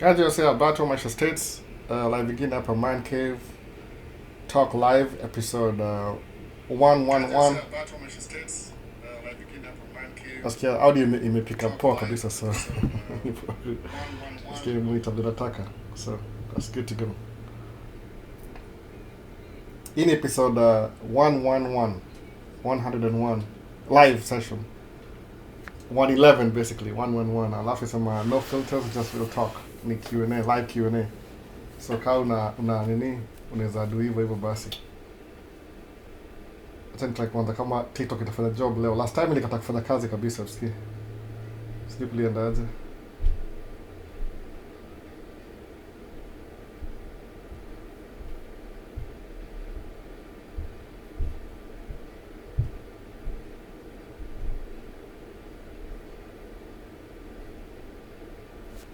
As you say about Maisha States, live begin up a man cave talk live episode 111. Nasikia audio imepick up poa kabisa, so nasikia mwita bila taka, so that's good to go. In episode 111, 101 live session, 111 basically, 111. Alafu sema no filters, just real talk, ni Q&A, live Q&A. So kaa una nini unaweza do hivyo basi. Acha nitry kwanza kama TikTok itafanya job leo. Last time nilikata kufanya kazi kabisa, usikii. Sijui kuliendaje.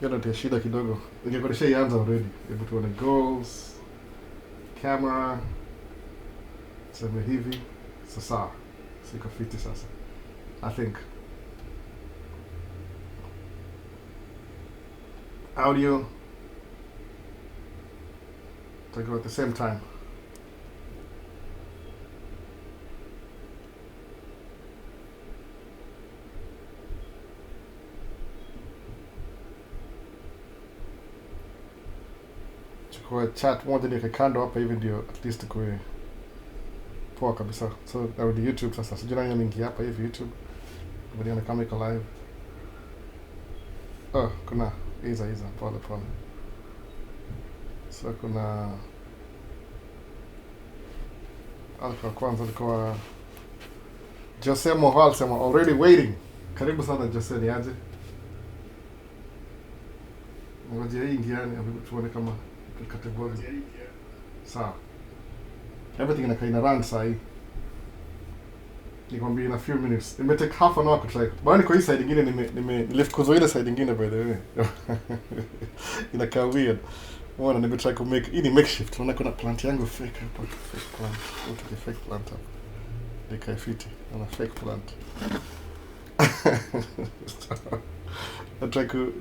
Hiyo ndio shida kidogo. Ingekuwa ianza already. Hebu tuone goals, camera, sema hivi. Sasa siko fiti sasa. I think audio to go at the same time. Chukua chat moja niweke kando hapa hivi ndio at least kwe poa kabisa. So narudi YouTube sasa. Sijui nani ameingia hapa hivi YouTube. Badiana kama iko live. Oh, kuna iza pole. So kuna alikuwa kwanza alikuwa Jose Mohal sema already waiting. Karibu sana Jose, ni aje? Ngoja hii ingiani hapo tuone kama kategori. Sawa. Everything ina run sahi. Nikwambia in a few minutes. It may take half an hour to try. Bwana kwa hii side nyingine nilifukuza ile side nyingine by the way. Inakaa weird. Mbona nimetry ku make hii ni makeshift. Unaona kuna plant yangu fake hapa. Fake plant. Okay, fake plant hapa. Ika fiti. Una fake plant.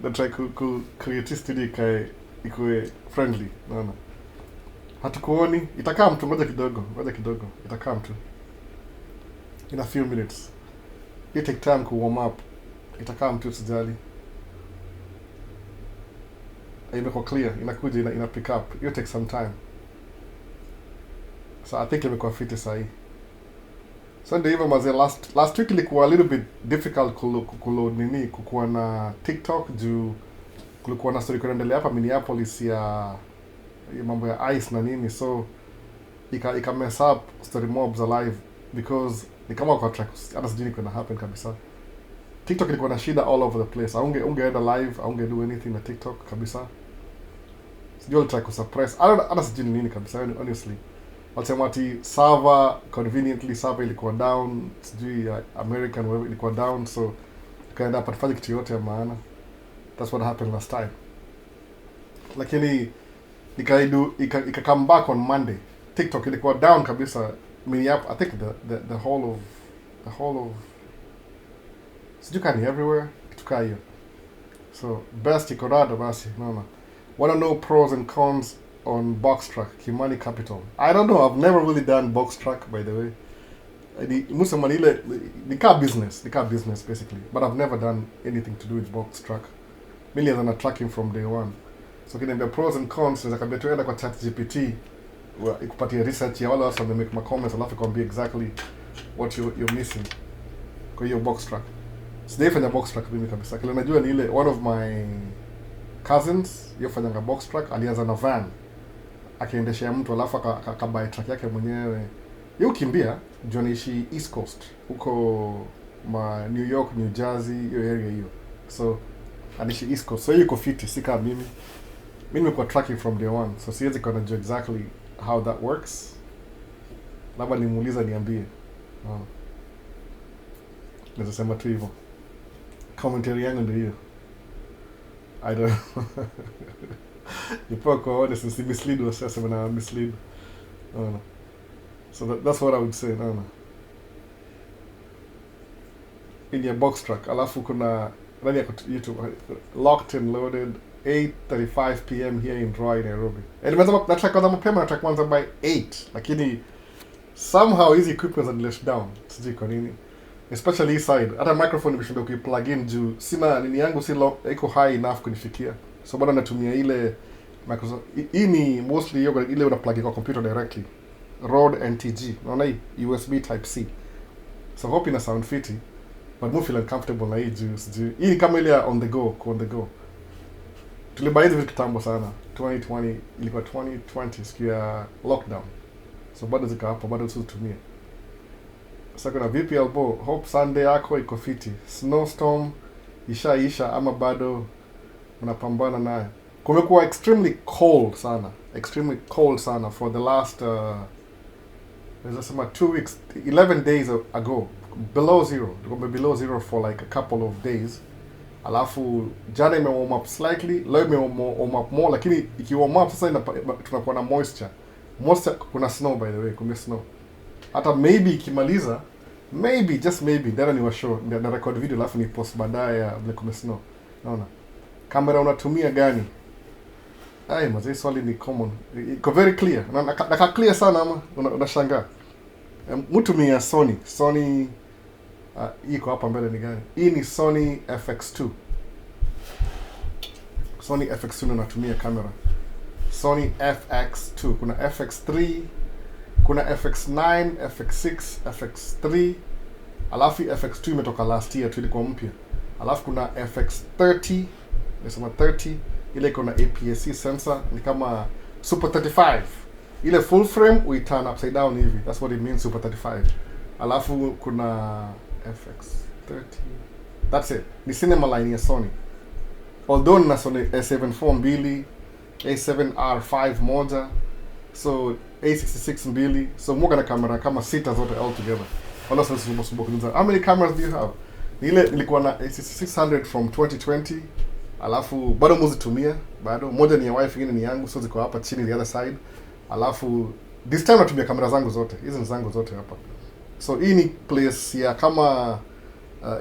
Na try ku create studio kai ikuwe friendly. Naona. Hatukuoni. Itakaa mtu ngoja kidogo. Itakaa mtu. In a few minutes. You take time to warm up. Itakaa mtu usijali. Imekuwa clear. Inakuja ina pick up. You take some time. So I think imekuwa fiti sahi. So ndio hivyo mazee, last week ilikuwa a little bit difficult kuload nini, kukuwa na TikTok juu kulikuwa na story kuendelea hapa Minneapolis ya mambo ya ice na nini, so ika mess up story mobs alive because ni kama kwa track hata sijui niko na happen kabisa. TikTok ilikuwa na shida all over the place. Ungeenda live, do anything na TikTok kabisa. Sijui try ku suppress. Hata sijui nini kabisa honestly. Walisema ati server conveniently server ilikuwa down, sijui American web ilikuwa down, so tukaenda patafanya kitu yote ya maana. That's what happened last time. Lakini ika come back on Monday. TikTok ilikuwa down kabisa. I think the whole of sijui kani everywhere kitukaa hiyo. So best iko rada basi, naona. Wanna know pros and cons on box track Kimani Capital? I don't know, I've never really done box track by the way. Musema ile nika business basically, but I've never done anything to do with box track. Millions are tracking from day one. So kiniambia pros and cons, naweza kabia tuenda kwa ChatGPT ikupatia research ya wale watu wame make my comments alafu ikwambia exactly what you're missing kwa hiyo box track. Sijaifanya box track mimi kabisa. Kile najua ni ile one of my cousins yofanyanga box track, alianza na van akaendeshea mtu alafu akabuy track yake mwenyewe. Yeye kimbia juu anaishi East Coast huko New York, New Jersey, hiyo area hiyo. So anaishi East Coast, so yuko fiti, si kama mimi nimekuwa tracking from day one, so siwezi kujua exactly how that works. Labda nimuuliza niambie. Naweza sema tu hivyo. Commentary yangu ndio hiyo. I don't know. Nipo kwa honest, si mislead was sasa na mislead. No. So that's what I would say. No. In your box track, alafu kuna nani ya YouTube locked and loaded 8:35 p.m. here in Roy, Nairobi. And nataka kwanza mapema, nataka kwanza by 8, lakini somehow hizi equipment are let down. Sijui kwa nini. Especially hii side. Hata microphone nimeshinda kuiplug in juu sina nini yangu si iko high enough kunifikia. So bado natumia ile Microsoft. Hii ni mostly ile una plug kwa computer directly. Rode NTG. Unaona hii USB type C. So hope ina sound fiti. But more feel uncomfortable na hii juu. Hii kama ile on the go. Tulibuy hizi vitu kitambo sana. 2020 ilikuwa 2020 siku ya lockdown. So bado zika hapo, bado tuzitumie. Sasa kuna vipi Albo? Hope Sunday yako iko fiti. Snowstorm ishaisha ama bado unapambana naye? Kumekuwa extremely cold sana for the last let's say 2 weeks, 11 days ago, below zero for like a couple of days. Alafu jana ime warm up slightly, leo ime warm up more, lakini iki warm up sasa tunakuwa na moisture, kuna snow by the way, kuna snow. Hata maybe ikimaliza, just maybe then ni washow na record video alafu ni post baadaye ya vile kuna snow. Naona kamera unatumia gani? Ai mzee, swali ni common, iko very clear na clear sana ama unashangaa. Mtumia Sony iko hapa mbele ni gani? Hii ni Sony FX2. Sony FX2 natumia kamera. Sony FX2, kuna FX3, kuna FX9, FX6, FX3. Alafu FX2 imetoka last year tu, ilikuwa mpya. Alafu kuna FX30, nasema 30, ile iko na APS-C sensor, ni kama Super 35. Ile full frame we turn upside down hivi. That's what it means, Super 35. Alafu kuna FX30. That's it. Ni cinema line ya Sony. Although na Sony A7 IV mbili, A7R5 moja, so A66 mbili, so moga na kamera kama 6 zote all together. Wala sasa sumbuka. How many cameras do you have? Ile nilikuwa na A6600 from 2020. Alafu bado muzitumia, bado moja ni ya wife, ingine ni yangu, so ziko hapa chini the other side. Alafu this time natumia kamera zangu zote. Hizi ni zangu zote hapa. So hii ni place ya kama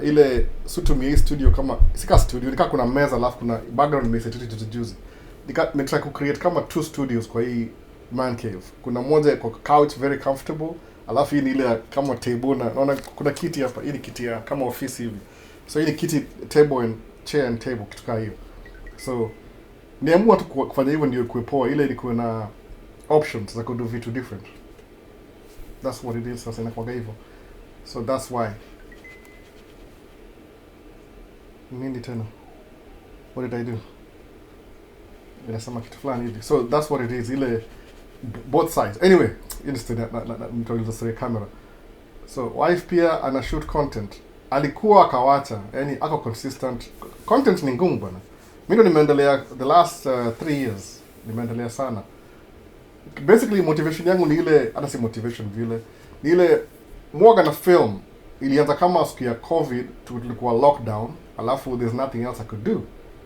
ile sutumia hii studio kama sika studio, nika kuna meza alafu kuna background nimeset juzi. Nitaka ku create kama 2 studios kwa hii man cave. Kuna moja kwa couch very comfortable, alafu hii ni ile kama table na naona kuna kiti hapa, hii ni kiti ya kama office hivi. So hii ni kiti, table and chair and table, kitu kama hiyo. So niamua tu kufanya hivyo ndio kuepoa, ile ilikuwa na options za kudo vitu different. That's what it is, sasa inakuwa hivyo. So that's why. Nini tena? What did I do? Inasema kitu fulani hivi. So that's what it is, ile both sides. Anyway, instead mtauliza sasa camera. So wife pia ana shoot content. Alikuwa akawacha, yani ako consistent. Content ni ngumu bwana. Mimi ndo nimeendelea the last 3 years. Nimeendelea sana. Basically motivation yangu ni ile, hata si motivation vile, ni ile mwaga na film. Ilianza kama siku ya COVID, tulikuwa lockdown, alafu there's nothing else I could do.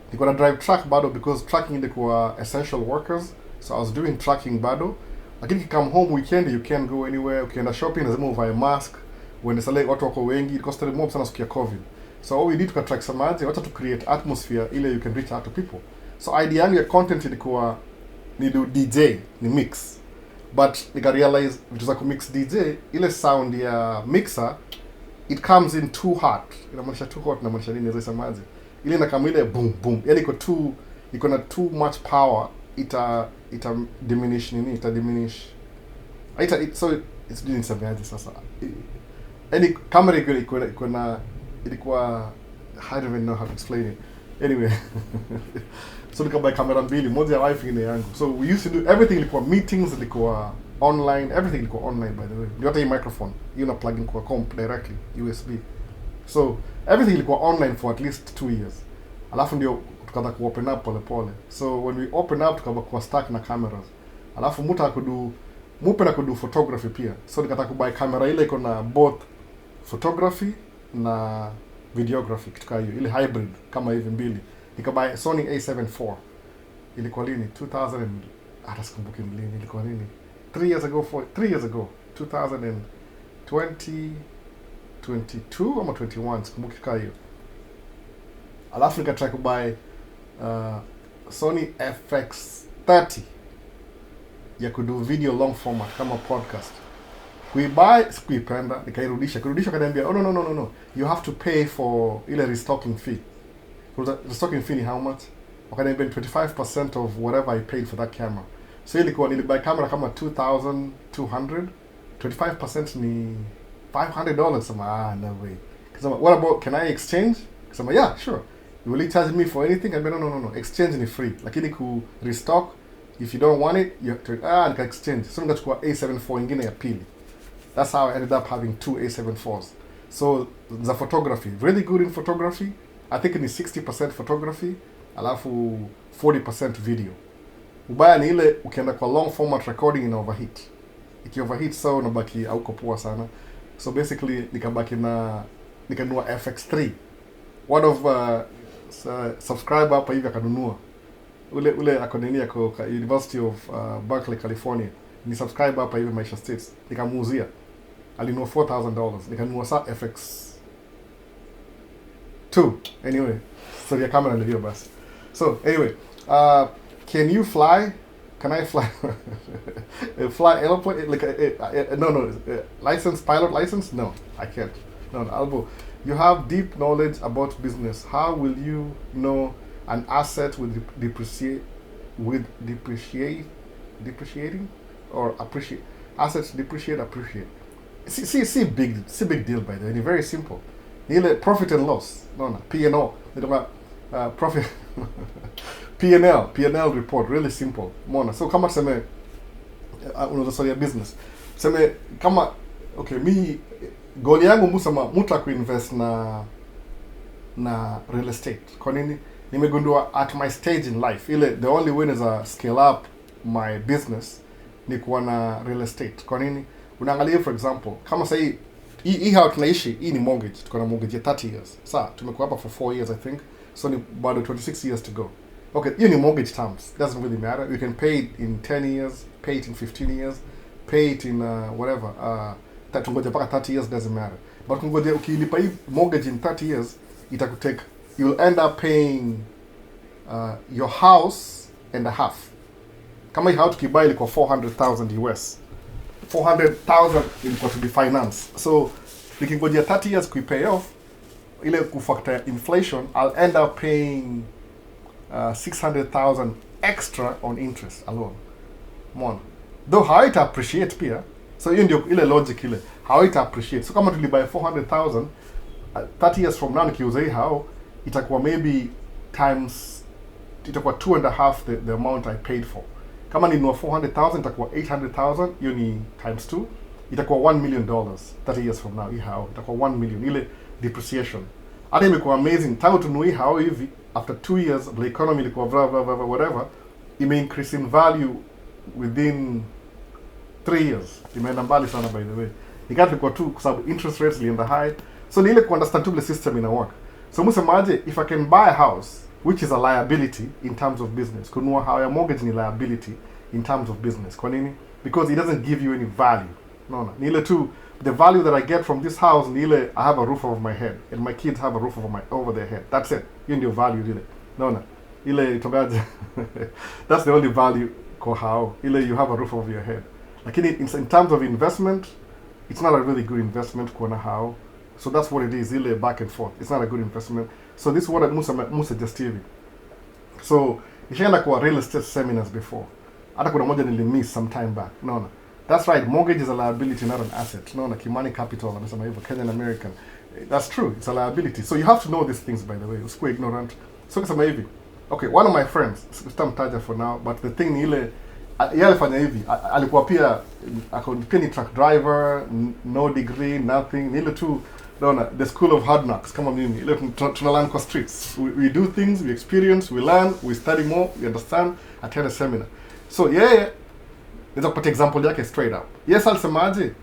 Nilikuwa na drive truck bado because trucking ilikuwa essential workers, so I was doing trucking bado. Lakini come home weekend you can't go anywhere, ukienda shopping lazima uvae mask, uende sale watu wako wengi, it costed more sana siku ya COVID. So all we did to track samaji, wacha to create atmosphere ile you can reach out to people. So idea yangu ya content ilikuwa ni do DJ, ni mix. But nika realize vitu za kumix DJ, ile sound ya mixer, it comes in too hot. Inamaanisha too hot, inamaanisha nini hizo samaji? Ile na kama ile boom boom. Yaani iko na too much power, ita diminish nini? Ita diminish. So it's doing samaji sasa. Yaani kamera ilikuwa I don't even know how to explain it. Anyway. So nikabuy kamera mbili, moja ya wife ingine yangu. So we used to do everything, ilikuwa meetings, ilikuwa online, everything ilikuwa online by the way. Ndio hata hii microphone, you know, plug in kwa comp directly USB. So everything ilikuwa online for at least 2 years. Alafu ndio tukaanza ku open up pole pole. So when we open up tukaanza kuwa stack na cameras. Alafu mupe na kudu photography pia. So nikataka kubuy kamera ile iko na both photography na videography, kitu kama hiyo, ile hybrid kama hivi mbili. Nikabuy Sony A7 IV. Ilikuwa lini? 2000, hata sikumbuki lini ilikuwa nini. 3 years ago, 2022 ama 21, sikumbuki kama hiyo. Alafu nikataka kubuy Sony FX30 ya kudu video long format kama podcast. Kuibuy sikuipenda, nikairudisha. Kurudisha kaniambia, "Oh no. You have to pay for ile restocking fee." Restocking fee ni how much? Wakaniambia 25% of whatever I paid for that camera. So ilikuwa nilibuy camera kama 2200, 25% ni $500. Sema, no way. Kasema, "What about, can I exchange?" Kasema, "Yeah, sure. You will charge me for anything?" I mean, no. Exchange ni free. Lakini ku restock, if you don't want it, you have to nika exchange. So nikachukua A74 ingine ya pili. That's how I ended up having two A74s. So the photography, really good in photography. I think ni 60% photography, alafu 40% video. Ubaya ni ile ukienda kwa long format recording ina overheat. Iki overheat so unabaki hauko poa sana. So basically nikanunua FX3. One of subscriber hapa hivi akanunua. Ule akoneni yako University of Berkeley, California. Ni subscriber hapa hivi Maisha States. Nikamuuzia. Alinunua $4,000. Nikanunua sa FX2. Anyway, so ya camera ndio basi. So anyway, can you fly? Can I fly? Fly airplane? Like no. License, pilot license? No, I can't. No, Albo. You have deep knowledge about business. How will you know an asset will depreciating or appreciate? Assets depreciate. See big deal by the way. Very simple. Ile profit and loss. No. P&L. Profit. P&L report. Really simple. Mona. So kama seme unaweza business. Seme kama okay, mi goal yangu muta kuinvest na real estate. Kwa nini? Nimegundua at my stage in life, ile the only way is scale up my business ni kuwa na real estate. Kwa nini? Unaangalia for example, kama sasa hii how tunaishi, hii ni mortgage. Tuko na mortgage ya 30 years. Sasa tumekuwa hapa for 4 years I think. So ni bado 26 years to go. Okay, hiyo ni mortgage terms. Doesn't really matter. You can pay it in 10 years, pay it in 15 years, pay it in whatever. Tungoja mpaka 30 years, doesn't matter. But kungoja ukilipa hii mortgage in 30 years, itakutake, you'll end up paying your house and a half. Kama hii house tukibuy ilikuwa $400,000 US. 400,000 ilikuwa to be finance. So nikingojea 30 years kuipay off, ile kufactor inflation, I'll end up paying 600,000 extra on interest alone. Mon. Though how it appreciate pia. So hiyo ndio ile logic ile. How it appreciate. So kama tulibuy 400,000, 30 years from now nikiuza hii how itakuwa maybe times, itakuwa 2.5 the amount I paid for. Kama ninunua 400,000 itakuwa 800,000, hiyo ni times 2, itakuwa $1 million 30 years from now. Hii how itakuwa 1 million ile depreciation. Hata imekuwa amazing tangu tununue how hivi, after 2 years the economy ilikuwa whatever, ime increase in value within 3 years. Imeenda mbali sana by the way. Nikati ilikuwa tu kwa sababu interest rates ilienda high. So ni ile ku understand the system ina work. So msemaje, if I can buy a house which is a liability in terms of business, kununua how ya mortgage ni liability in terms of business. Kwa nini? Because it doesn't give you any value. No. Ni ile tu the value that I get from this house ni ile I have a roof over my head and my kids have a roof over their head. That's it. Hiyo ndio value ile. No. Ile itogaje. That's the only value kwa how. Ile you have a roof over your head. Lakini in terms of investment, it's not a really good investment kwa how. So that's what it is, ile back and forth. It's not a good investment. So this is what Musa just TV. So nishaenda kwa real estate seminars before. Hata kuna moja nilimiss some time back. No. That's right, mortgage is a liability, not an asset. No, Kimani Capital, amesema hivyo, Kenyan American. That's true, it's a liability. So you have to know these things, by the way. Usikuwe ignorant. So kasema hivi. Okay, one of my friends, sitamtaja for now, but the thing ni ile yeye alifanya hivi, alikuwa pia ni truck driver, no degree, nothing. Ni ile tu naona the school of hard knocks kama mimi. Ile tunalearn kwa streets. We do things, we experience, we learn, we study more, we understand, attend a seminar. So yeah, let's put example yake straight up. Yes, alisemaje,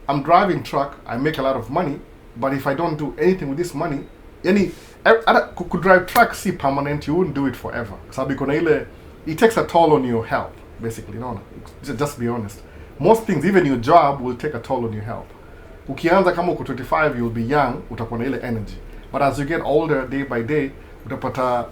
I'm driving truck, I make a lot of money, but if I don't do anything with this money, yani could drive truck si permanent, you wouldn't do it forever. Sababu kuna ile, it takes a toll on your health, basically. No, just be honest. Most things, even your job, will take a toll on your health. Ukianza kama uko 25, you'll be young, utakuwa na ile energy. But as you get older, day by day, utapata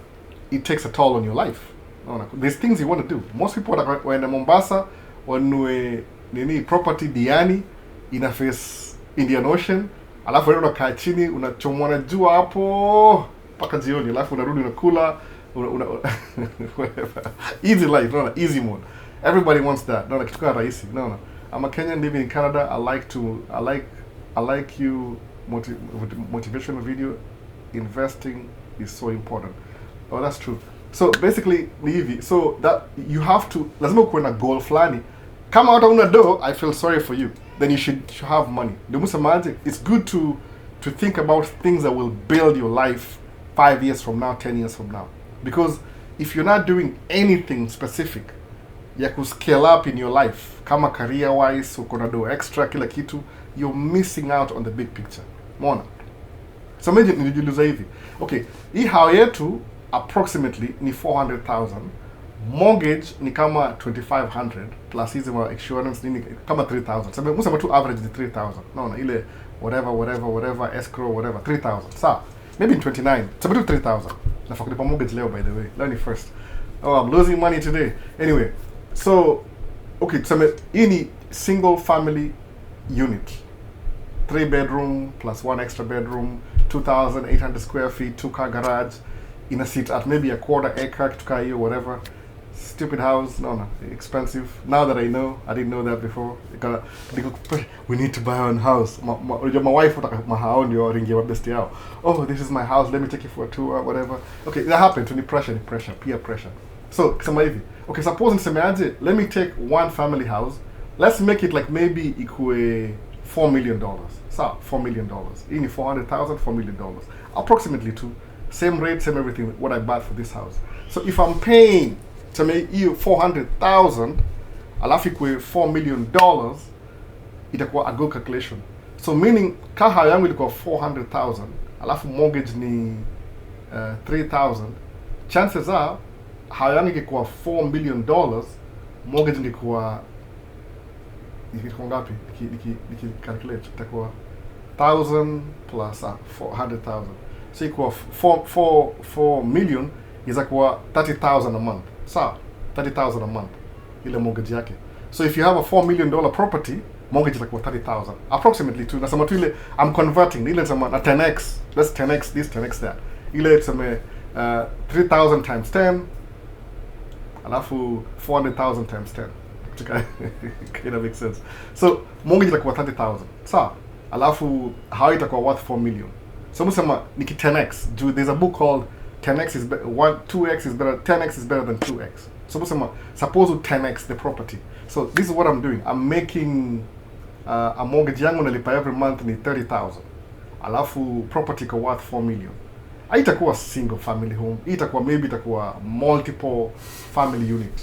it takes a toll on your life. Unaona, there's things you want to do. Most people waenda Mombasa wanunue nini property Diani ina face Indian Ocean, alafu unakaa chini unachomwa na jua hapo mpaka jioni, alafu unarudi unakula whatever. Easy life, no, easy mode. Everybody wants that. No, kitu kama rahisi. No. I'm a Kenyan living in Canada. I like you motivational video. Investing is so important. Oh, that's true. So basically ni hivi. So that you have to, lazima kuwe na goal fulani. Kama hata una do, I feel sorry for you. Then you should have money. Ndio msemaje? It's good to think about things that will build your life 5 years from now, 10 years from now. Because if you're not doing anything specific ya scale up in your life, kama career wise, uko na do extra kila kitu, you're missing out on the big picture. Mona. So maybe nijiuliza hivi. Okay, hii hao yetu approximately ni 400,000. Mortgage ni kama 2,500 plus hizi ma insurance nini kama 3,000. So msema tu average ni 3,000. Naona ile whatever escrow whatever 3,000. Sawa. Maybe in 29. So do 3,000. Na kulipa mortgage leo, by the way. Learn it first. Oh, I'm losing money today. Anyway, so okay, tuseme hii ni single family unit. 3 bedroom plus 1 extra bedroom, 2,800 square feet, 2-car garage, in a seat at maybe a quarter acre, kitu kaa hiyo, whatever. Stupid house, no, expensive. Now that I know, I didn't know that before. We need to buy our own house. My wife mahao ndio ringia wabesti yao. Oh, this is my house, let me take you for a tour, whatever. Okay, that happened to me, pressure, peer pressure. So, kusema hivi. Okay, suppose nisemeaje, let me take one family house. Let's make it like maybe ikue $4 million. So, $4 million. Hii ni 400,000, $4 million. Approximately two. Same rate, same everything, what I bought for this house. So if I'm paying to make you 400,000, alafu ikue $4 million, itakuwa a good calculation. So meaning, kaha yangu ilikuwa 400,000, alafu mortgage ni 3,000, chances are, hao yangu ikikuwa $4 million, mortgage ilikuwa ngapi? Calculate, itakuwa 1,000 plus 400,000. So equal 4 million is equal 30,000 a month. So 30,000 a month ile mortgage yake. So if you have a $4 million property, mortgage is equal 30,000 approximately. To nasema tu ile I'm converting ile nasema na 10x, let's 10x this, 10x that. Ile tuseme 3,000 times 10 alafu 400,000 times 10. Kind of makes sense. So mortgage is equal 30,000. So alafu how itakuwa worth 4 million. So musema niki 10x. There's a book called 10x is better, 2x is better, 10x is better than 2x. So musema suppose 10x the property. So this is what I'm doing. I'm making a mortgage yangu nalipa every month ni 30,000. Alafu property ko worth 4 million. Haitakuwa single family home. Itakuwa maybe itakuwa multiple family unit.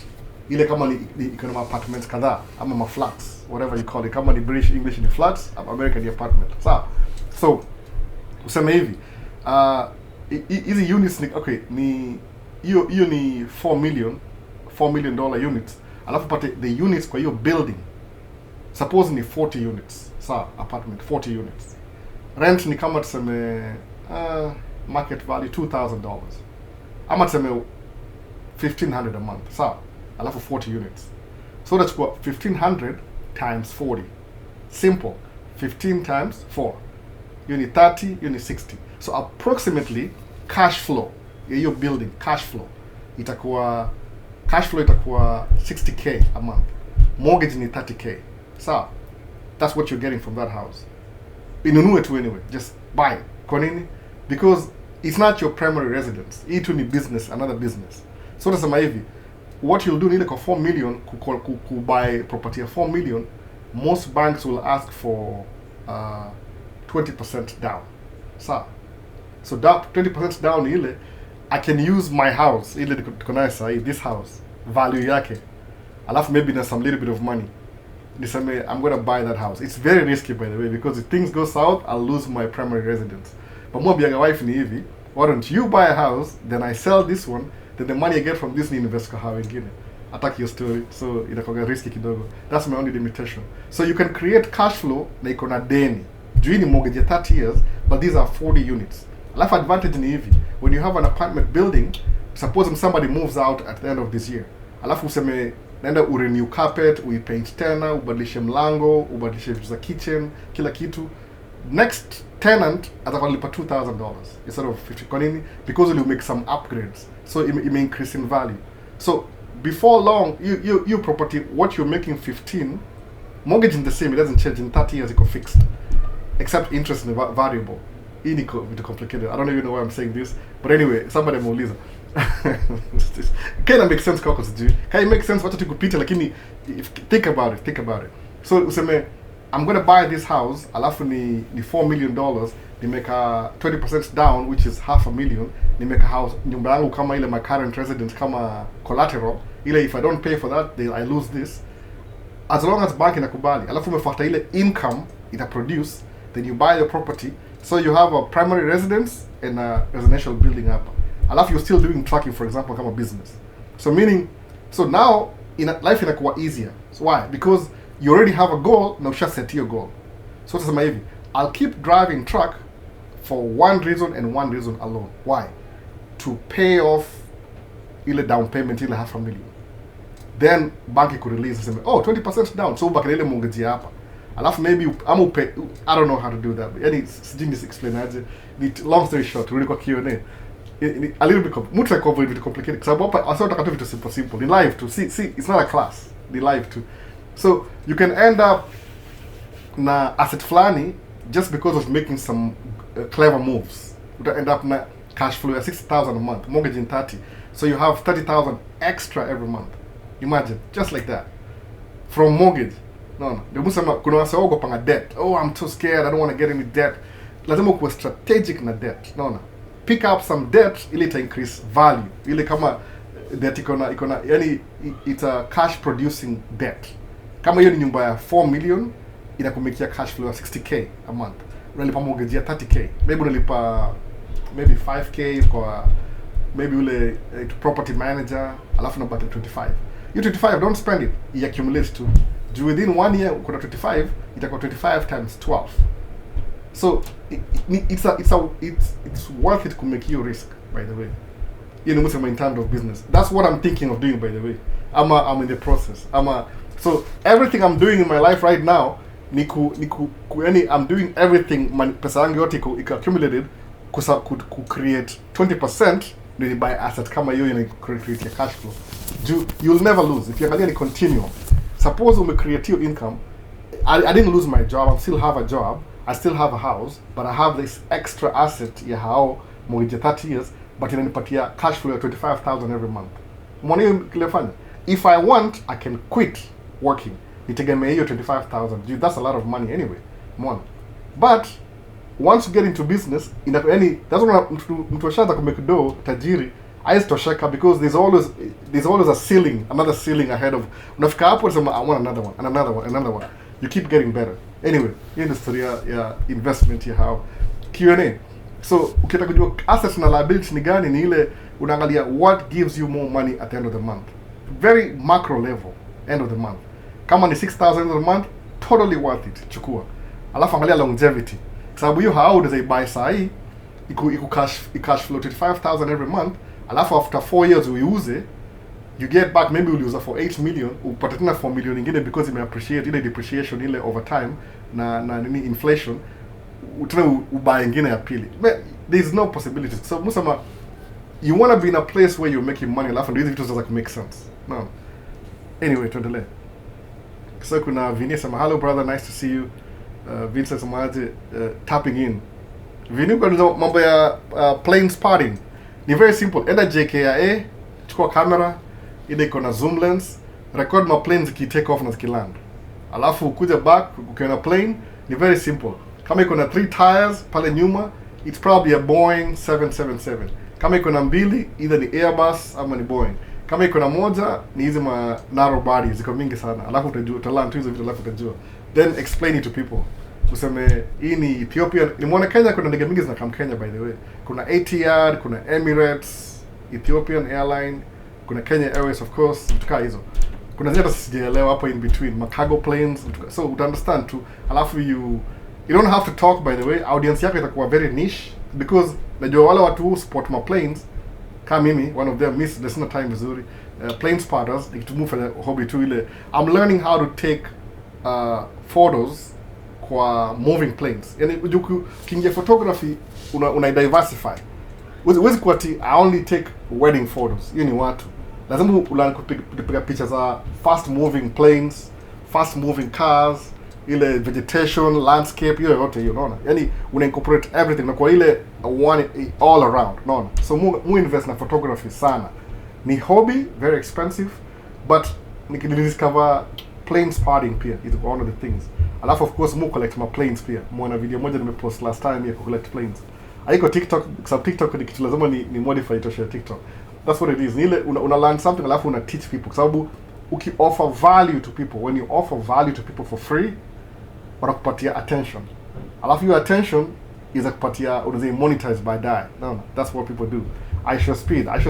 Ile kama ni economy apartments kadhaa ama ma flats, whatever you call it. Kama ni British English ni flats, American ni apartment. So useme hivi, hizi units ni okay, ni hiyo ni $4 million units. Alafu pate the units kwa hiyo building. Suppose ni 40 units. Apartment 40 units. Rent ni kama tuseme market value $2,000. Ama tuseme 1,500 a month. Alafu 40 units. So that's what 1,500 times 40. Simple. 15 times 4. Unit 30, unit 60. So approximately cash flow, your building, cash flow itakuwa 60k a month. Mortgage ni 30k. So that's what you're getting from that house. Inunue tu anyway, just buy it. Kwa nini? Because it's not your primary residence. Hii tu ni business, another business. So nasema hivi, what you'll do ni ile kwa 4 million ku buy property ya 4 million, most banks will ask for 20% down. So that 20% down ile, I can use my house, ile tuko nayo sahi, this house, value yake. Alafu maybe there's some little bit of money. Niseme, I'm going to buy that house. It's very risky, by the way, because if things go south, I'll lose my primary residence. But more being a wife ni hivi, why don't you buy a house, then I sell this one, then the money I get from this ni invest kwa hao ingine. Attack your story, so inakuwa risky kidogo. That's my only limitation. So you can create cash flow na iko na deni. Juu ni mortgage 30 years, but these are 40 units. Life advantage ni hivi, when you have an apartment building, suppose somebody moves out at the end of this year, alafu useme naenda urenew carpet, uipaint tena, ubadilishe mlango, ubadilishe vitu za kitchen, kila kitu, next tenant atakuwa lipa $2,000 instead of 50. Kwa nini? Because you make some upgrades, so it may increase in value. So before long, you property, what you're making 15, mortgage in the same, it doesn't change. In 30 years, it got fixed, except interest in the variable. It's complicated. I don't even know why I'm saying this, but anyway, somebody will listen. Kind of makes sense, caucus. Can it make sense? What you could picture, like think about it. So useme, I'm gonna buy this house. Alafu ni $4 million. Ni make a 20% down, which is $500,000. Ni make a house. Nyumba yangu kama ile my current residence kama collateral. Ile if I don't pay for that, then I lose this. As long as bank inakubali. Alafu umefuata ile income ita produce, then you buy the property. So you have a primary residence and a residential building up. Alafu you're still doing tracking, for example, kama business. So meaning, so now life inakuwa easier. So why? Because you already have a goal, now just set your goal. So utasema hivi, I'll keep driving truck for one reason and one reason alone. Why? To pay off ile down payment ile $500,000. Then bank could release and say, oh, 20% down. So ubaki ile mortgage hapa. Alafu maybe pay, I don't know how to do that. But any sijini explain aje. Long story short, really kwa Q&A. A little bit much like over it complicated. Because I thought I could do it simple. The live too. See, it's not a class. The live too. So you can end up na asset flani just because of making some clever moves. You end up na cash flow at $60,000 a month, mortgage in 30. So you have $30,000 extra every month. Imagine, just like that. From mortgage. No. Kuna wase panga debt. Oh, I'm too scared. I don't want to get any debt. Lazima kuwa strategic na debt. No. Pick up some debt ili ita increase value. Ili kama debt ikona yani it's a cash producing debt. Kama hiyo ni nyumba ya 4 million inakumikia cash flow ya 60k a month. Unalipa mortgage ya 30k. Maybe unalipa maybe 5k kwa maybe ule property manager, alafu unabaki 25. You 25, don't spend it. It accumulates to within 1 year kuna 25, itakuwa 25 times 12. So it's worth it to make you risk, by the way. You know, in terms of business. That's what I'm thinking of doing, by the way. I'm in the process. So everything I'm doing in my life right now, I'm doing everything pesa yangu yote iko accumulated ku create 20% ndio buy asset kama hiyo ina create cash flow. You'll never lose if you angalia ni continuum. Suppose we create your income. I didn't lose my job. I still have a job. I still have a house, but I have this extra asset ya hao mortgage 30 years, but inanipatia cash flow ya 25,000 every month. Money kilefanya. If I want, I can quit working. Nitegemea hiyo 25,000. That's a lot of money anyway. One. But once you get into business, that's what mtu ashaanza kumake dough tajiri, haisitosheka because there's always a ceiling, another ceiling ahead of. Unafika hapo unasema I want another one and another one. You keep getting better. Anyway, hii ni story ya investment ya how Q&A. So ukitaka kujua assets na liability ni gani, ni ile unaangalia what gives you more money at the end of the month. Very macro level, end of the month. Kama ni 6,000 end of the month, totally worth it. Chukua. Alafu angalia longevity. Sababu hiyo how does I buy sahi iku cash flow 25,000 every month. Alafu after 4 years uiuze, you get back maybe you'll use for 8 million, upata tena 4 million ingine because ime appreciate ile depreciation ile over time na nini inflation, utena ubuy ingine ya pili. There's no possibility. So musama you want to be in a place where you're making money, alafu ndio hizi vitu zinaweza make sense. No. Anyway, tuendelee. So kuna Vinny sema hello brother, nice to see you. Vincent Samaje tapping in. Vinny kwa mambo ya plane spotting. Ni very simple. Enda JKIA, chukua camera, ile iko na zoom lens, record my planes ki take off na zikiland. Alafu kuja back ukiona plane, ni very simple. Kama iko na 3 tires pale nyuma, it's probably a Boeing 777. Kama iko na mbili, either ni Airbus ama ni Boeing. Kama iko na moja, ni hizi ma narrow bodies, ziko mingi sana. Alafu utaland tu hizo vitu, alafu utajua. Then explain it to people. Useme hii ni Ethiopia. Nimeona Kenya kuna ndege mingi zinakam Kenya, by the way. Kuna Etihad, kuna Emirates, Ethiopian Airline, kuna Kenya Airways of course, tukaa hizo. Kuna zile sijaelewa hapo in between, cargo planes. So you understand too. Alafu you don't have to talk, by the way. Audience yako itakuwa very niche because najua wale watu spot ma planes kama mimi one of them miss there's no time vizuri. Plane spotters nikitumia for hobby tu ile, I'm learning how to take photos kwa moving planes. Yani ukiingia photography una diversify. Huwezi kuwa ati I only take wedding photos. Hiyo ni watu. Lazima ulearn kupiga picha za fast moving planes, fast moving cars, ile vegetation, landscape, hiyo yote hiyo unaona. Yani una incorporate everything na kwa ile one all around, unaona. So mu invest na photography sana. Ni hobby, very expensive, but nikidiscover plane spotting pia is one of the things. Alafu of course mu collect my planes pia. Mwana video moja nimepost last time ya collect planes. Haiko TikTok, kwa TikTok ni kitu lazima ni modify to share TikTok. That's what it is. Ni ile una learn something alafu una teach people. Kwa sababu uki offer value to people, when you offer value to people for free, wanakupatia attention. Alafu your attention is kupatia unaweza monetize baadaye. No, that's what people do. Aisha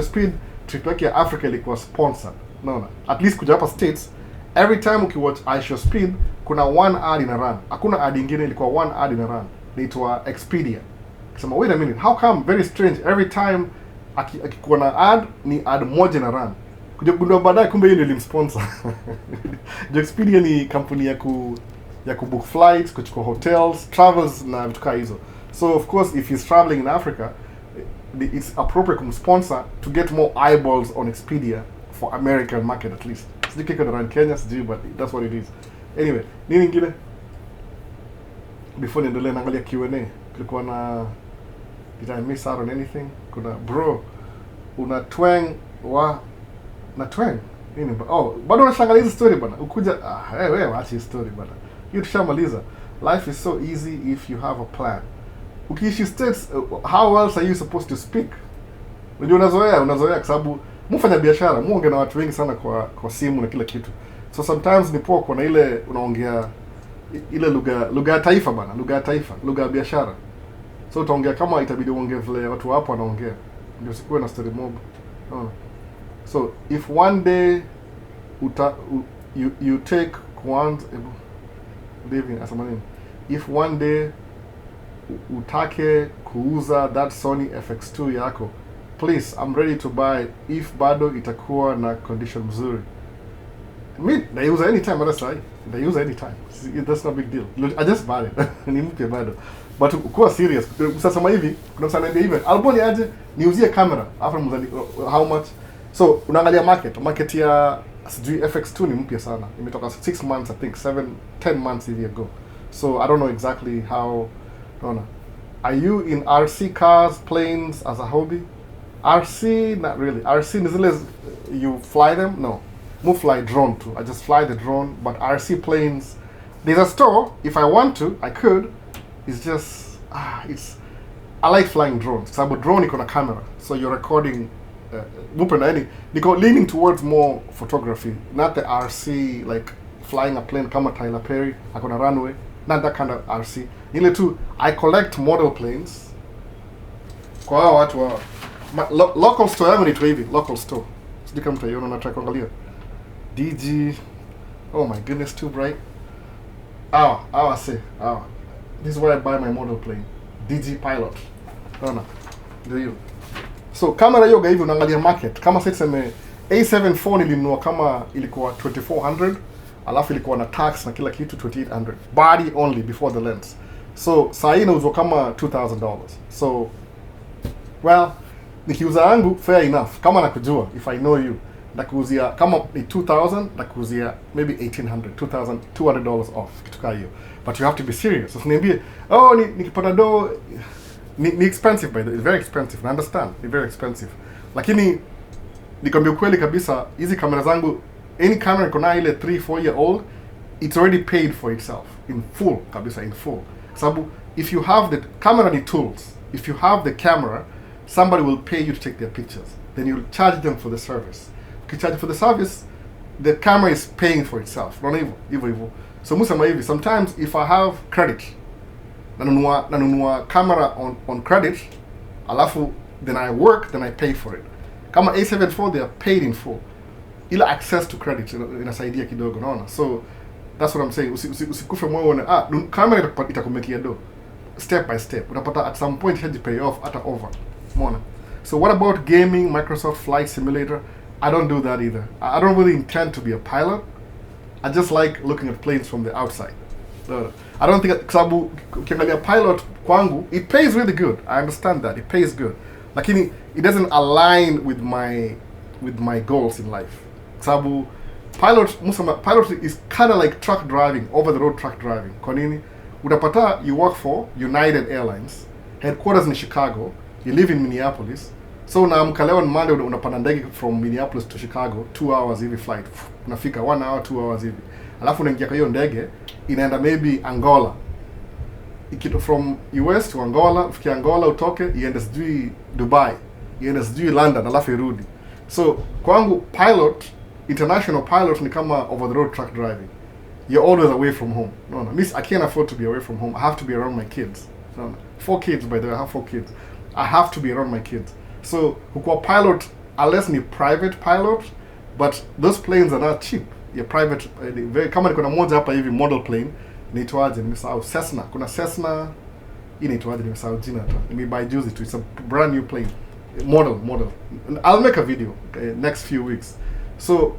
Speed trip yake ya Africa ilikuwa sponsored. No. At least kuja hapa States, every time ukiwatch Aisha Speed kuna one ad in a run. Hakuna ad nyingine, ilikuwa one ad in a run. Inaitwa Expedia. Kisema wait a minute, how come? Very strange. Every time akikuwa na ad ni ad moja na run. Kuja kugundua baadaye kumbe yeye ndiye sponsor. Expedia ni kampuni ya kubook flights, kuchukua hotels, travels na vitu kama hizo. So of course if he's traveling in Africa, it's appropriate kumsponsor to get more eyeballs on Expedia for American market at least. Sijui kiko around Kenya, sijui, but that's what it is. Anyway, nini ingine? Before niendelee naangalia Q&A, kulikuwa na did I miss out on anything? Kuna bro, una twang na twang? Nini? Oh, bado unashangalia hizo story bana. Ukuja wewe acha hizo story bana. Hiyo tushamaliza. Life is so easy if you have a plan. Ukiishi States, how else are you supposed to speak? Unajua unazoea kwa sababu mfanya biashara, muongea na watu wengi sana kwa simu na kila kitu. So sometimes ni poa kuna ile unaongea ile lugha ya taifa bana, lugha ya biashara. So utaongea kama itabidi uongee vile watu hapo wanaongea. Ndio sikuwe na story mob. So if one day you take one living as a man, if one day utake kuuza that Sony FX2 yako, please, I'm ready to buy if bado itakuwa na condition mzuri. Naiuza anytime hata sahi. Naiuza anytime. That's not a big deal. I just bought it. Ni mpya bado. But kuwa serious. Sasa hivi kuna msana ndio hivi. Alboni aje niuzie camera. After mzali how much? So unaangalia market ya sijui FX2 ni mpya sana. Imetoka 6 months I think, 10 months hivi ago. So I don't know exactly how. Are you in RC cars, planes as a hobby? RC, not really. RC is unless you fly them. No, I fly drone too. I just fly the drone. But RC planes, there's a store. If I want to, I could. It's just I like flying drones. So drone iko na camera, so you're recording. Niko leaning towards more photography, not the RC like flying a plane kama Tyler Perry. I on a runway. Not that kind of RC. Ile tu, I collect model planes. Kwa hao watu wa local store yangu ni hivi, local store. Sijui kama mtaiona na try kuangalia. DG. Oh my goodness, too bright. This is where I buy my model plane. DG Pilot. Naona. Ndio hiyo. So camera hiyo hivi unaangalia market. Kama sasa tuseme A74 nilinunua kama ilikuwa 2400. Alafu ilikuwa na tax na kila kitu 2800. Body only before the lens. So saa hii inauzwa kama $2000. So well, nikiuza yangu fair enough. Kama nakujua, if I know you, nakuuzia kama ni 2000, nakuuzia maybe 1800, $200 off kitu kama hiyo. But you have to be serious. So niambie, nikipata do ni expensive by the way. It's very expensive. I understand. It's very expensive. Lakini nikwambia kweli kabisa, hizi kamera zangu, any camera iko na ile 3-4 year old, it's already paid for itself in full kabisa, in full. Sababu if you have the camera ni tools, if you have the camera, somebody will pay you to take their pictures, then you'll charge them for the service. Ukicharge for the service, the camera is paying for itself. Not hivyo. So musema hivi, sometimes if I have credit, nanunua camera on credit, alafu then I work, then I pay for it. Kama A74, they are paid in full. Ila access to credit inasaidia kidogo, unaona. So that's what I'm saying. Usikufe moyo uone camera itakumekia do step by step. Unapata at some point haji pay off hata over. Umeona? So what about gaming, Microsoft Flight Simulator? I don't do that either. I don't really intend to be a pilot. I just like looking at planes from the outside. I don't think, kwa sababu ukiangalia pilot kwangu, it pays really good. I understand that, it pays good. Lakini it doesn't align with my goals in life. Kwa sababu pilot is kind of like truck driving, over the road truck driving. Kwa nini? Utapata you work for United Airlines, headquarters in Chicago, you live in Minneapolis. So unaamka leo on Monday unapanda ndege from Minneapolis to Chicago, 2 hours hivi flight. Unafika 1 hour, 2 hours hivi. Alafu unaingia kwa hiyo ndege, inaenda maybe Angola. Ikito from US to Angola, ufikia Angola utoke, iende sijui Dubai, iende sijui London, alafu irudi. So kwangu pilot, international pilot ni kama over the road truck driving. You're always away from home. No, I can't afford to be away from home. I have to be around my kids. No. 4 kids, by the way, I have 4 kids. I have to be around my kids. So kukuwa pilot, unless ni private pilot, but those planes are not cheap. Your private, kama kuna moja hapa hivi model plane, inaitwaje, nimesahau, Cessna. Kuna Cessna, inaitwaje, nimesahau jina hata. Nimebuy juzi tu. It's a brand new plane. Model. I'll make a video next few weeks. So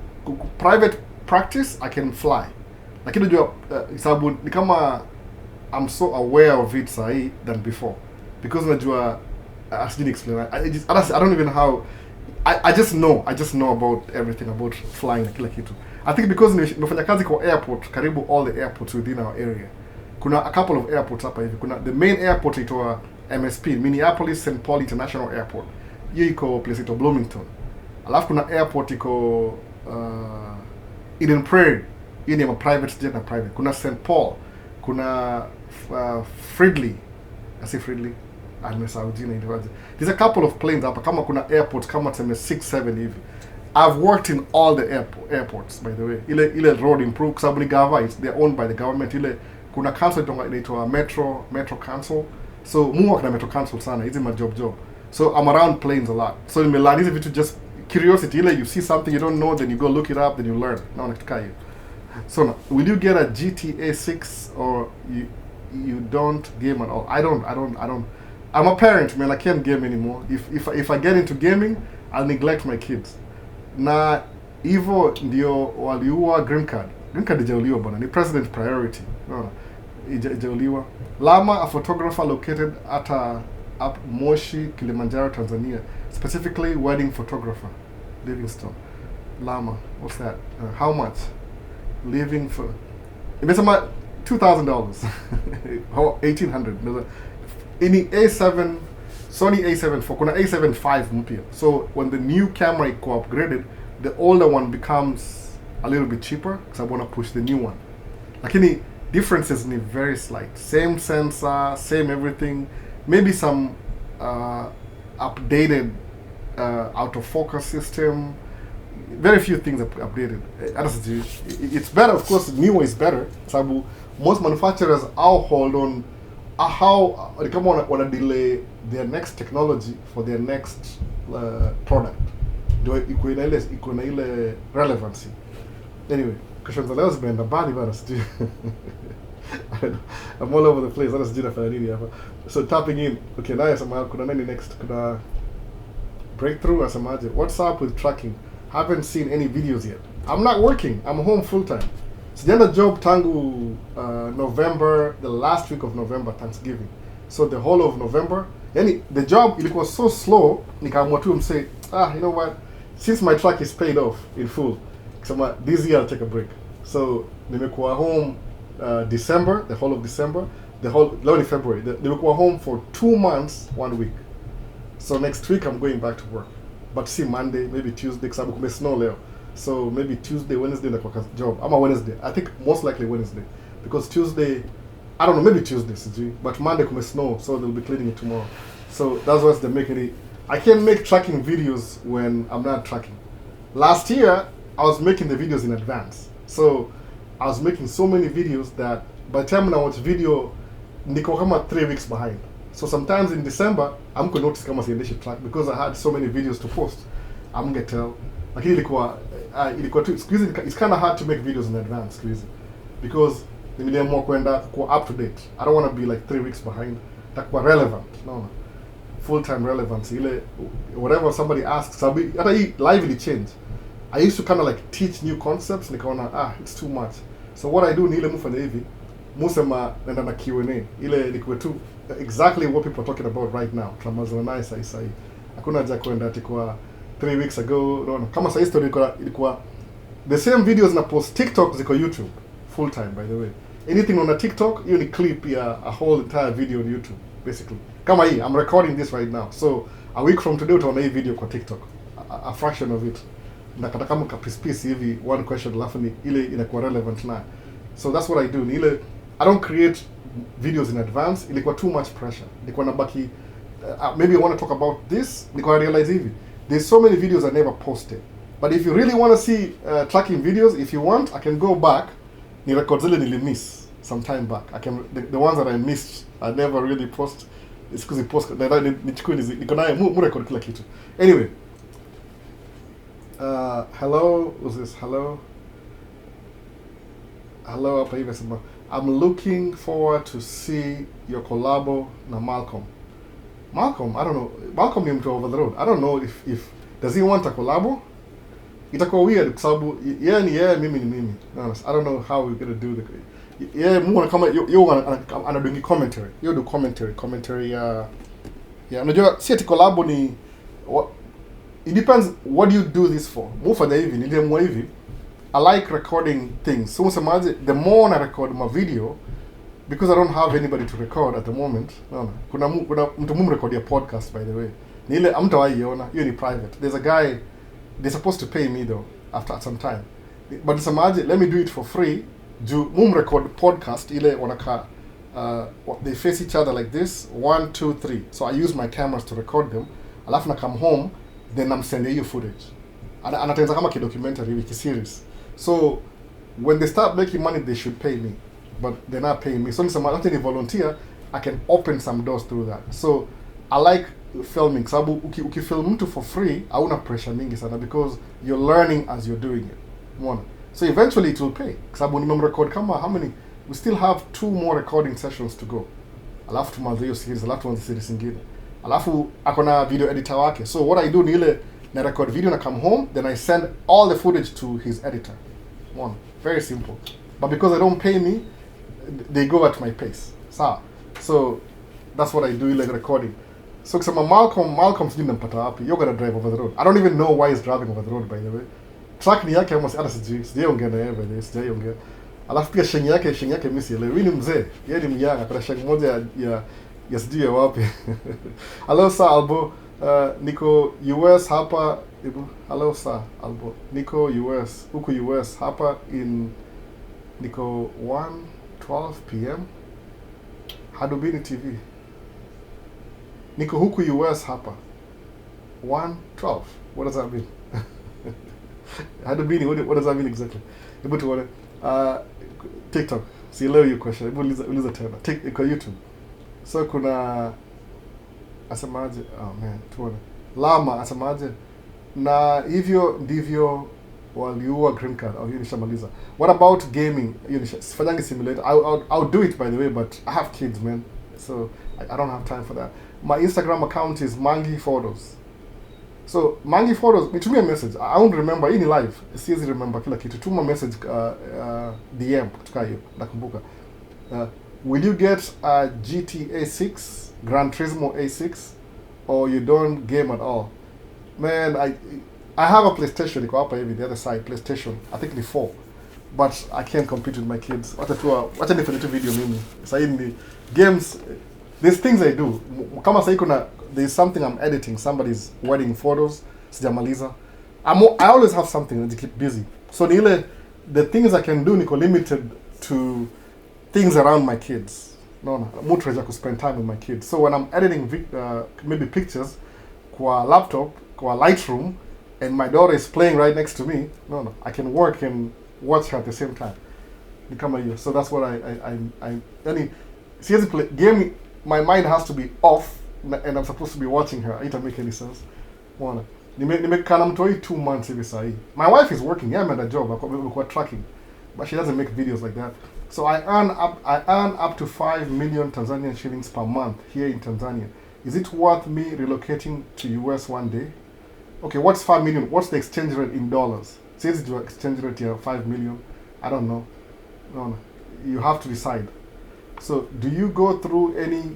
private practice, I can fly. Lakini unajua sababu ni kama I'm so aware of it sahi than before. Because unajua I didn't explain. I don't even know how. I just know about everything about flying na kila kitu. I think because nimefanya kazi kwa airport, karibu all the airports within our area. Kuna a couple of airports hapa hivi. Kuna the main airport ito MSP, Minneapolis St. Paul International Airport. Hiyo iko place ito Bloomington. Alafu kuna airport iko Eden Prairie. Hiyo ni private jet na private. Kuna St. Paul. Kuna Fridley. I say Fridley. There's a couple of planes hapa kama kuna airports kama tuseme 6-7 hivi. I've worked in all the airports, by the way. Ile road improve kwa sababu ni they're owned by the government. Ile kuna council inaitwa Metro Council. So muwa kuna Metro Council sana. Hizi ma job. So I'm around planes a lot. So nimelearn hizi vitu just curiosity. Ile you see something you don't know, then you go look it up, then you learn. Na unataka hiyo. So now, will you get a GTA 6 or you don't game at all? I don't. I'm a parent, man. I can't game anymore. If I get into gaming, I'll neglect my kids. Na hivyo ndio waliua green card. Green card ijauliwa bwana. Ni president priority. No. Ijauliwa. Lama, a photographer located at Moshi, Kilimanjaro, Tanzania. Specifically wedding photographer. Livingstone. Lama. What's that? How much? Living for imesema $2,000. $1,800. Any A7, Sony A7 IV, kuna A7 V mpya. So when the new camera iko upgraded, the older one becomes a little bit cheaper because I want to push the new one. Lakini differences ni very slight. Same sensor, same everything. Maybe some updated autofocus system. Very few things are updated. It's better, of course. The newer is better. Sababu most manufacturers all hold on how they come on wanna delay their next technology for their next product. Do iko na ile relevancy. Anyway, questions leo zimeenda bali bana sijui. I'm all over the place. Hata sijui nafanya nini hapa. So tapping in. Okay, naye sema kuna nini next? Kuna breakthrough asemaje? What's up with tracking? Haven't seen any videos yet. I'm not working. I'm home full time. Sijaenda job tangu November, the last week of November, Thanksgiving. So the whole of November, the job ilikuwa so slow, nikaamua tu say, you know what? Since my track is paid off in full, this year I'll take a break. So nimekuwa home December, the whole of December, leo ni February. Nimekuwa home for 2 months, 1 week. So next week I'm going back to work. But see Monday, maybe Tuesday, because kume snow leo. So maybe Tuesday, Wednesday, like a job. I'm a Wednesday. I think most likely Wednesday. Because Tuesday, I don't know, maybe Tuesday, but Monday kume snow, so they'll be cleaning it tomorrow. So that's why they're making it. I can't make tracking videos when I'm not tracking. Last year, I was making the videos in advance. So I was making so many videos that by the time when I watch video, niko kama 3 weeks behind. So sometimes in December, I'm going to notice kama siendeshi track because I had so many videos to post. I'm going to tell. Lakini ilikuwa tu, it's kind of hard to make videos in advance, because niliamua kwenda kuwa up to date. I don't want to be like 3 weeks behind. Takuwa relevant. No. full time relevance ile whatever somebody asks sababu hata hii live ili change. I used to kind of like teach new concepts nikaona it's too much. So what I do ni ile mufanya hivi musema nenda na Q&A ile nikuwe tu exactly what people are talking about right now. Tunamazana naye sahi. Hakuna haja kwenda ati kwa 3 weeks ago. No. Kama sahi story ilikuwa the same videos na post TikTok ziko YouTube full time by the way. Anything on a TikTok, hiyo ni clip ya a whole entire video on YouTube basically. Kama hii I'm recording this right now. So a week from today utaona hii video kwa TikTok. A fraction of it. Nakata kama kapispisi hivi one question alafu ni ile inakuwa relevant na. So that's what I do. Ni ile I don't create videos in advance. Ilikuwa too much pressure. Ilikuwa nabaki maybe I want to talk about this. Ilikuwa realize hivi. There's so many videos I never posted. But if you really want to see tracking videos, if you want, I can go back. Ni record zile nilimiss some time back. I can the ones that I missed I never really post. It's because I post nichukue niko naye mu record kila kitu. Anyway, hello, who's this? Hello hapa hivi sema I'm looking forward to see your collabo na Malcolm. I don't know. Malcolm ni mtu over the road. I don't know if does he want a collabo? Itakuwa weird kwa sababu yeye mimi ni mimi. I don't know how we're going to do the muona kama anadungi commentary. You do commentary unajua si ati collabo ni it depends what do you do this for. Mufanya hivi nilimwa hivi I like recording things. So msemaje the more I record my video because I don't have anybody to record at the moment. Kuna mtu record your podcast by the way. Ni ile amtawaiona, hiyo ni private. There's a guy they're supposed to pay me though after some time. But msemaje let me do it for free. Record podcast ile wanaka they face each other like this 1 2 3. So I use my cameras to record them. Alafu na come home then I'm sending you footage. Anatengeneza kama documentary wiki series. So when they start making money they should pay me. But they're not paying me. So ni volunteer, I can open some doors through that. So I like filming. Sababu ukifilm mtu for free, hauna pressure mingi sana because you're learning as you're doing it. One. So eventually it will pay. Sababu nimemrecord kama how many? We still have 2 more recording sessions to go. Alafu tumaze hiyo series, alafu tuanze series nyingine. Alafu akona video editor wake. So what I do ni ile na record video na come home, then I send all the footage to his editor. One. Very simple. But because they don't pay me, they go at my pace. So that's what I do like recording. So kusema Malcolm's sijui nampata wapi. You're gonna drive over the road. I don't even know why he's driving over the road by the way. Track ni yake almost hata sijaongea na yeye by the way. Sijaongea. Alafu pia shengi yake mimi sielewi. Wewe ni mzee. Yeye ni mjanga. Kuna shengi moja ya sijui ya wapi. Hello sir Albo. Niko US hapa. Hello sir Albo. Niko US. Huko US hapa in niko 1:12 p.m. Hadubini TV. Niko huku US hapa. 1:12. What does that mean? Hadubini, what does that mean exactly? Hebu tuone. TikTok. Sielewi hiyo question. Hebu uliza tena. Iko YouTube. So kuna asemaje? Oh man, tuone. Lama asemaje? Na hivyo ndivyo waliua green card. Hiyo nishamaliza. What about gaming? Hiyo sifanyangi simulator. I'll do it by the way, but I have kids, man. So I don't have time for that. My Instagram account is Mangi Photos. So Mangi Photos, nitumie message. I won't remember any live. Siwezi remember kila kitu. Tuma message DM kutoka hiyo. Nakumbuka. Will you get a GTA 6, Gran Turismo A6 or you don't game at all? Man, I have a PlayStation, iko hapa hivi the other side, PlayStation. I think ni 4. But I can't compete with my kids. Wacha nifanye tu video mimi. Sasa ni games, there's things I do. Kama sasa there's something I'm editing, somebody's wedding photos, sijamaliza. I always have something to keep busy. So the things I can do niko limited to things around my kids. Mutreja to spend time with my kids. So when I'm editing maybe pictures kwa laptop, kwa Lightroom, and my daughter is playing right next to me, I can work and watch her at the same time. So that's what seriously play game. My mind has to be off, and I'm supposed to be watching her. It doesn't make any sense. Nimekana mtoi 2 months hivi sahi. My wife is working. Yeah, I'm at a job. I'm tracking, but she doesn't make videos like that. So I earn up to 5 million Tanzanian shillings per month here in Tanzania. Is it worth me relocating to US one day? Okay, what's 5 million? What's the exchange rate in dollars? Since the exchange rate here 5 million, I don't know. No, you have to decide. So, do you go through any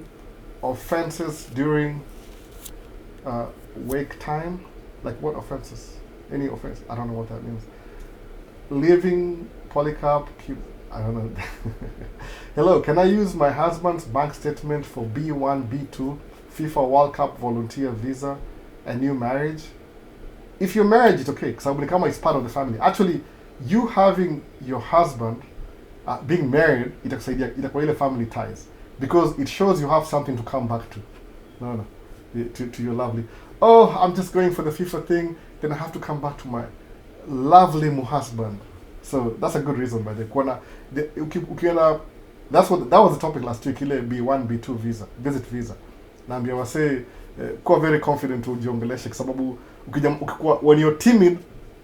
offenses during wake time? Like what offenses? Any offense? I don't know what that means. Living polycarp. I don't know. Hello, can I use my husband's bank statement for B1, B2, FIFA World Cup volunteer visa, and new marriage? If you're married, it's okay, because Abunekama is part of the family. Actually, you having your husband being married, itakusaidia ile family ties, because it shows you have something to come back to. No, to your lovely. Oh, I'm just going for the FIFA thing, then I have to come back to my lovely husband. So that's a good reason, by the way. That was the topic last week, ile B1, B2 visa, visit visa. Naambia wase kuwa very confident ujiongeleshe, kwa sababu ukikuwa when you're timid,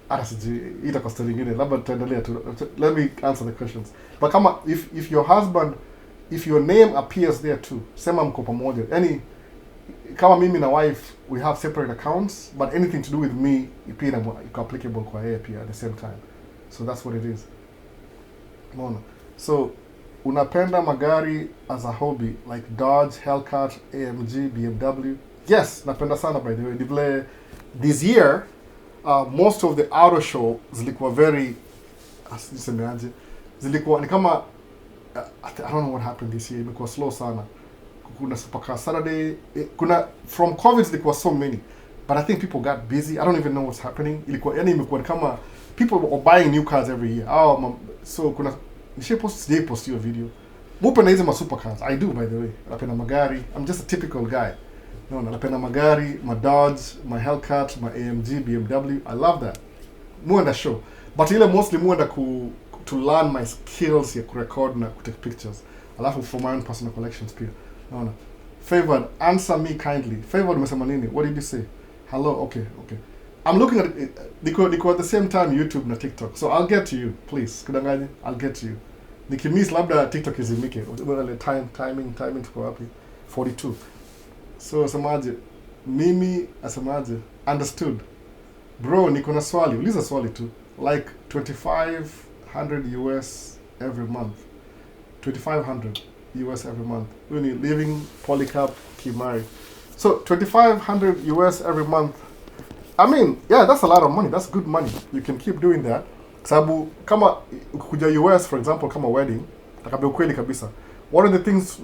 hata siji itakuwa story nyingine, labda tutaendelea tu. Let me answer the questions. But kama if your husband, if your name appears there too, sema mko pamoja. Any kama mimi na wife, we have separate accounts, but anything to do with me pia iko applicable kwa yeye pia at the same time. So that's what it is. Unaona? So unapenda magari as a hobby, like Dodge, Hellcat, AMG, BMW? Yes, napenda sana, by the way. This year, most of the auto show zilikuwa very, nisemeaje, zilikuwa ni kama I don't know what happened this year, imekuwa slow sana. Kuna Supercar Saturday, from COVID zilikuwa so many, but I think people got busy. I don't even know what's happening. Ilikuwa yani imekuwa kama people are buying new cars every year. So kuna sijai post your video. Mupenda hizi ma supercars. I do, by the way. Napenda magari. I'm just a typical guy. No, napenda magari, my Dodge, my Hellcat, my AMG, BMW. I love that. Muenda show. But ile mostly muenda to learn my skills ya kurecord na kutake pictures. Alafu for my own personal collections pia. No. Favored, answer me kindly. Favored umesema nini? What did you say? Hello? Okay. I'm looking at it. Niko at the same time YouTube na TikTok. So I'll get to you, please. Kudanganya, I'll get to you. Nikimiss labda TikTok izimike. Ile timing tuko wapi? 42. So asemaje? Mimi asemaje? Understood. Bro, niko na swali. Uliza swali tu. Like 2500 US every month. 2500 US every month. When you living polycarp kimari. So 2500 US every month. I mean, yeah, that's a lot of money. That's good money. You can keep doing that. Sababu kama kuja US, for example, kama wedding, takabia ukweli kabisa. One of the things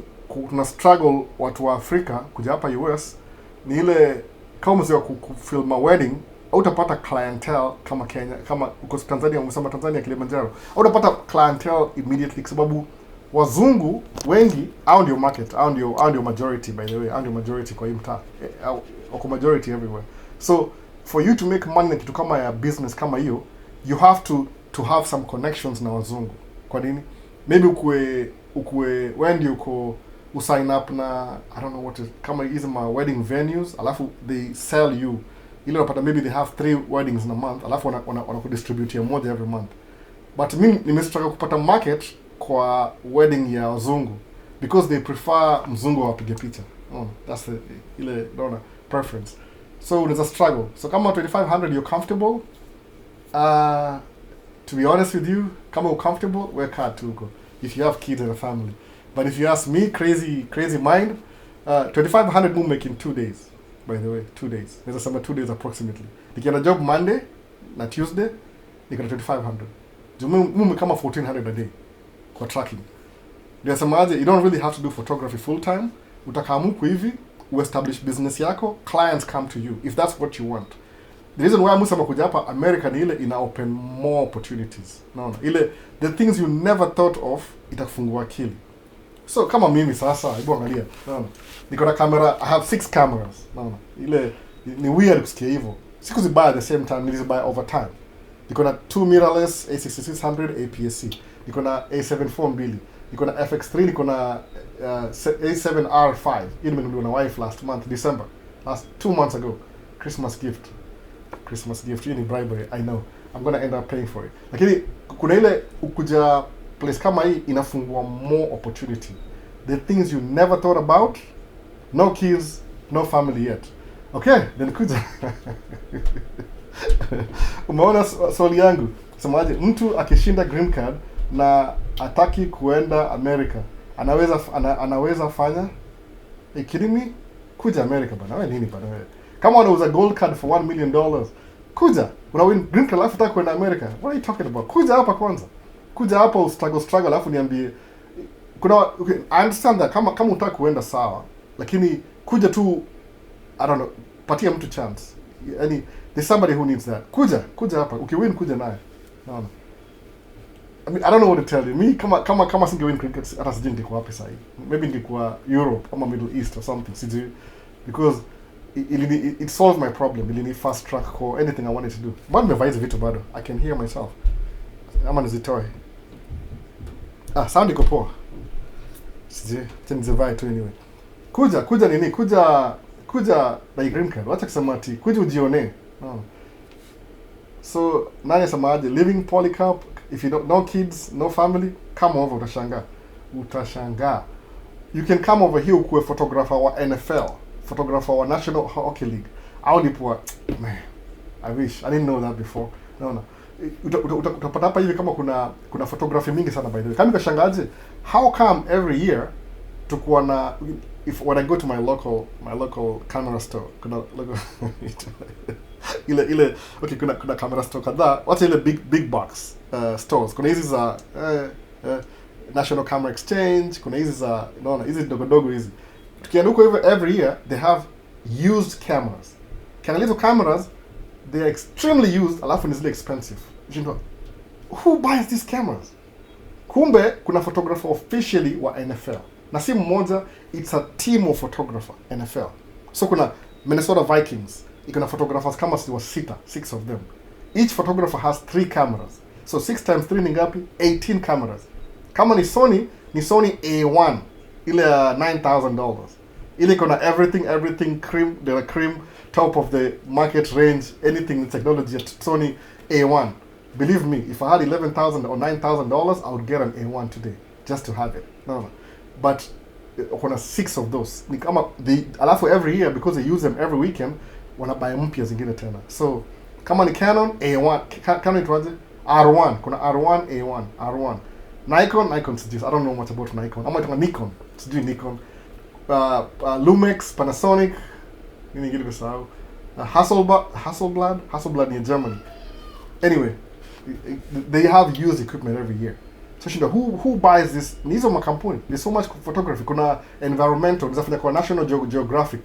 tuna struggle watu wa Afrika kuja hapa US ni ile kama mzee wa kufilm a wedding, hautapata clientele kama Kenya, kama uko Tanzania, umesema Tanzania Kilimanjaro. Hautapata clientele immediately kwa sababu wazungu wengi au ndio market, au ndio majority, by the way, au ndio majority kwa hii mtaa. Wako majority everywhere. So for you to make money na kitu kama ya business kama hiyo, you have to have some connections na wazungu. Kwa nini? Maybe ukue when you usign up na I don't know what is kama hizo ma wedding venues, alafu they sell you ile unapata, maybe they have 3 weddings in a month, alafu wanakudistribute moja every month. But mimi nimestruggle kupata market kwa wedding ya wazungu because they prefer mzungu wapige picha. That's ile preference. So there's a struggle. So kama 2500 you're comfortable, to be honest with you, kama you're comfortable, work hard to go if you have kids and a family. But if you ask me, crazy mind, 2500 will make in 2 days. By the way, 2 days. There's a summer 2 days approximately. Nikienda job Monday na Tuesday, nikana 2500. Mume kama 1400 a day kwa tracking. Ndio semaje, you don't really have to do photography full time. Utakamuku hivi, establish business yako, clients come to you if that's what you want. The reason why Musa makuja hapa America ni ile ina open more opportunities. Naona ile the things you never thought of itakufungua akili. So kama mimi sasa, hebu angalia. Naona niko na camera, I have 6 cameras. Naona ile ni weird kusikia hivyo. Sikuzibuy at the same time, nilizibuy over time. Niko na 2 mirrorless A6600 APS-C. Niko na A74 mbili. Niko na FX3, niko na A7R5. Hii nimenunuliwa na wife last month, December. 2 months ago. Christmas gift. Hii ni bribery, I know. I'm gonna end up paying for it. Lakini kuna ile ukuja place kama hii inafungua more opportunity. The things you never thought about. No kids, no family yet. Okay, then kuja. Umeona swali yangu? Semaje, mtu akishinda green card na ataki kuenda America, anaweza fanya ikirimi kuja America bana. Wewe nini bana wewe? Kama unauza gold card for $1 million, kuja. Una win green card alafu kwenda America. What are you talking about? Kuja hapa kwanza. Kuja hapa struggle alafu niambie kuna okay, I understand that kama unataka kuenda sawa, lakini kuja tu, I don't know, patia mtu chance. Yani there's somebody who needs that. Kuja hapa. Ukiwin kuja naye. Naona. I mean, I don't know what to tell you. Me kama singewin cricket hata sijui ningekuwa wapi sasa. Maybe ningekuwa Europe or Middle East or something. Sijui, because it solved my problem. Ili ni fast track or anything I wanted to do. Bado nimevaa hizi vitu bado. I can hear myself. Ama nizitoe. Sound iko poa. Sijui, nizivai tu anyway. Kuja nini? Kuja na green card. Wacha kusema ati kuja ujione. So nani samaje, living polycarp, if you don't, no kids, no family, come over, utashangaa. You can come over here ukuwe photographer wa NFL, photographer wa National Hockey League. Au lipua, man, I wish I didn't know that before. No. Utapata hapa hivi kama kuna photography mingi sana by the way. Kama kashangaje, how come every year tukuwa na, when I go to my local camera store, kuna local ile okay, kuna camera store kadhaa, what's ile big box stores. Kuna hizi za National Camera Exchange, kuna hizi za unaona hizi dogo hizi. Tukienda huko hivyo every year they have used cameras. Hizo cameras they are extremely used, alafu ni zile expensive. Who buys these cameras? Kumbe kuna photographer officially wa NFL. Na si mmoja, it's a team of photographer NFL. So kuna Minnesota Vikings, iko na photographers kama si wa 6 of them. Each photographer has 3 cameras. So 6 times 3 ni ngapi? 18 cameras. Kama ni Sony A1, ile $9,000. Ile iko na everything cream, the cream, top of the market range, anything in technology at Sony A1. Believe me, if I had $11,000 or $9,000, I would get an A1 today just to have it. No. But kuna 6 of those. Ni kama alafu every year, because they use them every weekend, wanabuy mpya zingine tena. So kama ni Canon A1, Canon itwaje? R1, kuna R1 A1, R1. Nikon sijui, I don't know much about Nikon. Ama itwa Nikon, sijui Nikon. Lumix, Panasonic, nini ngine kusahau. Hasselblad in Germany. Anyway, they have used equipment every year. So who buys this? Ni hizo makampuni. There's so much photography. Kuna environmental, unafanya kwa National Geographic.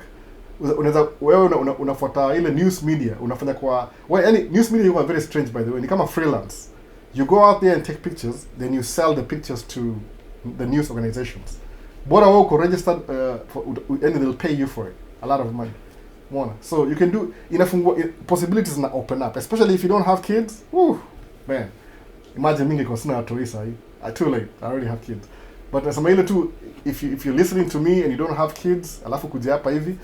Unaweza wewe unafuata ile news media, unafanya kwa any news media. You are very strange by the way. Ni kama freelance. You go out there and take pictures, then you sell the pictures to the news organizations. Bora wewe uko registered and they'll pay you for it a lot of money. Mona. So you can do inafungua possibilities na open up, especially if you don't have kids. Woo, man. Imagine mingi kwa sina watu hisa hii. Too late. I already have kids. But nasema ile tu, if you're listening to me and you don't have kids, alafu kuja hapa hivi,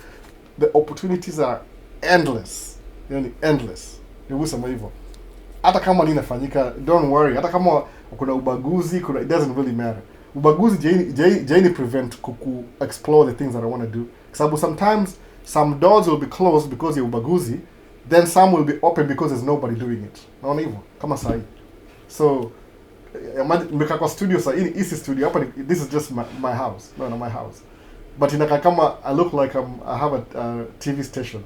the opportunities are endless. Yani endless. Nibu sema hivyo. Hata kama nini nafanyika, don't worry. Hata kama kuna ubaguzi, it doesn't really matter. Ubaguzi jaini prevent kuku explore the things that I want to do. Sababu sometimes some doors will be closed because ya ubaguzi, then some will be open because there's nobody doing it. Naona hivyo kama sahi. So nimekaa kwa studio sasa, hii studio hapa, this is just my house. No, my house. But inakaa kama I look like I have a TV station.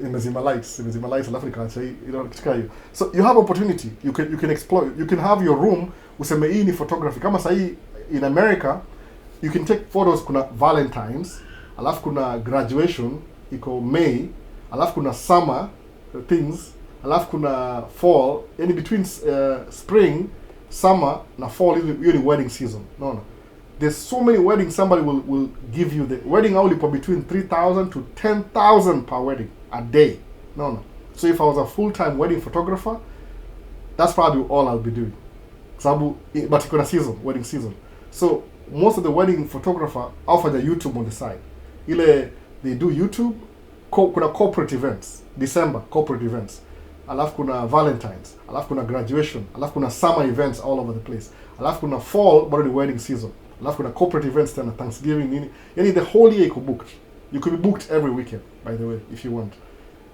Nimezima lights alafu nikaacha hii, kitu hiyo. So you have opportunity. You can explore. You can have your room, useme hii ni photography. Kama sasa hii in America, you can take photos. Kuna Valentine's, alafu kuna graduation iko May, alafu kuna summer things, alafu kuna fall, yani between spring, summer na fall, hiyo ni wedding season. No. There's so many weddings. Somebody will give you the wedding only for between 3,000 to 10,000 per wedding a day. No. So if I was a full-time wedding photographer, that's probably all I'll be doing. Sababu, but iko na season, wedding season. So most of the wedding photographer offer the YouTube on the side. Ile they do YouTube, kuna corporate events, December corporate events. Alafu kuna Valentine's, alafu kuna graduation, alafu kuna summer events all over the place. Alafu kuna fall, but the wedding season. Alafu kuna corporate events tena, Thanksgiving nini. Yani the whole year iko booked. You could be booked every weekend, by the way, if you want.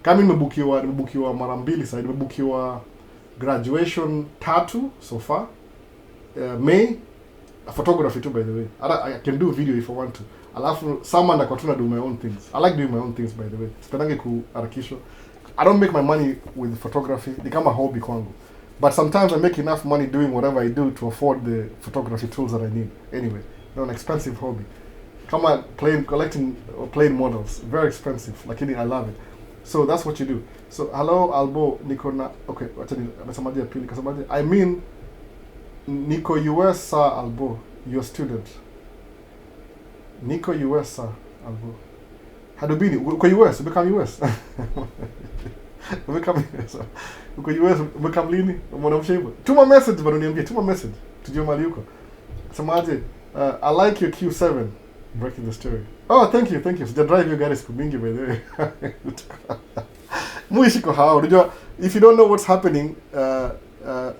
Kama nimebukiwa mara mbili sasa, nimebukiwa graduation 3 so far. May, photography too, by the way. I can do video if I want to. Alafu someone that continue do my own things. I like doing my own things, by the way. Sipendangi kuharakishwa. I don't make my money with photography. Ni kama hobby kwangu. But sometimes I make enough money doing whatever I do to afford the photography tools that I need. Anyway, an expensive hobby. Kama collecting plane models, very expensive. Lakini I love it. So that's what you do. So hello Albo, niko na okay, wacha nasemaje pili kasemaje? I mean niko US sir Albo, your student. Niko US sir Albo. Hadubini, uko US, umekam US. Umekam US. Uko US, umekam lini? Mwanamsha hivyo. Tuma message bado niambie, tuma message. Tujue mali uko. Semaje? I like your Q7. Breaking the story. Oh, thank you. Sija drive you guys kumingi by the way. Muishiko hao. Unajua, if you don't know what's happening,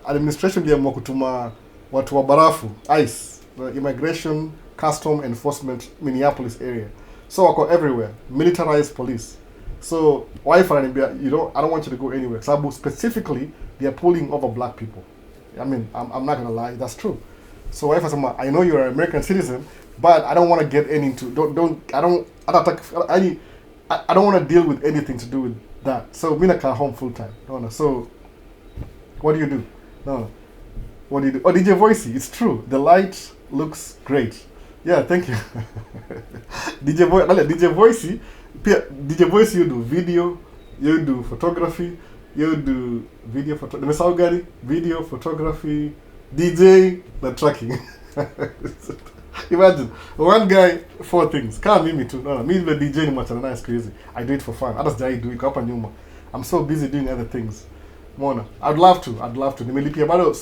administration ndiamua kutuma watu wa barafu, ICE, Immigration Custom Enforcement Minneapolis area. So wako everywhere, militarized police. So wife ananiambia, I don't want you to go anywhere. Sababu specifically they are pulling over black people. I mean, I'm not gonna lie, that's true. So wife asema, I know you're an American citizen, but I don't want to get into I don't want to deal with anything to do with that. So mina car home full time. No. So what do you do? No. What do you do? Oh, DJ Voicey, it's true. The light looks great. Yeah, thank you. DJ Voicey, DJ Voicey, you do video, you do photography, you do video photography, DJ, the tracking. Imagine, one guy, 4 things. Can't me too. No, me the DJ ni mwachana naye crazy. I do it for fun. Hata sijai do it hapa nyuma. I'm so busy doing other things. Mona, I'd love to. Nimelipia bado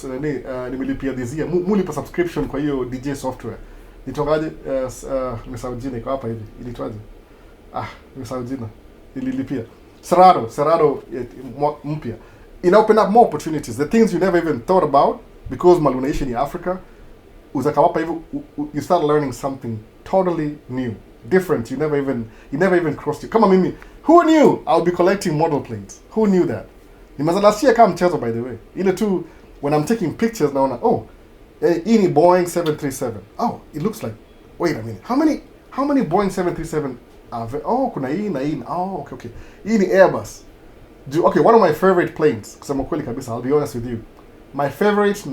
nimelipia this year. Mulipa subscription kwa hiyo DJ software. Nitongaje nimesahau jina iko hapa hivi. Ilitwaje? Nimesahau jina. Nililipia. Serrado mpya. It open up more opportunities. The things you never even thought about because unaishi in Africa. Uzakawapa hivi, you start learning something totally new, different. You never even crossed it. Kama mimi, who knew I'll be collecting model planes? Who knew that? Nimazalashia kama mchezo, by the way. Ile tu when I'm taking pictures naona, hii ni Boeing 737. Oh, it looks like, wait a minute. How many Boeing 737 are there? Oh, kuna hii na hii. Oh, okay. Hii ni Airbus. Okay, one of my favorite planes, kusema kweli kabisa, I'll be honest with you. My favorite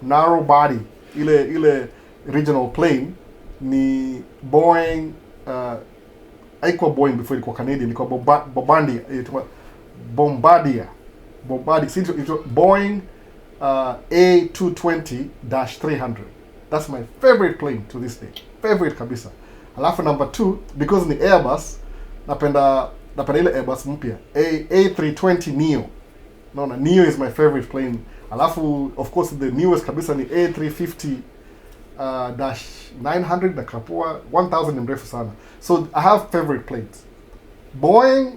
narrow body ile regional plane ni Boeing haikuwa Boeing before, ilikuwa Canadian, ilikuwa Bombardier Boeing A220-300. That's my favorite plane to this day, favorite kabisa. Alafu number 2, because ni Airbus, napenda ile Airbus mpya A320 Neo. Neo is my favorite plane. Alafu, of course, the newest kabisa ni A350-900 na kapua 1000 ni mrefu sana. So I have favorite planes. Boeing,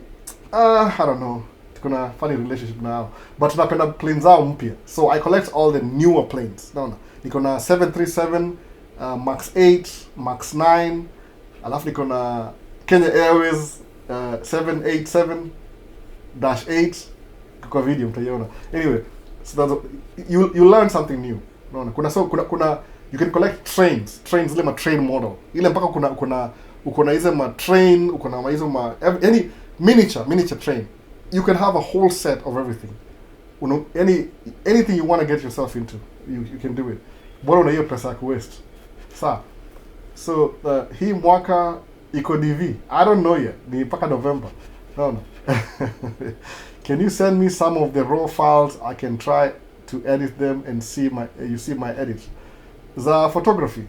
I don't know. Kuna funny relationship now. But tunapenda planes zao mpya. So I collect all the newer planes. Niko na 737, Max 8, Max 9. Alafu niko na Kenya Airways 787-8. Kwa video mtaiona. Anyway, so that's, you learn something new. Kuna you can collect trains ile ma train model. Ile mpaka uko na hizo ma train, uko na hizo any miniature train. You can have a whole set of everything. Anything you want to get yourself into, you can do it. Bora una hiyo pesa yako waste. So hii mwaka iko DV. I don't know yet. Ni mpaka November. No. Can you send me some of the raw files? I can try to edit them and see my edit. The photography,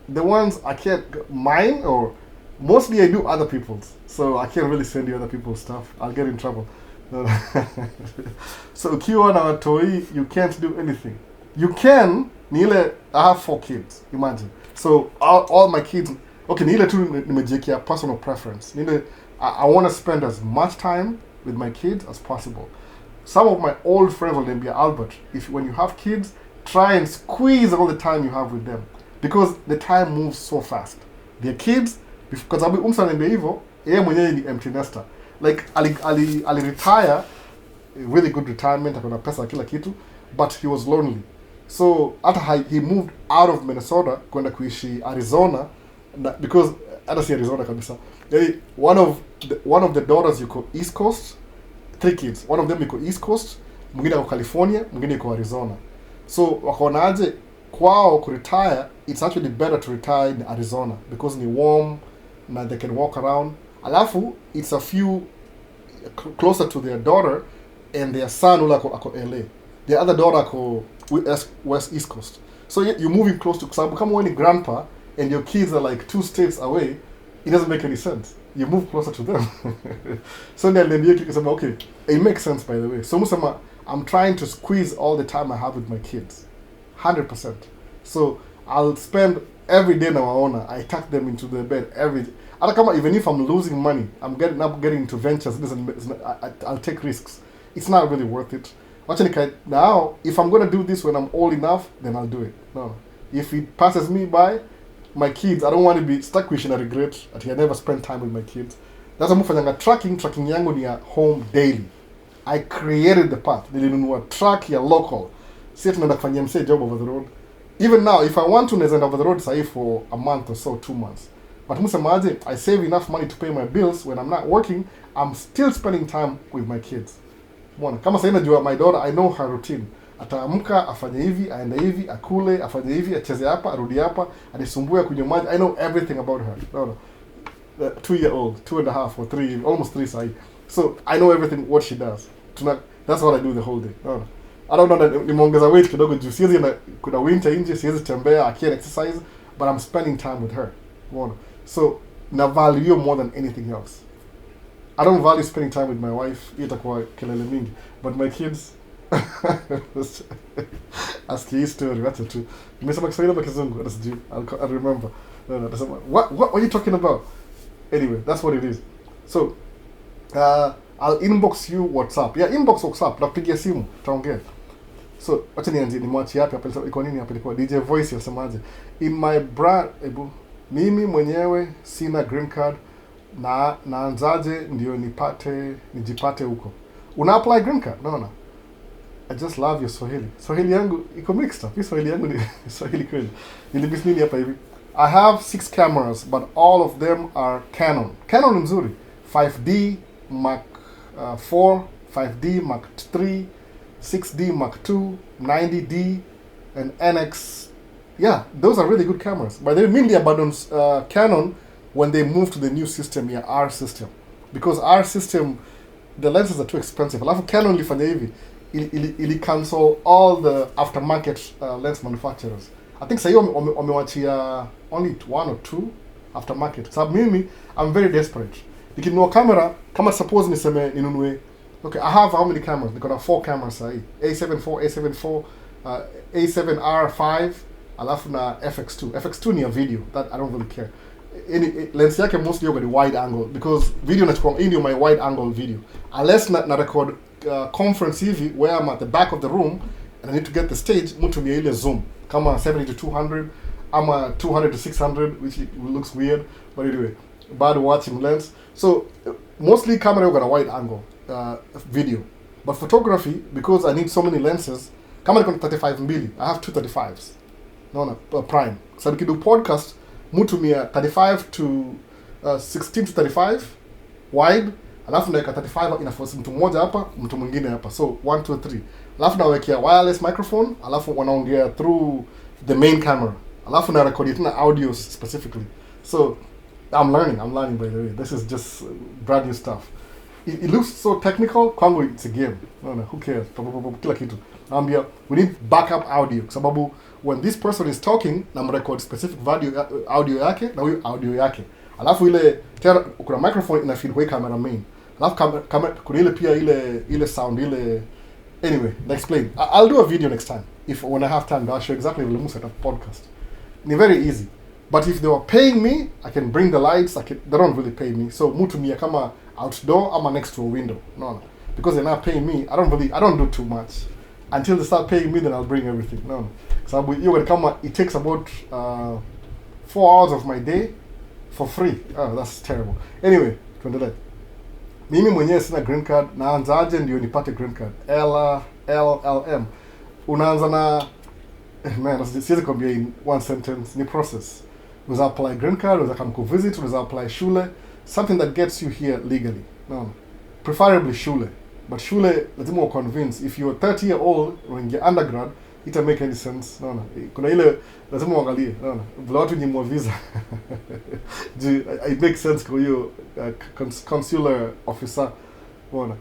the ones I can't, mine or mostly I do other people's, so I can't really send you other people's stuff. I'll get in trouble. So ukiwa na watoi, you can't do anything. You can, I have 4 kids, imagine. So all my kids, okay, nile tu nimejiwekea personal preference. I want to spend as much time with my kids as possible. Some of my old friends will then be Albert. When you have kids, try and squeeze all the time you have with them, because the time moves so fast. They're kids, Kwa sababu umsaniambia hivyo, yeye mwenyewe ni empty nester. Like ali retire, really good retirement, akona pesa kila kitu, but he was lonely. So hata he moved out of Minnesota kwenda kuishi Arizona because hata si Arizona kabisa. One of the daughters yuko East Coast, 3 kids. One of them yuko East Coast, mwingine yuko California, mwingine yuko Arizona. So wakaonaje kwao kuretire, it's actually better to retire in Arizona because ni warm na they can walk around. Alafu it's a few closer to their daughter and their son ula ako LA. The other daughter ako West East Coast. So you're moving close to, sababu kama wewe ni grandpa and your kids are like 2 states away, it doesn't make any sense. You move closer to them. So then you say, okay, it makes sense by the way. So musema, I'm trying to squeeze all the time I have with my kids. 100%. So I'll spend every day nawaona. I tuck them into the bed every day. Even if I'm losing money, I'm getting into ventures, I'll take risks. It's not really worth it. Now, if I'm going to do this when I'm old enough, then I'll do it. No. If it passes me by, my kids, I don't want to be stuck with a regret that I never spent time with my kids. That's why I'm tracking yangu ni at home daily. I created the path. Nilinunua track ya local. Si tunaenda kufanyia msee job over the road. Even now, if I want to naenda over the road say for a month or so, 2 months. But musemaje, I save enough money to pay my bills when I'm not working, I'm still spending time with my kids. Mbona kama sasa najua my daughter, I know her routine. Ataamka afanye hivi, aende hivi, akule, afanye hivi, acheze hapa, arudi hapa, anisumbue kunywa maji. I know everything about her. No. 2-year-old, 2.5 or 3, almost 3 sahi. So I know everything what she does. That's what I do the whole day. No. I don't know that nimeongeza weight kidogo juu siwezi kuna winter nje, siwezi tembea, I can't exercise, but I'm spending time with her. Mbona. So na value more than anything else. I don't value spending time with my wife, itakuwa kelele mingi, but my kids ask his story, that's it too. Nimesema Kiswahili ama Kizungu, that's due. I'll remember. No, what are you talking about? Anyway, that's what it is. So, I'll inbox you WhatsApp. Yeah, inbox WhatsApp, napigia simu, taongea. So, wacha nianzie nimwachi yapi hapa, iko nini hapa, ilikuwa DJ Voice yasemaje? In my brand, mimi mwenyewe sina green card na naanzaje ndio nijipate huko. Una apply green card? No. I just love your Swahili. Swahili yangu iko mixed up. Swahili yangu ni Swahili kweli. Nilibisi nini hapa hivi? I have 6 cameras but all of them are Canon. Canon ni mzuri. 5D Mark 4, 5D Mark 3, 6D Mark 2, 90D and NX. Yeah, those are really good cameras. But they mainly abandoned Canon when they moved to the new system, our system. Because our system, the lenses are too expensive. Alafu Canon ilifanya hivi, ili cancel all the aftermarket lens manufacturers. I think sasa wamewachia only 1 or 2 aftermarket. Sababu mimi, I'm very desperate. Nikinunua camera, kama suppose niseme ninunue, okay, I have how many cameras? Niko na 4 cameras sahi. A74, A7R5, alafu na FX2. FX2 ni a video, that I don't really care. Lens yake mostly yoga ni wide angle because video nachukua hii ndio my wide angle video. Unless na record conference hivi where I'm at the back of the room and I need to get the stage, mtumia ile zoom kama 70 to 200 ama 200 to 600, which looks weird, but anyway, bad watching lens. So mostly camera yoga na wide angle video. But photography, because I need so many lenses, kama niko na 35 mbili, I have 2 35s. No, prime. So nikidu podcast mutumia 35 to 16 to 35 wide, alafu naweka 35 inaforce mtu mmoja hapa, mtu mwingine hapa. So 1 2 3. Alafu nawekea wireless microphone, alafu wanaongea through the main camera. Alafu na record it na audio specifically. So I'm learning by the way. This is just brand new stuff. It looks so technical, kwangu it's a game. No, who cares? Kila kitu. Naambia we need backup audio sababu when this person is talking na mrecord specific audio yake na huyo audio yake. Alafu ile tena kuna microphone ina feed kwa camera main. Alafu kamera kuna ile pia ile sound ile. Anyway, I'll explain. I'll do a video next time. When I have time, I'll show exactly vile mu set up podcast. Ni very easy. But if they were paying me, I can bring the lights. They don't really pay me. So mutumia kama outdoor, I'm next to a window. No. Because they're not paying me, I don't do too much. Until they start paying me, then I'll bring everything. No. So it takes about 4 hours of my day, for free. Oh, that's terrible. Anyway, tuendelee. Mimi mwenyewe sina green card, naanzaje ndio nipate green card? LLM. Unaanza na man, siwezi kwambia in one sentence, ni process. Unaweza apply green card, unaweza come kuvisit, unaweza apply shule, something that gets you here legally. No. Preferably shule. But shule lazima convince if you're 30 year old unaingia undergrad, it doesn't make any sense. No. Kuna ile lazima uangalie. No. Vile watu nyimwa visa. It makes sense kwa hiyo consular officer. Bona.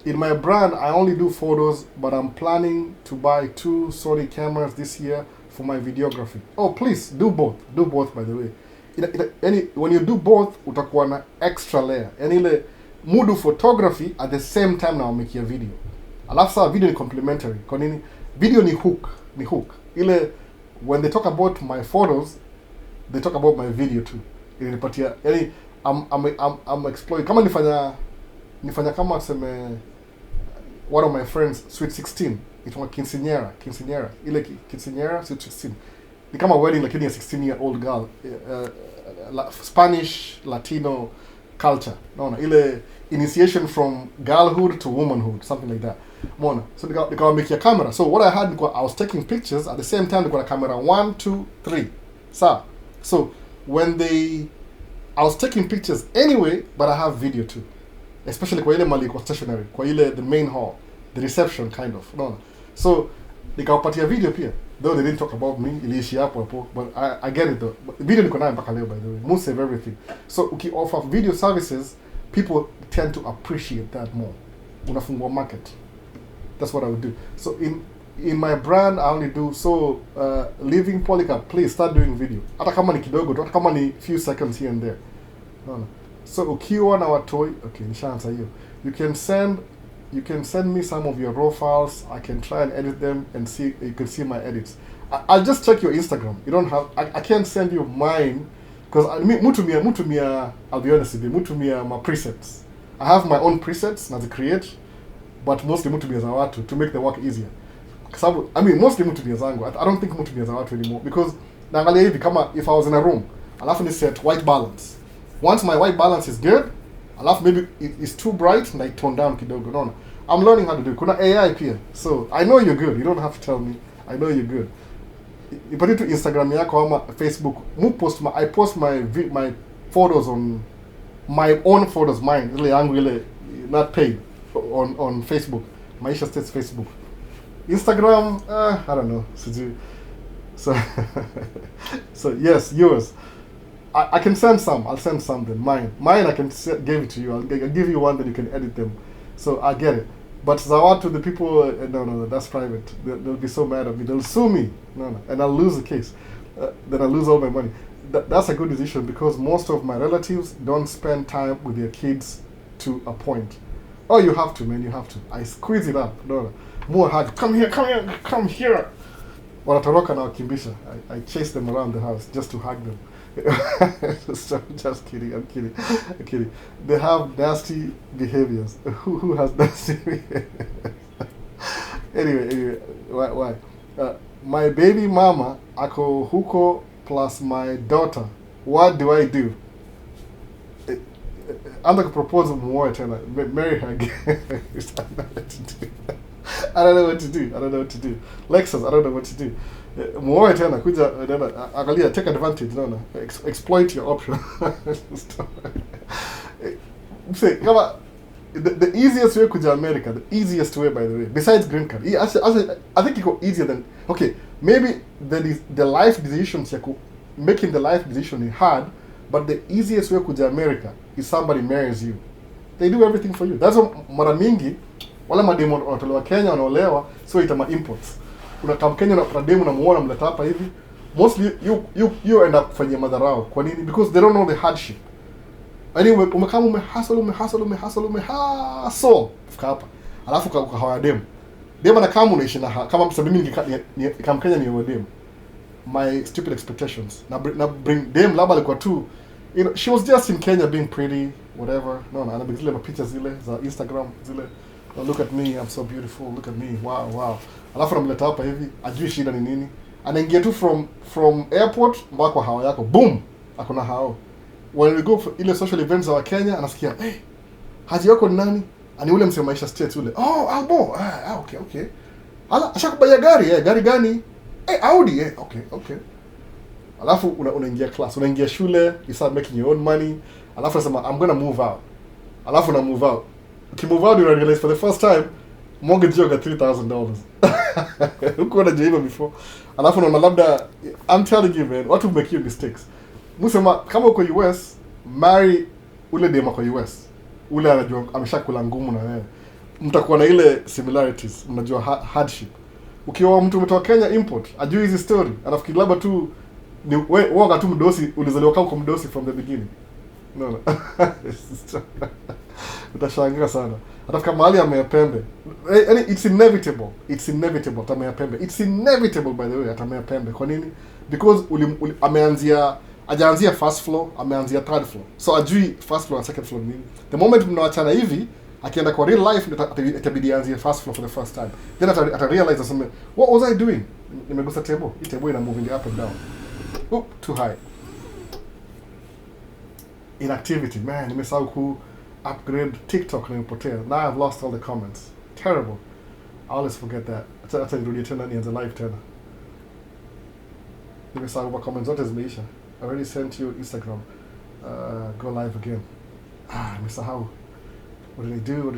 In my brand, I only do photos, but I'm planning to buy 2 Sony cameras this year for my videography. Oh, please, do both. Do both, by the way. When you do both, utakuwa na extra layer. Yani ile mudu photography at the same time na wamekia video. Alafu saa video ni complementary. Kwa nini? Video ni hook. Ni hook. Ile, when they talk about my photos, they talk about my video too. Ile nipatia, yani, I'm exploring. Kama nifanya kama seme one of my friends Sweet 16 itwa quinceañera ile quinceañera Sweet 16 ni kama wedding lakini ya 16-year-old girl, Spanish Latino culture, naona ile initiation from girlhood to womanhood, something like that, umeona. So nikawa make a camera, so what I had, I was taking pictures at the same time. Niko na camera 1 2 3 so when I was taking pictures anyway, but I have video too, especially kwa ile mali kwa stationary, kwa ile the main hall, the reception kind of, no. So nikawapatia video pia, though they didn't talk about me, iliishi hapo, but I get it though. Video niko nayo mpaka leo, by the way. Must save everything. So uki offer video services, people tend to appreciate that more. Unafungua market. That's what I would do. So in my brand, I only do Living Polycarp, please start doing video. Hata kama ni kidogo, hata kama ni few seconds here and there. No. So ukiwa na watoi, okay, nishaanza hiyo. You can send me some of your raw files. I can try and edit them and see. You can see my edits. I'll just check your Instagram. You don't have. I can't send you mine because mutumia. I'll be honest with you. Mutumia my presets. I have my own presets na to create, but mostly mutumia za watu to make the work easier. Mostly mutumia zangu. I don't think mutumia za watu anymore because naangalia hivi kama if I was in a room, alafu ni set white balance. Once my white balance is good, alafu maybe it's too bright and I tone down kidogo. No. I'm learning how to do it. Kuna AI pia. So I know you're good. You don't have to tell me. I know you're good. Ipati tu Instagram yako ama Facebook. I post my photos on my own photos, mine. Ile yangu ile not paid on Facebook. Maisha States Facebook. Instagram, I don't know. So yes, yours. I can send some. I'll send some then. Mine I can give it to you. I'll give you one that you can edit them. So I get it. But Zawatu, the people, no, that's private. They'll be so mad at me. They'll sue me. No. And I'll lose the case. Then I'll lose all my money. That's a good decision because most of my relatives don't spend time with their kids to a point. Oh, you have to, man. You have to. I squeeze it up. No. More hug. Come here. Wanatoroka na wakimbisha. I chase them around the house just to hug them. Just kidding. I'm kidding. They have nasty behaviors. Who has nasty behaviors? Anyway, why? My baby mama ako huko plus my daughter. What do I do? I'm like a proposal more tena. Marry her again. I don't know what to do. Lexus, I don't know what to do. More tena kuja angalia, take advantage, no. Exploit your option. Say, kama the easiest way kuja America, the easiest way, by the way, besides green card. I think it go easier than, okay, maybe the life decisions making the life decision is hard, but the easiest way kuja America is somebody marries you. They do everything for you. That's what mara mingi wala mademo wanatolewa Kenya wanaolewa, so itama imports. Unakam Kenya na demo na muona mleta hapa hivi, mostly you end up kufanyia madharau. Kwa nini? Because they don't know the hardship. Anyway, umekama umehustle fika hapa. Alafu ukahawa demo. Demo na kama unaishi na kama msabi mimi kama Kenya ni demo. My stupid expectations. Na bring demo labda alikuwa tu, you know, she was just in Kenya being pretty, whatever. No, anapiga zile mapicha zile za Instagram zile. Oh, look at me, I'm so beautiful. Look at me. Wow. Alafu namleta hapa hivi, ajui shida ni nini. Anaingia tu from airport mpaka kwa hao yako. Boom. Akona hao. when we go for ile social events za Kenya, anasikia haji yako ni nani? Ani ule msema Maisha State ule. Oh, Albo. Okay. Ala, ashakubaya gari, gari gani? Audi, okay. Alafu unaingia class, unaingia shule, you start making your own money. Alafu unasema I'm gonna move out. Alafu na move out. Ukimove out you realize for the first time mortgage you got $3,000. Huko na jaiba before. Alafu unaona labda, I'm telling you man, watu make you mistakes. Musema kama uko US, marry ule dema kwa US. Ule anajua ameshakula ngumu na wewe. Mtakuwa na ile similarities, mnajua hardship. Ukiwa mtu umetoka Kenya import, ajui hizi story, anafikiri labda tu ni wewe tu mdosi, ulizaliwa kama mdosi from the beginning. No. Utashangaa sana. Hata kama mahali ameyapembe. It's inevitable atameyapembe. It's inevitable by the way atameyapembe. Kwa nini? Because ajaanzia first floor, ameanzia third floor. So ajui first floor and second floor nini. The moment mnaachana hivi, akienda kwa real life itabidi aanzie first floor for the first time. Then ata realize aseme, what was I doing? Nimegusa table. Hii table ina moving up and down. Too high. Inactivity, man, nimesahau ku upgrade TikTok nimepotea. Now I've lost all the comments. Terrible. I always forget that. Acha nirudie tena nianze live tena. Nimesahau kwa comments zote zimeisha. I already sent you Instagram. Go live again. Nimesahau. What did I do?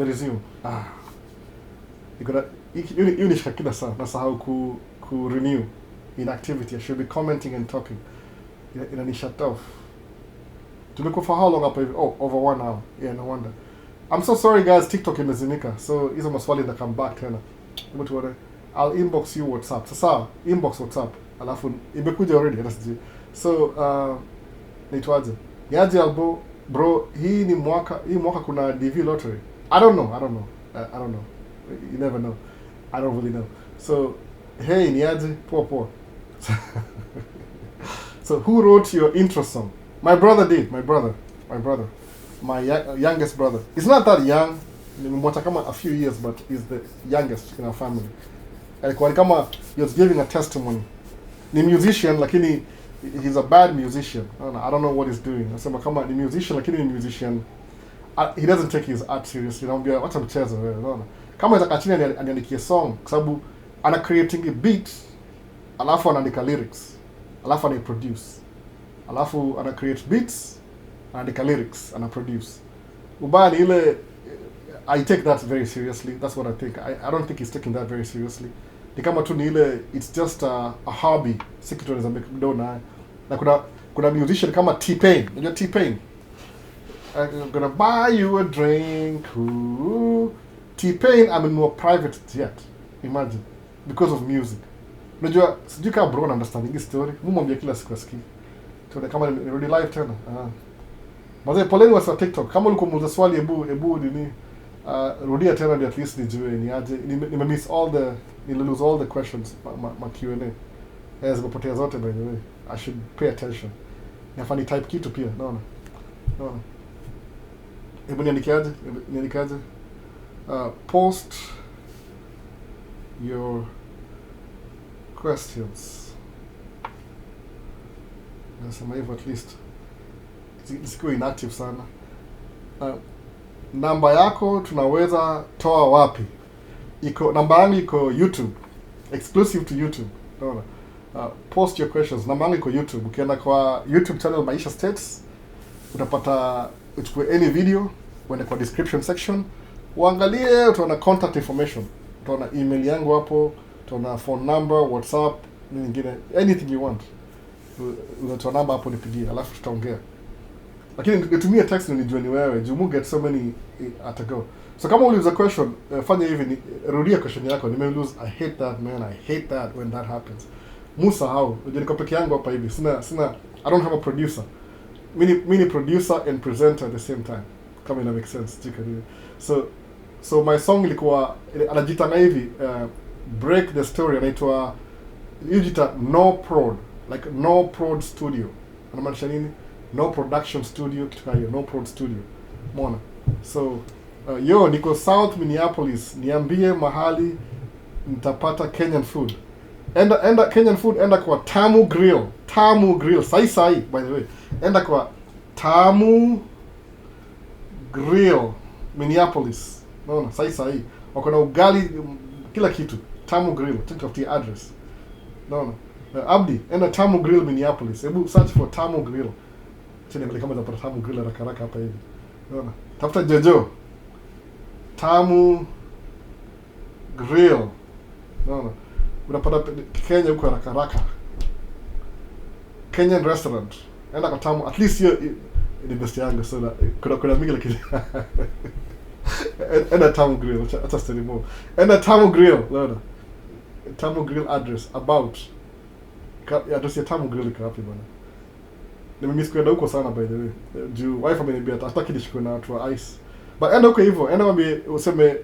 Resume. You ni shakida sana. Nasahau ku renew. Inactivity. I should be commenting and talking. In a shut off. Tumekuwa for how long up? Over 1 hour. Yeah, no wonder. I'm so sorry guys, TikTok imezimika. So hizo maswali nda come back tena. I'll inbox you WhatsApp. Sasa inbox WhatsApp. Alafu imekuja already. So naitwaje? Yaje Albo, bro, hii mwaka kuna DV lottery. I don't know. You never know. I don't really know. So hey, niaje poa. So who wrote your intro song? My brother did. My youngest brother. He's not that young. Nimemwacha kama a few years, but he's the youngest in our family. Alikuwa kama he was giving a testimony. Ni musician lakini he's a bad musician. I don't know what he's doing. Nasema kama ni musician lakini ni musician. He doesn't take his art seriously. Naambia wacha mchezo wewe, unaona? Kama iza kachini aniandikie song kwa sababu ana creating a beat, alafu anaandika lyrics. Alafu ana produce. Alafu ana create beats, anaandika lyrics, ana produce. Ubaya ni ile I take that very seriously. That's what I think. I don't think he's taking that very seriously. Ni kama tu ni ile it's just a hobby. Sikitu anaweza make mdona. Na kuna musician kama T-Pain. Unajua T-Pain? I'm gonna buy you a drink. Ooh. T-Pain amenunua private jet. Imagine. Because of music. Unajua sijui kama bro understanding hii story. Mumwambia kila siku asikii. Tuone kama nirudi live tena. Mazee poleni wasa TikTok. Kama ulikuwa muuliza swali ebu nini rudia tena ndio at least nijue ni aje. Nime-miss lose all the questions ma Q&A. Zimepotea zote by the way. I should pay attention. Nafani type kitu pia. Naona. Ebu niandikaje? Post your questions. Nasema hivyo at least. Isikuwe inactive sana. Namba yako tunaweza toa wapi? Namba yangu iko YouTube. Exclusive to YouTube. Unaona? Post your questions. Namba yangu iko YouTube. Ukienda kwa YouTube channel Maisha States, utapata uchukue any video, uende kwa description section, uangalie, utaona contact information. Utaona email yangu hapo, utaona phone number, WhatsApp, nyingine, anything you want. Unatoa namba hapo nipigie, alafu tutaongea. Lakini nitumie text nijue ni wewe. You get so many at a go. So kama uliuliza question, fanya hivi, rudia question yako. Nimeulose, I hate that man. I hate that when that happens. Musa how? Unajua niko peke yangu hapa hivi. Sina I don't have a producer. Mini producer and presenter at the same time. Kama ina make sense. So my song ilikuwa anajitanga hivi, break the story, anaitwa yujita no prod, like no prod studio. Anamaanisha nini? No production studio, kitu kama hiyo, no prod studio. Umeona? So niko South Minneapolis, niambie mahali nitapata Kenyan food. enda Kenyan food, enda kwa Tamu Grill sai by the way, enda kwa Tamu Grill Minneapolis, naona sai wako na ugali kila kitu. Tamu Grill, tutafutie address, naona Abdi, enda Tamu Grill Minneapolis, hebu search for Tamu Grill chini kama unapata Tamu Grill haraka hapa hivi, naona tafuta Jojo Tamu Grill, naona unapata Kenya huko haraka. Kenyan restaurant, enda kwa Tamu, at least hiyo ni best yangu, so kuna mingi lakini enda Tamu Grill, acha story more. Enda Tamu Grill, naona Tamu Grill address about address ya Tamu Grill iko wapi bwana? Nimemiss kwenda huko sana by the way. Juu wife ameniambia hataki nishikwe na watu wa ice. But enda huko hivyo, enda mwambie useme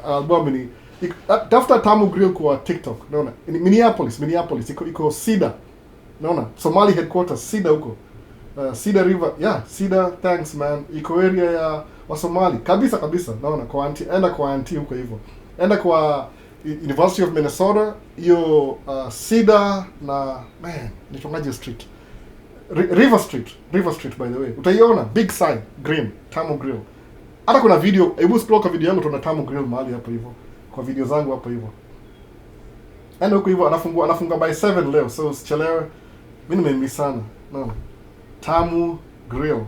album ni tafuta Tamu Grill kwa TikTok, naona Minneapolis iko Cedar, naona Somali headquarters Cedar huko, Cedar River, Cedar, thanks man, iko area ya wa Somali kabisa, naona kwa auntie, enda kwa auntie huko hivyo, enda kwa University of Minnesota hiyo Cedar na man nitongaje street, River Street by the way, utaiona big sign green Tamu Grill. Hata kuna video, hebu scroll kwa video yangu tuna Tamu Grill mahali hapo hivyo, kwa video zangu hapo hivyo. Enda huko hivyo, anafunga by 7 leo, so usichelewe. Mimi nimemiss sana. Naona Tamu Grill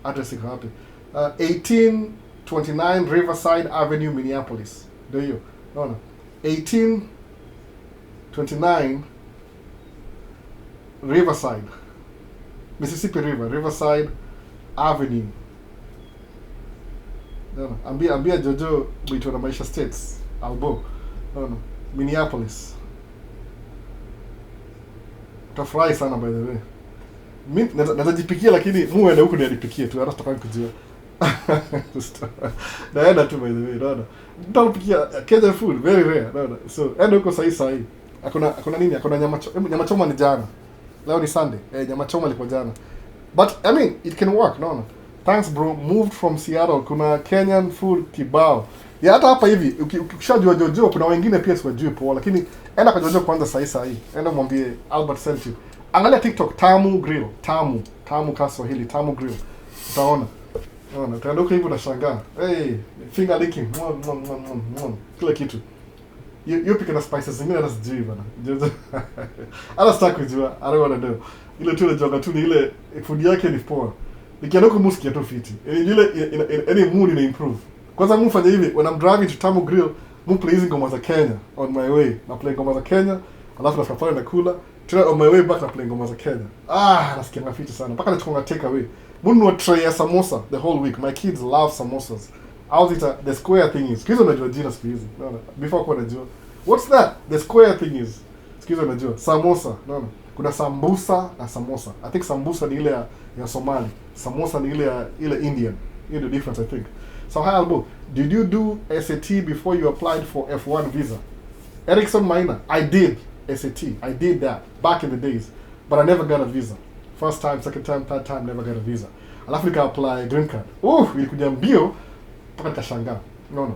address iko wapi? 1829 Riverside Avenue Minneapolis, ndio hiyo, naona 1829 Riverside Mississippi River, Riverside Avenue. Naona ambia Jojo mwito na Maisha States albo, naona Minneapolis. Utafurahi sana by the way. Mimi najipikia lakini muende huko ndio nipikie tu, hata sitaki kujua. Naenda tu by the way, naona nitapikia Kenyan food very rare, naona. So enda huko sahi. Hakuna nini? Hakuna nyama choma ni jana. Leo ni Sunday. Nyama choma ilikuwa jana. But I mean it can work, naona. Thanks bro, moved from Seattle. Kuna Kenyan food kibao. Ya hata hapa hivi ukishajua Jojo, kuna wengine pia siwajui poa, lakini enda kwa Jojo kwanza sahi. Enda mwambie Albert sent you. Angalia TikTok Tamu Grill, Tamu Kiswahili, Tamu Grill. Utaona. Naona utaondoka hivyo unashangaa. Finger licking. Kila kitu. You pick na spices zingine hata sijui bana. Jojo. Ala sitaki kujua. I don't want to know. Ile tu ile tu ni ile food yake ni poa. Nikienda huko musikia tu fiti. Ile any mood ina improve. Kwanza mfanye hivi, when I'm driving to Tamu Grill, play ngoma za Kenya on my way. Na play ngoma za Kenya, alafu nafika pale nakula. Tena on my way back na play ngoma za Kenya. Nasikia ngafiti sana. Mpaka nachukua take away. Mununua tray ya samosa the whole week. My kids love samosas. How's it the square thing is? Kizo najua jina siku hizi. Naona. Before kwa najua. What's that? The square thing is. Kizo najua. Samosa. Naona. Kuna sambusa na samosa. I think sambusa ni ile ya Somali. Samosa ni ile Indian. You know the difference I think. So hi Albo, did you do SAT before you applied for F1 visa? Erickson Maina, I did SAT. I did that back in the days. But I never got a visa. First time, second time, third time, never got a visa. Alafu nika apply green card. Ilikuja mbio mpaka nikashangaa. No.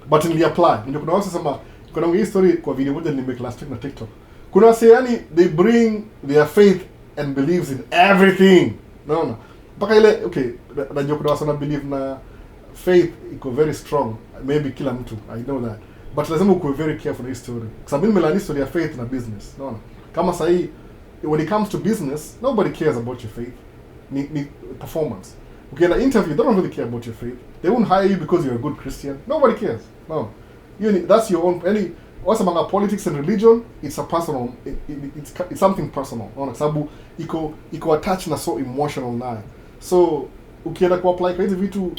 But nili apply. Ndio kuna watu sema, kuna hii story kwa video moja nimemake last week na TikTok. Kuna wase yani they bring their faith and believes in everything. No. Mpaka ile najua kuna wase na believe na faith iko very strong. Maybe kila mtu, I know that. But lazima uwe very careful na hii story. Kwa sababu mimi nilani story ya faith na business. No. Kama sahi when it comes to business, nobody cares about your faith. Ni performance. Ukienda interview, they don't really care about your faith. They won't hire you because you're a good Christian. Nobody cares. No. That's your own what's about politics and religion, it's a personal it's something personal. Kwa sababu iko attached na so emotional nayo. So ukienda ku apply kwa hizi vitu,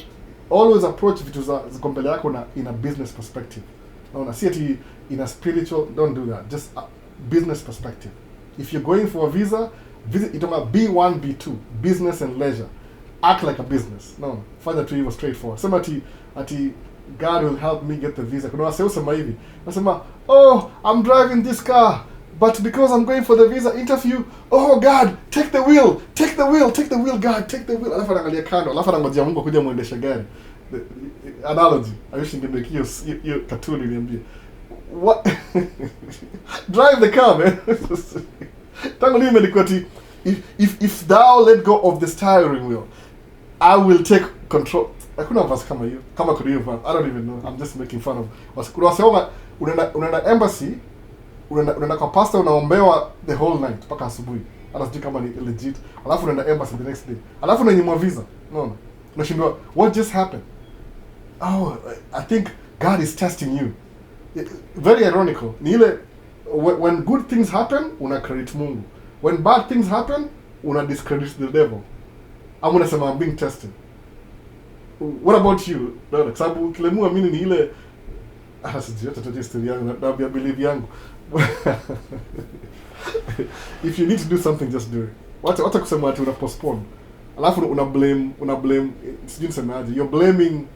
always approach vitu za kompele yako na in a business perspective. See it in a spiritual, don't do that. Just a business perspective. If you're going for a visa, it's about B1, B2, business and leisure. Act like a business. Fanya tu hivyo straightforward. Sema ati God will help me get the visa. Kuna waseo sema hivi. Nasema, I'm driving this car, but because I'm going for the visa interview, God, take the wheel, God, take the wheel. Alafu anaangalia kando, alafu anangojea Mungu kuja muendesha gari. Analogy. I wish ningemeki hiyo cartoon niambie. What? Drive the car, man. Tangu lini imeandikwa ati, if thou let go of the steering wheel, I will take control. Hakuna verse kama hiyo. Kama kuna hiyo verse, I don't even know. I'm just making fun of. Kuna wasema unaenda embassy, unaenda kwa pastor unaombewa the whole night mpaka asubuhi. Hata sijui kama ni legit. Alafu unaenda embassy the next day. Alafu unanyimwa visa. No. Unashindwa, what just happened? Oh, I think God is testing you. Very ironical. Ni ile when good things happen, una credit Mungu. When bad things happen, una discredit the devil. I'm unasema I'm being tested. What about you? Kwa sababu kile muamini ni ile sijui hata tutie story yangu na believe yangu. If you need to do something, just do it. Wacha kusema ati una postpone. Alafu una blame sijui nisemaje. You're blaming,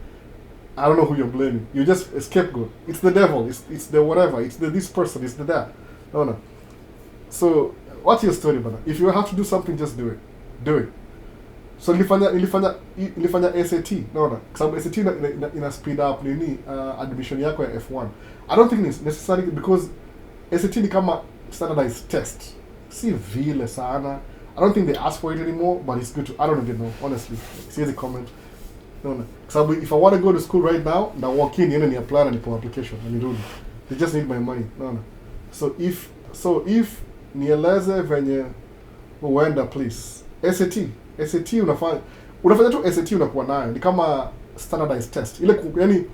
I don't know who you're blaming. You're just a scapegoat. It's the devil. It's the whatever. It's the this person. It's the that. No. So, what's your story, brother? If you have to do something, just do it. Do it. So nilifanya SAT. No. Kwa sababu SAT ina speed up nini admission yako ya F1. I don't think it's necessary because SAT ni kama standardized test. Si vile sana. I don't think they ask for it anymore, but it's good to, I don't even know, honestly. Siwezi comment. No. So if I want to go to school right now, na walk in, ni apply na nipo application, na nirudi. They just need my money. No. So if nieleze venye uenda, please. SAT unafanya tu SAT unakuwa nayo. Ni kama standardized test. Ile yani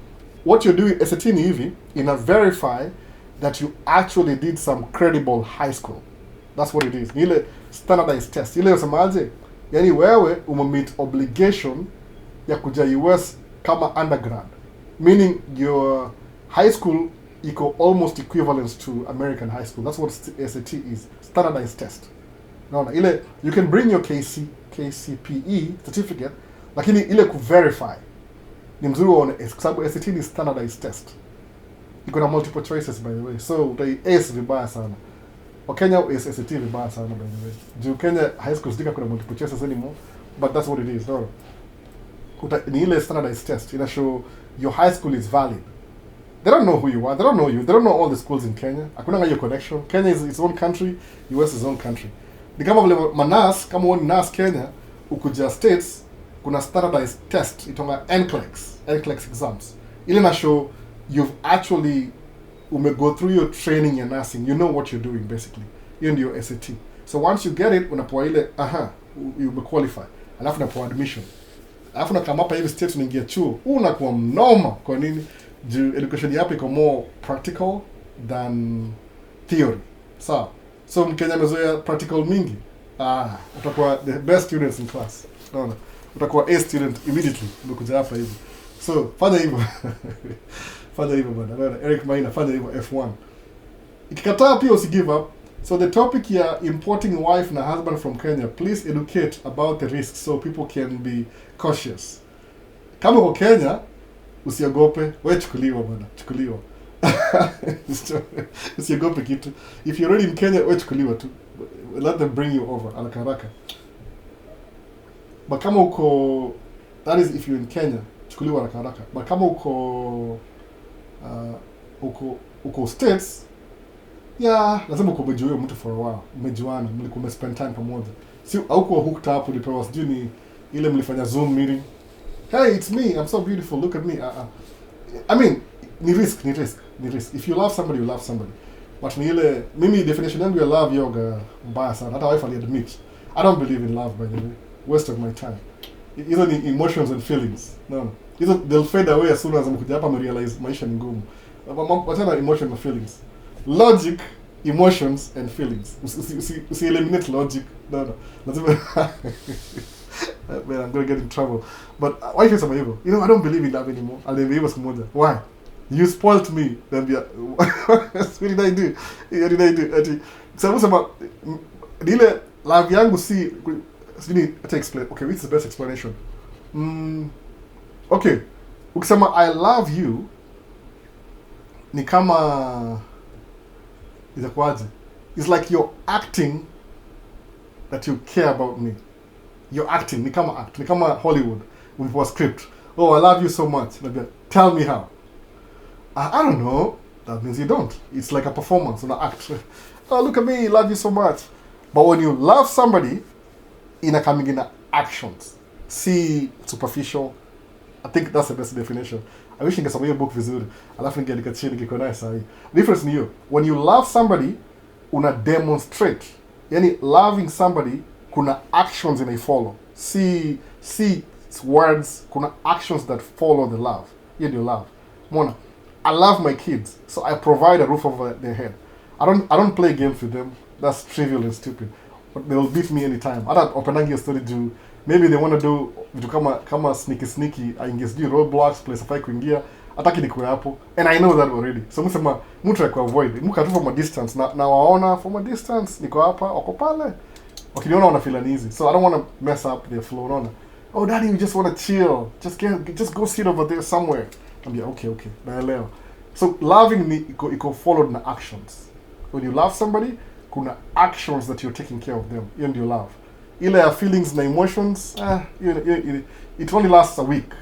what you're doing SAT ni hivi, ina verify that you actually did some credible high school. That's what it is. Ni ile standardized test. Ile usemaje? Yani wewe umemeet obligation ya kuja US kama undergrad. Meaning your high school iko almost equivalent to American high school. That's what SAT is. Standardized test. Naona ile you can bring your KCPE certificate, lakini ile verify ni mzuri waone kwa sababu SAT ni standardized test. Iko na multiple choices by the way. So utai ace vibaya sana. Kenya is SAT vibaya sana by the way. Juu Kenya high school stika kuna multiple choices anymore, but that's what it is. No. Ni ile standardized test. Ina show your high school is valid. They don't know who you are. They don't know you. They don't know all the schools in Kenya. Hakuna hiyo connection. Kenya is its own country. US is its own country. Ni kama vile manas, kama wewe nas Kenya, ukuja states, kuna standardized test itonga NCLEX exams. Ile na show you've actually go through your training in nursing. You know what you're doing basically. Hiyo ndio SAT. So once you get it, unapoa ile you qualify. Alafu unapoa admission. Alafu na kama hapa hivi state unaingia chuo, unakuwa mnoma. Kwa nini? Education yapo iko more practical than theory. So Mkenya amezoea practical mingi. Utakuwa the best students in class. No. Utakuwa A student immediately umekuja hapa hivi. So fanya hivyo. Fanya hivyo bwana. Eric Maina fanya hivyo F1. Ikikataa pia usi give up. So the topic here, importing wife na husband from Kenya, please educate about the risks so people can be cautious. Kama uko Kenya, usiogope, wewe chukuliwa bwana, chukuliwa. Usiogope kitu. If you're already in Kenya, wewe chukuliwa tu. Let them bring you over, haraka. But kama uko, that is if you're in Kenya, chukuliwa haraka. But kama uko States, lazima uko umejuana mtu for a while. Umejuana, mlikuwa spend time pamoja. Si hauko hooked up, ulipewa sijui ni ile mlifanya Zoom meeting. Hey, it's me. I'm so beautiful. Look at me. I mean, ni risk. If you love somebody, you love somebody. But ni ile, mimi definition yangu ya love yoga mbaya sana. Hata wife ali-admit. I don't believe in love, by the way. Waste of my time. Either ni emotions and feelings. No. Either they'll fade away as soon as mkuja hapa realize maisha ni ngumu. Whatana emotion and feelings. Logic, emotions and feelings. Usi eliminate logic. No. Lazima man, I'm gonna get in trouble. But why is it so? You know, I don't believe in love anymore. I'll never ever smoother. Why? You spoiled me. Then what did I do? What did I do? So about dile love yangu si to explain. Okay, which is the best explanation? Okay. Ukisema I love you ni kama itakuwaje? It's like you're acting that you care about me. You're acting, ni kama Hollywood, with a script. Oh, I love you so much. Like, tell me how. I don't know. that means you don't. It's like a performance, an act. Oh, look at me, love you so much. But when you love somebody, coming in actions. See superficial. I think that's the best definition. I wish ningesoma hiyo book vizuri. Alafu ningeandika chini kiko naye sahi. Difference ni hiyo. When you love somebody, una demonstrate. Yani loving somebody, kuna actions follow. See words, kuna actions that follow the love. Hiyo ndio love. Mona, I love my kids, so I provide a roof over their head. I don't play games with them. That's trivial and stupid. But they will beat me anytime. Hata openangi story juu maybe they want to do vitu kama sneaky aingie roadblocks place afai kuingia hataki nikuwe hapo, and I know that already. So msema mtu ya avoid mka tu from a distance na waona from a distance niko hapa wako pale wakiniona wana feel uneasy, so I don't want to mess up their flow. Unaona, oh daddy, you just want to chill, just go sit over there somewhere. I'm like, okay, naelewa. So loving ni iko followed na actions. When you love somebody, kuna actions that you're taking care of them. Hiyo ndio love. Ile ya feelings na emotions, it only lasts a week.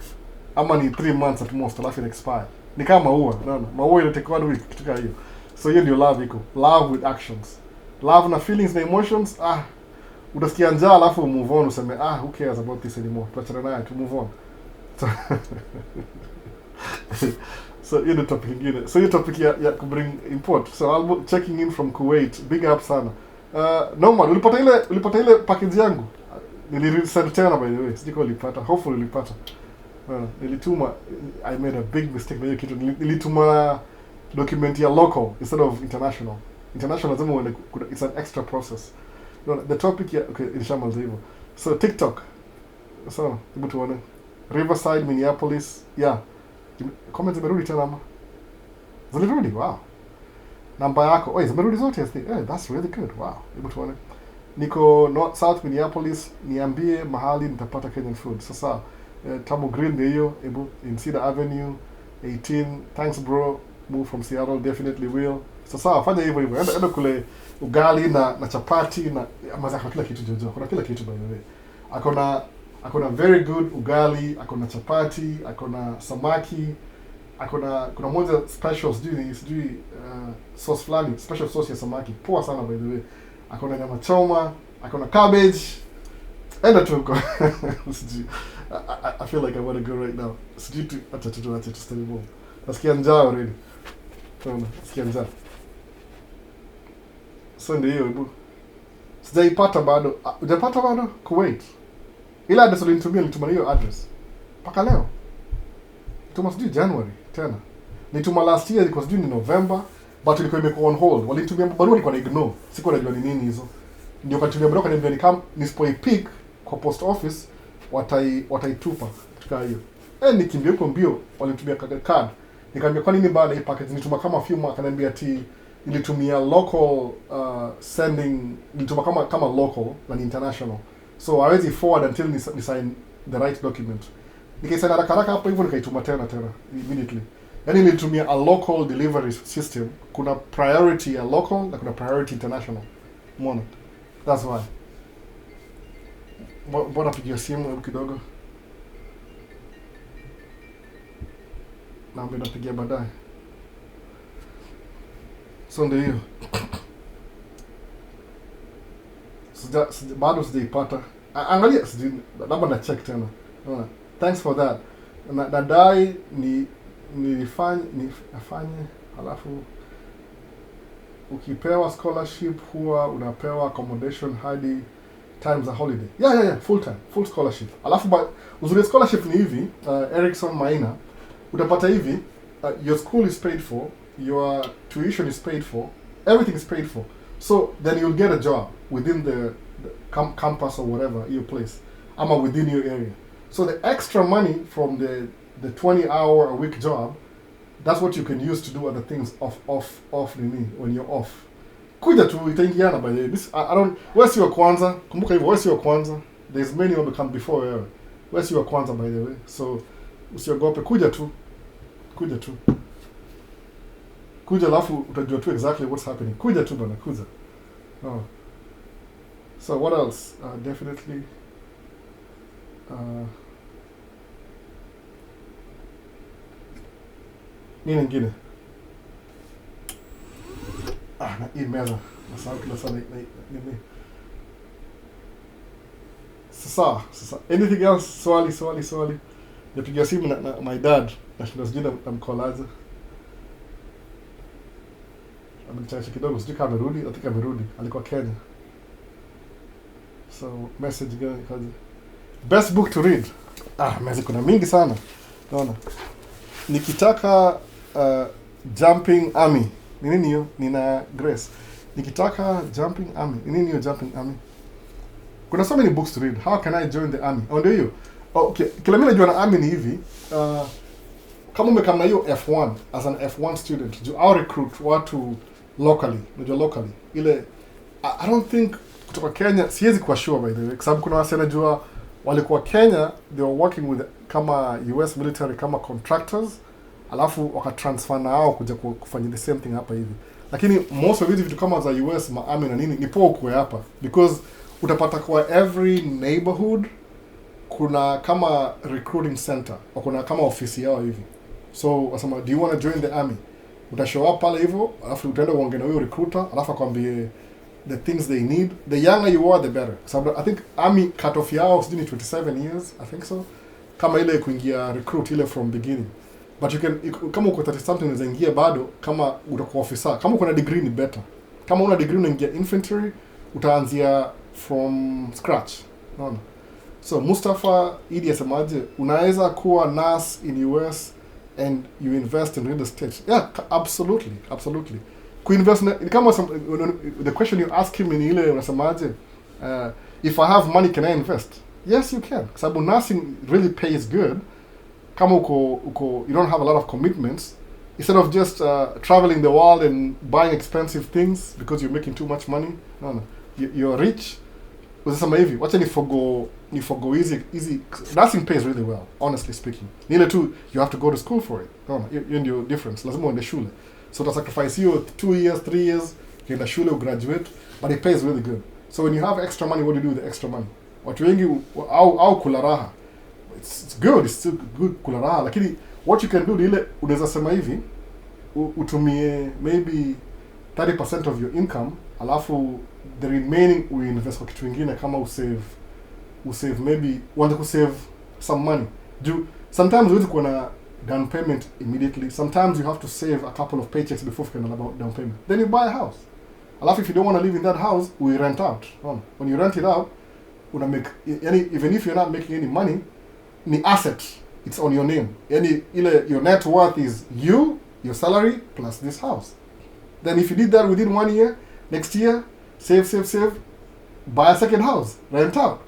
Ama ni 3 months at most, alafu expire. Ni kama maua, unaona? Maua ile take 1 week kutoka hiyo. So hiyo ndio love iko. Love with actions. Love na feelings na emotions, utasikia njaa alafu move on useme, who cares about this anymore? Tuachana naye, to move on. So hiyo ndio topic nyingine. So hiyo topic ya kubring import. So I'll checking in from Kuwait. Big up sana. Normal, ulipata ile package yangu. Nilisend tena by the way. Sijiko ulipata. Hopefully ulipata. Nilituma, I made a big mistake na hiyo kitu. Nilituma document ya local instead of international. International lazima it's an extra process. The topic ya okay, ilishamaliza hivyo. So TikTok. So, hebu tuone. Riverside, Minneapolis. Yeah. Comments zimerudi tena ama? Zilirudi? Wow. Namba yako. Zimerudi zote. That's really good. Wow. Hebu tuone. Niko North South Minneapolis, niambie mahali nitapata Kenyan food. Sasa Tamu Green ndio hiyo, hebu in Cedar Avenue 18. Thanks bro. Move from Seattle, definitely will. Sasa fanya hivyo. Enda kule ugali na chapati na mazaka kila kitu jojo. Kuna kila kitu by the way. Akona very good ugali, akona chapati, akona samaki, kuna moja special sijui sauce flani, special sauce ya samaki. Poa sana by the way. Akona nyama choma, akona cabbage. Enda tu huko. I feel like I want to go right now. Sijui tu acha stay home. Nasikia njaa already. Nasikia njaa. So ndio hiyo hebu. Sijaipata bado. Hujapata bado? Kuwait. Ila address nilituma hiyo address. Paka leo. Nilituma sijui January tena. Nilituma last year because sijui ni November, but ilikuwa imekuwa on hold. Walinitumia barua nilikuwa na ignore. Sikuwa najua ni nini hizo. Ndio kanitumia barua kaniambia nisipoipick kwa post office wataitupa katika hiyo. Nikimbia huko mbio walinitumia card. Nikamwambia kwa nini bado hii package nilituma kama few months, akaniambia nilitumia local sending, nilituma kama local na international. So hawezi forward until ni sign the right document. Nikaisana haraka hapo hivyo nikaituma tena immediately. Yaani nilitumia a local delivery system. Kuna priority ya local na kuna priority international. Umeona? That's why. Mbona pigia simu hebu kidogo? Na mbona napigia baadaye. So ndio hiyo. Bado sijaipata. Angalia labda na check tena. Thanks for that. Nadai nifanye halafu ukipewa scholarship huwa unapewa accommodation hadi times a holiday. Yeah, full scholarship. Alafu uzuri scholarship ni hivi, Erickson Maina, utapata hivi, your school is paid for, your tuition is paid for, everything is paid for. So then you'll get a job within the campus or whatever, your place, ama within your area. So the extra money from the 20-hour a week job, that's what you can use to do other things off when you're off. Kuja tu itaingiana by the way. I don't, where's your kwanza? Kumbuka hivyo, where's your kwanza? There's many who come before you. Where's your kwanza by the way? So usiogope, kuja tu. Kuja alafu utajua tu exactly what's happening. Kuja tu bana, kuja. So what else? Definitely nini nyingine? hii meza. Nasahau kila sana nini. Sasa anything else? Swali. Napigia simu na my dad. Nashinda sijui namkolaje. Amenichacha kidogo, sijui kama amerudi. I think amerudi. Alikuwa Kenya. So message gani kazi? Best book to read. Mezi kuna mingi sana. Naona. Nikitaka Jumping Army. Ni nini hiyo? Nina Grace. Nikitaka Jumping Army. Ni nini hiyo Jumping Army? Kuna so many books to read. How can I join the army? Ndio hiyo. Okay, kila mimi najua na army ni hivi. Kama umekam na hiyo F1 as an F1 student, I'll recruit watu locally. Najua locally. Ile I don't think kutoka Kenya, siwezi kuwa sure by the way, kwa sababu kuna wase najua walikuwa Kenya, they were working with kama US military kama contractors, alafu wakatransfer nao kuja kufanya the same thing hapa hivi. Lakini most of hizi vitu kama za US maarmy na nini ni poa kuwe hapa, because utapata kwa every neighborhood kuna kama recruiting center, au kuna kama ofisi yao hivi. So wasema, do you want to join the army? Utashow up pale hivyo, alafu utaenda uongee na huyo recruiter, alafu akwambie the things they need. The younger you are, the better. So I think army cut off yao sijui 27 years, I think so. Kama ile kuingia recruit ile from beginning. But you can, kama uko 30 something unaweza ingia bado kama utakuwa officer. Kama uko na degree ni better. Kama una degree unaingia infantry, utaanzia from scratch. Unaona? So Mustafa Idi asemaje, unaweza kuwa nurse in US and you invest in real estate. Yeah, absolutely. Kuinvest kama the question you ask him in ile unasemaje, if I have money can I invest? Yes, you can. Sababu nursing really pays good. Kama uko you don't have a lot of commitments, instead of just traveling the world and buying expensive things because you're making too much money. No. You're rich. Unasema hivi, wacha ni forgo easy. Nursing pays really well, honestly speaking. Ile tu you have to go to school for it. No, you and your difference. Lazima uende shule. So to sacrifice you 2 years, 3 years, you can shule graduate, but it pays really good. So when you have extra money, what do you do with the extra money? Watu wengi au kula raha. It's good, it's still good kula raha, lakini what you can do ile unaweza sema hivi, utumie maybe 30% of your income, alafu the remaining we invest kwa kitu kingine kama usave maybe want to save some money. Sometimes you want to down payment immediately. Sometimes you have to save a couple of paychecks before you can about down payment. Then you buy a house. Alafu if you don't want to live in that house, we rent out. When you rent it out, even if you're not making any money, ni asset. It's on your name. Your net worth is your salary plus this house. Then if you did that within 1 year, next year, save, buy a second house, rent out.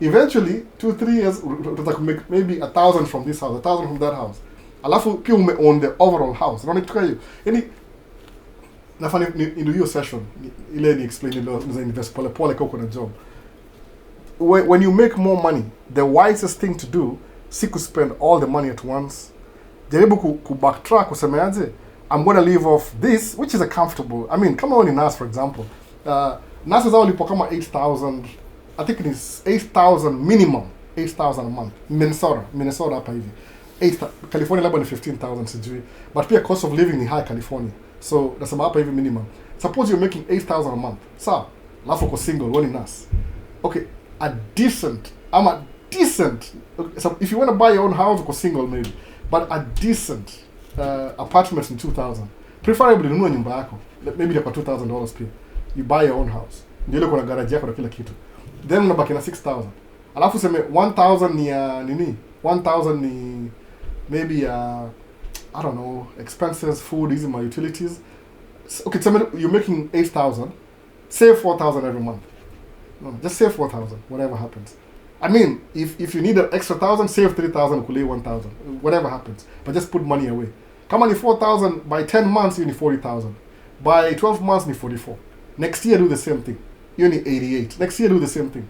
Eventually, 2-3 years, utaweza make maybe 1,000 from this house, 1,000 from that house. Alafu pia own the overall house. Unaona kitu hiyo? Nafanya in hiyo session ile ni explain ile invest pole kwa kuna job. When you make more money, the wisest thing to do si to spend all the money at once. Jaribu ku backtrack kusemeaje, I'm going to live off this, which is a comfortable. I mean, kama wewe ni nurse for example. Nurses zao lipo kama 8,000. I think it is 8,000 minimum, 8,000 a month. Minnesota hapa hivi. California labda ni 15,000 sijui. But pia cost of living ni high California. So nasema hapa hivi minimum. Suppose you're making 8,000 a month. Sawa. Alafu uko single, wewe ni nurse. Okay, a decent. So if you want to buy your own house, uko single maybe. But a decent apartment in 2,000. Preferably nunua nyumba yako. Maybe kwa $2,000 pia. You buy your own house. Ndio ile kuna garage yako na kila kitu. Then unabaki na 6,000. Alafu sema 1,000 ni nini? 1,000 ni maybe I don't know, expenses, food, easy my utilities. Okay, so you're making 8,000. Save 4,000 every month. No, just save 4,000, whatever happens. I mean, if you need an extra 1,000, save 3,000, kulei 1,000, whatever happens. But just put money away. Kama ni 4,000, by 10 months you need 40,000. By 12 months ni 44. Next year do the same thing. You need 88. Next year do the same thing.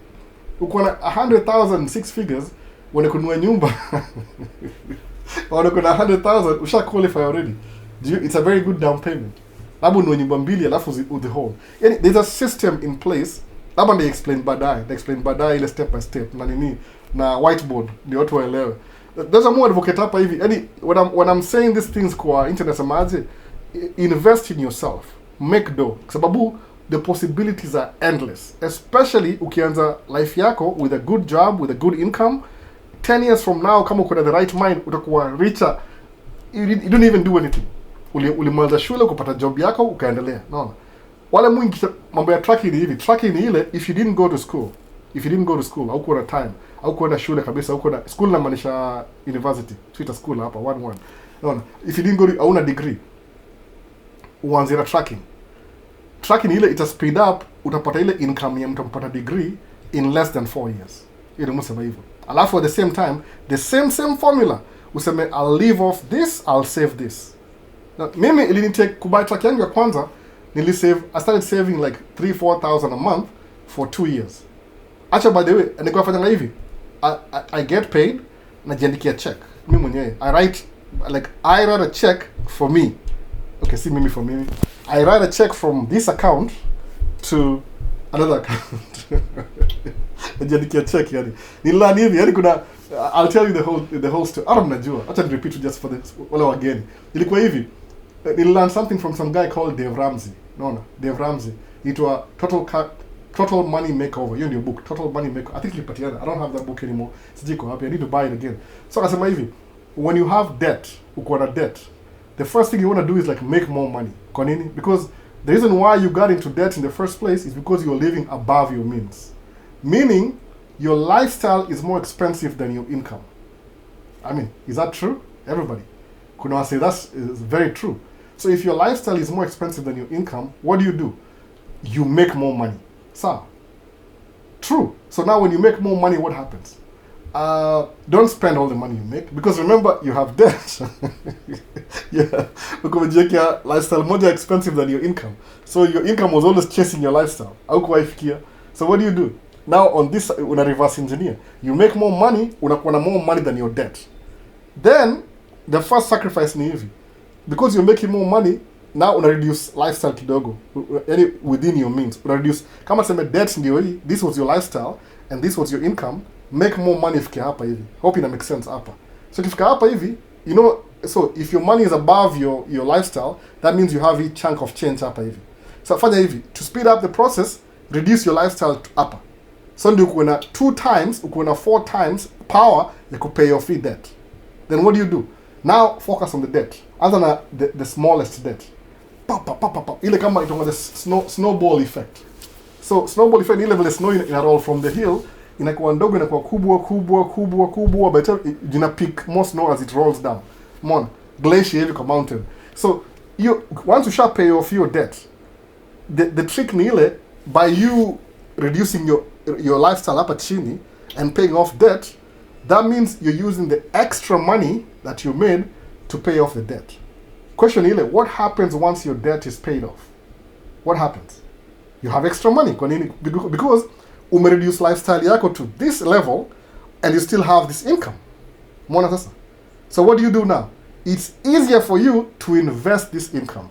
Uko na 100,000 6 figures, wanakununua nyumba. Wanakununua 100,000, usha qualify already. It's a very good down payment. Labda ununue nyumba mbili alafu the whole. Yani, there's a system in place. Labda they explain baadaye ile step by step na nini na whiteboard ndio watu waelewe. There's a more advocate hapa hivi. Yani when I'm saying these things kwa internet samaje, invest in yourself. make dough, kwa sababu the possibilities are endless, especially ukianza life yako with a good job, with a good income. 10 years from now, kama uko na the right mind, utakuwa richer. You don't even do anything. Ulimaliza shule, ukapata job yako, ukaendelea. Naona wale mwingi mambo ya tracking ni hivi. Tracking ni ile, if you didn't go to school, au kuwa na time, au kuwa na shule kabisa, au kuwa na school, na maanisha university, Twitter school hapa 1 naona, if you didn't go, au na degree, uanze na tracking. Tracking ile ita speed up, utapata ile income ya mtu mpata degree in less than 4 years. Ile msema hivyo. Alafu at the same time, the same formula, useme I'll leave off this, I'll save this. Now, mimi ilinitake kubuy track yangu ya kwanza, I started saving like 3,000-4,000 a month for 2 years. Acha, by the way, nilikuwa nafanya hivi. I get paid, najiandikia check. Mimi mwenyewe. I write a check for me. Okay, see mimi for me. I write a check from this account to another account. Najiandikia check yani. Nilani hivi, yani kuna I'll tell you the whole story. I don't know. Acha repeat just for this wale wageni. Ilikuwa hivi. Learn something from some guy called Dave Ramsey. Dave Ramsey. It was Total Money Makeover. You know your book, Total Money Makeover. I think I don't have that book anymore. Sijiko happy. I need to buy it again. So akasema hivi, when you have debt, uko na debt, the first thing you want to do is like make more money. Kwa nini? Because the reason why you got into debt in the first place is because you're living above your means. Meaning, your lifestyle is more expensive than your income. I mean, is that true? Everybody. Kuna wase, that's very true. So if your lifestyle is more expensive than your income, what do? You make more money. So, true. So now when you make more money, what happens? Don't spend all the money you make, because remember, you have debt. Yeah, because your lifestyle more expensive than your income. So your income was always chasing your lifestyle. So what do? Now on this, una reverse engineer. You make more money, unakuwa na more money than your debt. Then, the first sacrifice ni hivi. Because you're making more money, now una reduce lifestyle kidogo, within your means. Una reduce, kama sema debt ndio hii, this was your lifestyle, and this was your income, make more money ifike hapa hivi. Hope ina make sense hapa. So ifika hapa hivi, you know, so if your money is above your lifestyle, that means you have a chunk of change hapa hivi. So fanya hivi, to speed up the process, reduce your lifestyle to upper. So ndio uko na 2 times, uko na 4 times power ya kupay off debt. Then what do? Now focus on the debt. Other than the smallest debt. Ile kama itonga the snowball effect. So snowball effect ile vile snow ina roll from the hill, inakuwa ndogo, inakuwa kubwa, but ina peak more snow as it rolls down. Mon glacier hivi kwa mountain. So once you shall pay off your debt, the trick ni ile, by you reducing your lifestyle hapa chini and paying off debt, that means you're using the extra money that you made to pay off the debt. Question ile, what happens once your debt is paid off? What happens? You have extra money. Kwa nini? Because umereduce lifestyle yako to this level and you still have this income. Mwana sasa. So what do now? It's easier for you to invest this income.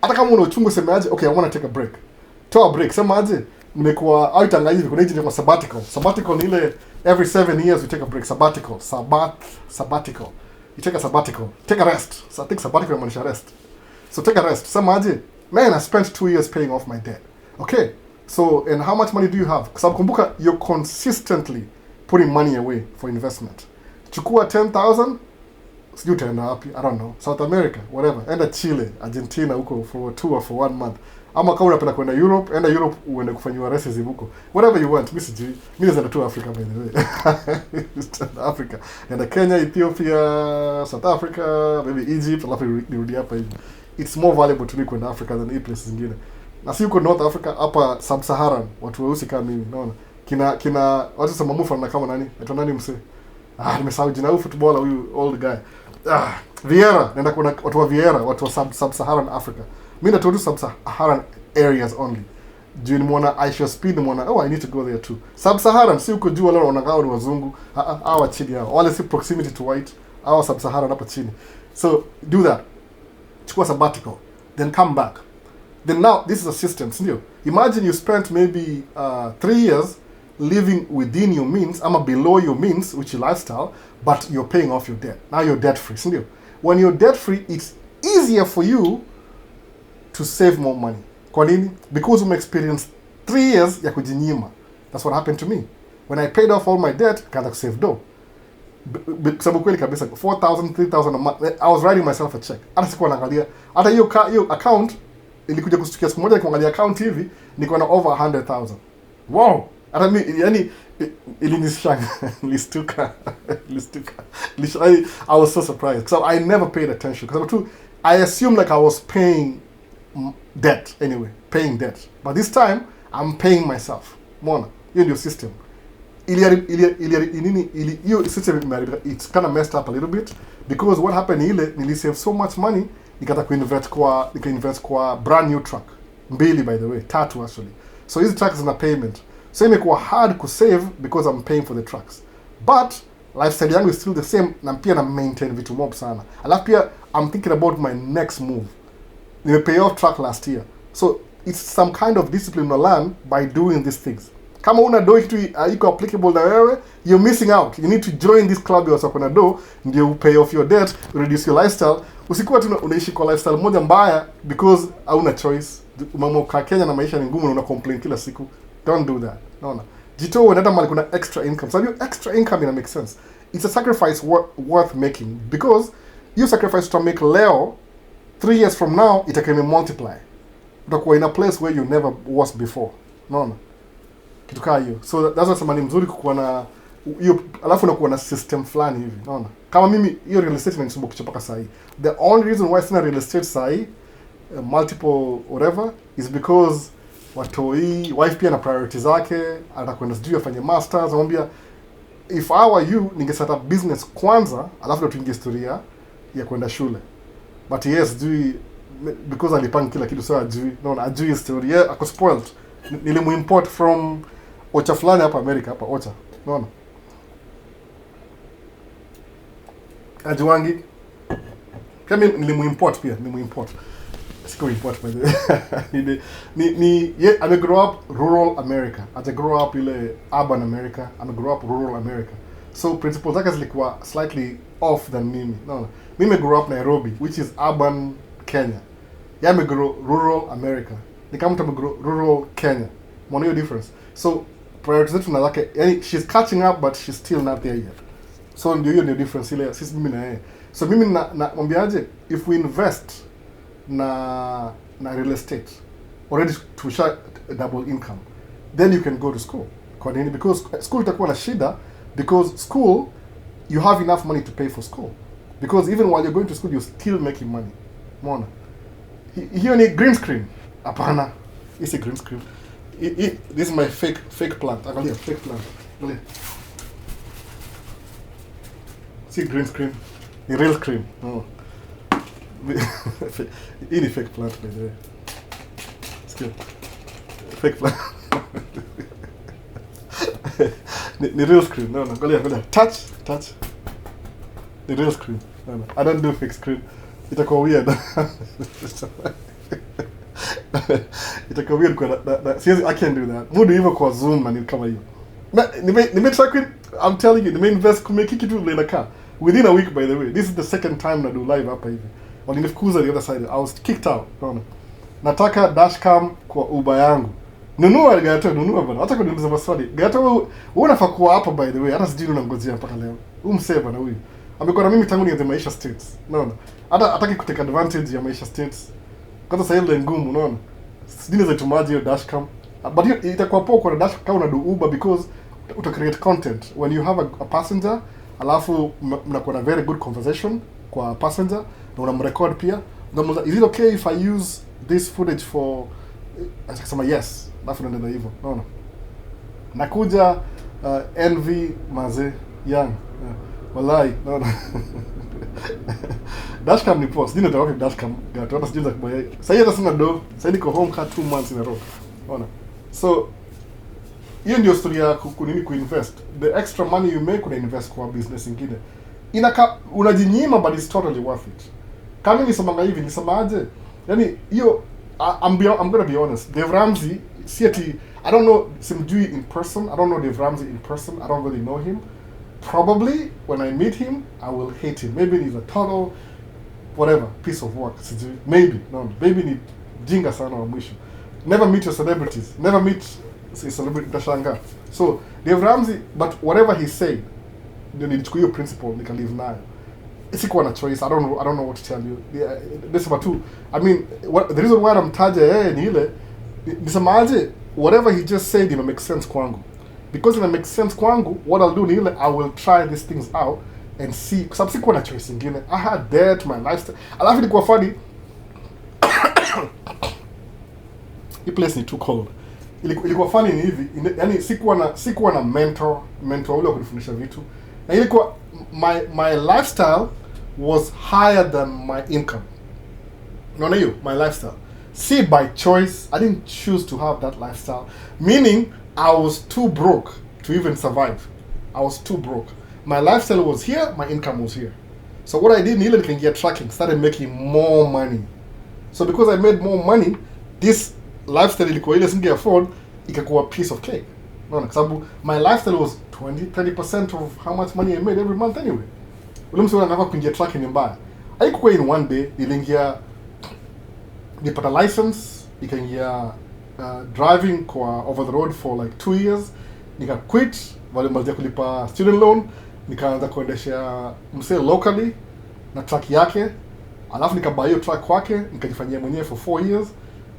Hata kama una uchungu semeaje, okay, I want to take a break. Toa break. Sema aje, nimekuwa au tanga hivi, kuna hizi ni sabbatical. Sabbatical ni ile every 7 years you take a break. Sabbatical. You take a sabbatical. Take a rest. So I think sabbatical means rest. So take a rest. Sema aje, man, I spent 2 years paying off my debt. Okay. So, and how much money do you have? Because kumbuka, you're consistently putting money away for investment. Chukua 10,000, sijui utaenda wapi, I don't know, South America, whatever. Enda Chile, Argentina huko for a tour for 1 month. Ama kama unapenda kwenda Europe, enda Europe uende kufanywa racism huko. Whatever you want, mimi sijui. Mimi naenda tu Africa by the way. Africa. Enda Kenya, Ethiopia, South Africa, maybe Egypt, alafu nirudi hapa hivi. It's more valuable to me kwenda Africa than any places zingine. Na si huko North Africa, hapa Sub-Saharan, watu weusi kama mimi, unaona. Kina watu sema mufa na kama nani? Ito nani mse? Nimesahau jina huyu footballer huyu old guy. Vieira, nenda kuna watu wa Vieira, watu wa Sub-Saharan Africa. Mimi natoa Sub-Saharan areas only. Juu nimeona Aisha Speed, nimeona I need to go there too. Sub-Saharan si uko juu wale wanakaa ni wazungu, hawa chini hao. Wale si proximity to white, hawa Sub-Saharan hapa chini. So do that. Chukua sabbatical, then come back. Then now this is a system, sindio? Imagine you spent maybe 3 years living within your means, ama below your means, which is lifestyle, but you're paying off your debt. Now you're debt free, sindio? When you're debt free, it's easier for you to save more money. Kwa nini? Because we experienced 3 years ya kujinyima. That's what happened to me. When I paid off all my debt, kaanza kusave dough. Sababu kweli kabisa 4,000 3,000 a month. I was writing myself a check. Hata sikuwa naangalia. Hata hiyo account ilikuja kustukia siku moja nikiangalia account hivi niko na over 100,000. Wow. Hata mimi yani ilinishanga listuka. I was so surprised. So I never paid attention because I assumed like I was paying debt anyway, paying debt. But this time I'm paying myself. Mona, hiyo ndio system. Hiyo system it's kind of messed up a little bit because what happened nili save so much money nikata kuinvest kwa brand new truck. Mbili by the way, tatu actually. So hizi trucks zina payment. So imekuwa hard to save because I'm paying for the trucks. But lifestyle yangu is still the same na pia na maintain vitu mob sana. Alafu pia I'm thinking about my next move. Nime pay off truck last year. So it's some kind of discipline to learn by doing these things. Kama una do kitu iko applicable na wewe, you're missing out. You need to join this club ya kuna do ndio pay off your debt, reduce your lifestyle. Usikuwa tu unaishi kwa lifestyle moja mbaya because hauna choice. Umeamua Kenya na maisha ni ngumu na una complain kila siku. Don't do that. No. Jitoe unaenda mali kuna extra income. So your extra income ina make sense. It's a sacrifice worth making because you sacrifice to make leo 3 years from now itakeme multiply. Utakuwa in a place where you never was before. No. Kitu kaa hiyo. So that's why samani mzuri kukuwa na hiyo, alafu unakuwa na system fulani hivi. Unaona? Kama mimi hiyo real estate inanisumbua kuchapaka sahi. The only reason why sina real estate sahi multiple whatever is because watoi wife pia na priorities zake, atakwenda sijui afanye masters, anamwambia if I were you ninge set up business kwanza alafu ndo tuingie historia ya kwenda shule. But yes, because alipanga kila kitu sawa ajui historia, ako spoiled. Nilimuimport from Ocha fulani hapa America, hapa Ocha. Unaona? Ajuangi. Kama nilimuimport pia, Siko import by the way. I grew up rural America. I grew up urban America. I grew up rural America. So principles zake zilikuwa slightly off than mimi. No. Mimi grew up Nairobi, which is urban Kenya. Me grow rural America. Ni kama mtu grow rural Kenya. Mwana hiyo difference. So priorities zetu na zake, yani she's catching up but she's still not there yet. So ndio hiyo difference ile sisi mimi na yeye. So mimi na mwambiaje, if we invest na real estate already to share double income, then you can go to school. Kwa nini? Because school itakuwa na shida, because school you have enough money to pay for school, because even while you're going to school you're still making money. Mona hiyo ni green screen. Hapana, it's a green screen. This is my fake plant. Angalia fake plant. Angalia. See green screen. The real screen. Oh. Hii ni fake plant by the way. Skill. Fake plant. The real screen. No. Angalia. Touch. The real screen. No. I don't do fake screen. Itakuwa weird. Itakuwa weird kwa seriously, I can't do that. Mudu hivyo kwa Zoom na ni kama hiyo. Nimetaka, I'm telling you, nimeinvest kumeki kitu lena ka. Within a week by the way. This is the second time na do live hapa hivi. Walinifukuza the other side. I was kicked out. Unaona? Nataka dashcam kwa Uber yangu. Nunua bana. Hata kuniuliza maswali. Gato wewe unafaa kuwa hapa by the way. Hata sijui unangojea mpaka leo. Mseva na huyu. Amekuwa na mimi tangu nianze Maisha States. Unaona? Hata hataki kutake advantage ya Maisha States. Kwanza sasa ile ngumu, unaona? Sijui za tumaji hiyo dashcam. But hiyo itakuwa poa kwa dashcam kama una do Uber, because uta create content when you have a passenger, alafu mnakuwa na very good conversation kwa passenger na unamrecord pia. Unamuuliza, is it okay if I use this footage for, akasema yes, alafu ndio hivyo, unaona? Nakuja envy maze young. Wallahi, naona. Dashcam ni post. Dino tawapi dashcam. Gato hata sijui za kubuy. Sasa hata sina do. Sasa niko home ka 2 months in a row. Unaona? So hiyo ndio story ya kuinvest. The extra money you make una invest kwa business nyingine. Unajinyima but it's totally worth it. Kama nisemaga hivi, nisemaje? Yaani hiyo I'm going to be honest. Dave Ramsey, I don't know simjui in person. I don't know Dave Ramsey in person. I don't really know him. Probably when I meet him, I will hate him. Maybe he's a total, whatever, piece of work. Maybe, no, maybe jinga sana wa mwisho. Never meet your celebrities. Never meet a celebrity utashanga. So Dave Ramsey, but whatever he said, ndio nilichukua hiyo principle nikalive nayo. Sikuwa na choice. I don't know what to tell you. Yeah, this about two. I mean, the reason why I'm taja ni ile nisemaje, whatever he just said it makes sense kwangu. Because it makes sense kwangu, what I'll do ni ile I will try these things out and see. Kwa sababu sikuwa na choice ingine. I had that, my lifestyle. Alafu ilikuwa funny. Hii place ni too cold. Ilikuwa funny ni hivi, yani sikuwa na mentor ule wa kunifundisha vitu. Na ilikuwa my lifestyle was higher than my income. Unaona hiyo? My lifestyle. See, by choice, I didn't choose to have that lifestyle. Meaning, I was too broke to even survive. I was too broke. My lifestyle was here, my income was here. So what I did, I can get tracking, started making more money. So because I made more money, this lifestyle ilikuwa ile singe afford, ikakuwa a piece of cake. Unaona, kwa sababu my lifestyle was 30% of how much money I made every month anyway. Ule mtu anataka kuingia tracking ni mbaya. Haikuwa in one day, nilipata license, nikaingia driving kwa over the road for like 2 years, nika quit, walimalizia kulipa student loan, nikaanza kuendesha msee locally na truck yake, alafu nikabuy hiyo truck kwake, nikajifanyia mwenyewe for 4 years.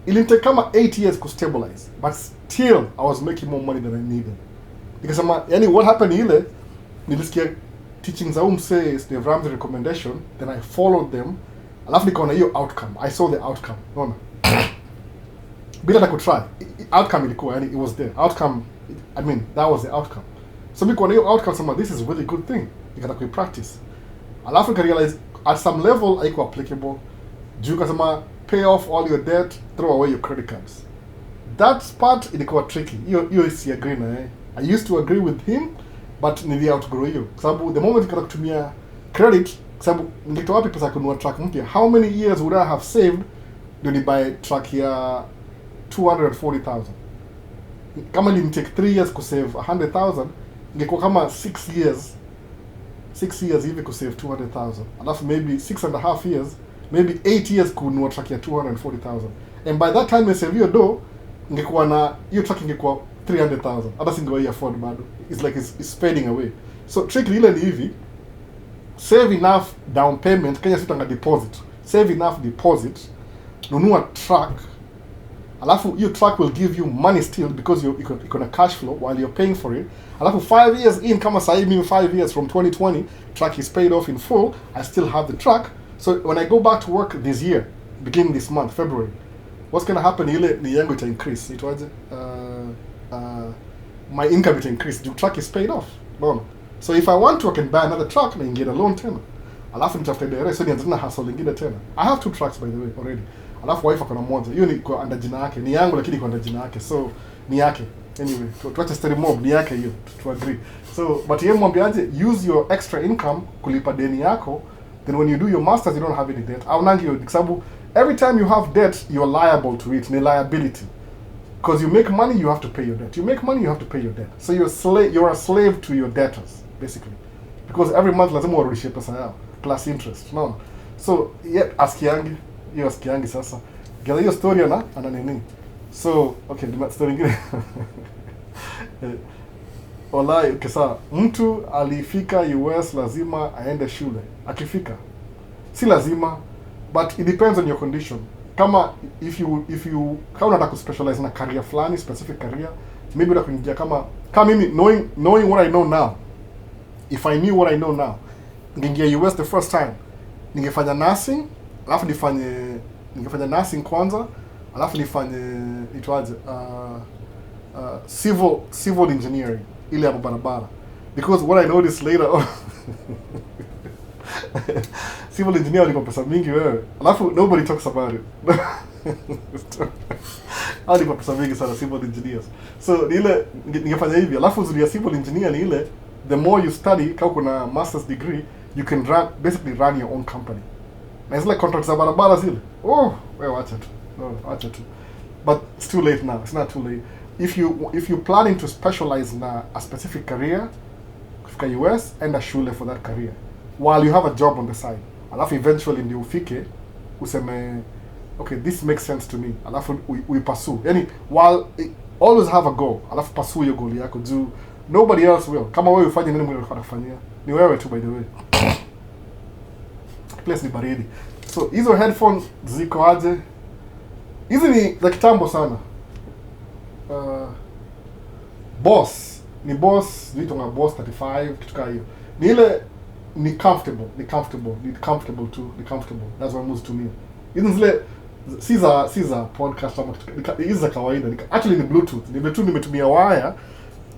Ilinitake kama 8 years to stabilize, but still I was making more money than I needed. Nikasema, yani what happened ile, nilisikia teachings za msee Steve Ramsey recommendation, then I followed them, alafu nikaona hiyo outcome. I saw the outcome. Unaona? Bila hata kutry. Outcome ilikuwa, yani it was there. Outcome, I mean, that was the outcome. So nikaona hiyo outcome, sema this is a really good thing. Nikataka kuipractice. Alafu nika realize at some level haiko applicable. Juu kasema pay off all your debt, throw away your credit cards. That part ilikuwa tricky. Hiyo si agree na I used to agree with him, but nili outgrow hiyo. Kwa sababu the moment nikataka kutumia credit, kwa sababu ningetoa wapi pesa kununua truck mpya? How many years would I have saved ndio ni buy truck ya 240,000? Kama ni take 3 years ku save 100,000, ingekuwa kama 6 years hivi ku save 200,000. Alafu maybe 6.5 years, maybe 8 years kununua truck ya 240,000. And by that time I save hiyo do, ingekuwa na hiyo truck ingekuwa 300,000. Hata singewahi afford bado. It's like it's fading away. So trick ile ni hivi, save enough down payment, Kenya sitanga deposit. Save enough deposit, nunua truck. Alafu hiyo truck will give you money still because you're na cash flow while you're paying for it. Alafu 5 years in, kama sahi mimi 5 years from 2020, truck is paid off in full, I still have the truck. So when I go back to work this year, beginning this month, February, what's going to happen ile ni yangu ita increase. Itwaje? My income will increase. The truck is paid off. Unaona? So if I want to, I can buy another truck na ingia loan tena. Alafu nitafuta direct, so nianze na hustle lingine tena. I have 2 trucks by the way already. Alafu wife akona moja. Hiyo ni kwa under jina yake. Ni yangu lakini kwa under jina yake. So ni yake. Anyway, tuache story mob, ni yake hiyo. To agree. So but yeye mwambiaje, use your extra income kulipa deni yako, then when you do your masters you don't have any debt. Au nangi hiyo kwa sababu every time you have debt you're liable to it. Ni liability. Because you make money, you have to pay your debt. You make money, you have to pay your debt. So you're a slave to your debtors, basically. Because every month lazima warudishie pesa yao plus interest. No. So yeah, askiangi sasa. Gela hiyo story ana nini? So okay, the story nyingine. Wallahi, kisa mtu alifika US lazima aende shule. Akifika si lazima, but it depends on your condition. Kama if you kama unataka kuspecialize na career fulani, specific career, maybe utakuingia kama mimi knowing what I know now. If I knew what I know now, ningeingia US the first time, ningefanya nursing, alafu ningefanya nursing kwanza, alafu nifanye itwaje civil engineering ile ya barabara. Because what I noticed later on civil engineer liko pesa mingi wewe. Alafu nobody talks about it. Liko pesa mingi sana civil engineers. So ile ningefanya hivi. Alafu uzuri ya civil engineer ni ile, the more you study, kama kuna master's degree, you can basically run your own company. Na zile contracts za barabara zile. Oh, wewe acha tu. No, acha tu. But it's too late now. It's not too late. If you're planning to specialize na a specific career, kufika US, enda shule for that career while you have a job on the side. Alafu eventually ndio ufike useme okay, this makes sense to me, alafu we pursue. Yani while always have a goal, alafu pursue your goal yako juu nobody else will. Kama wewe ufanye nini mwingine anafanyia? Ni wewe tu, by the way. Place ni baridi. So hizo headphones ziko aje? Hizi ni za kitambo sana. Boss ni Boss, vitu kama Boss 35 kitu kama hiyo. Ni ile ni comfortable too, ni comfortable. That's what moves to me. Hizi zile si za podcast ama hizi za kawaida. Actually ni Bluetooth. Nimetumia wire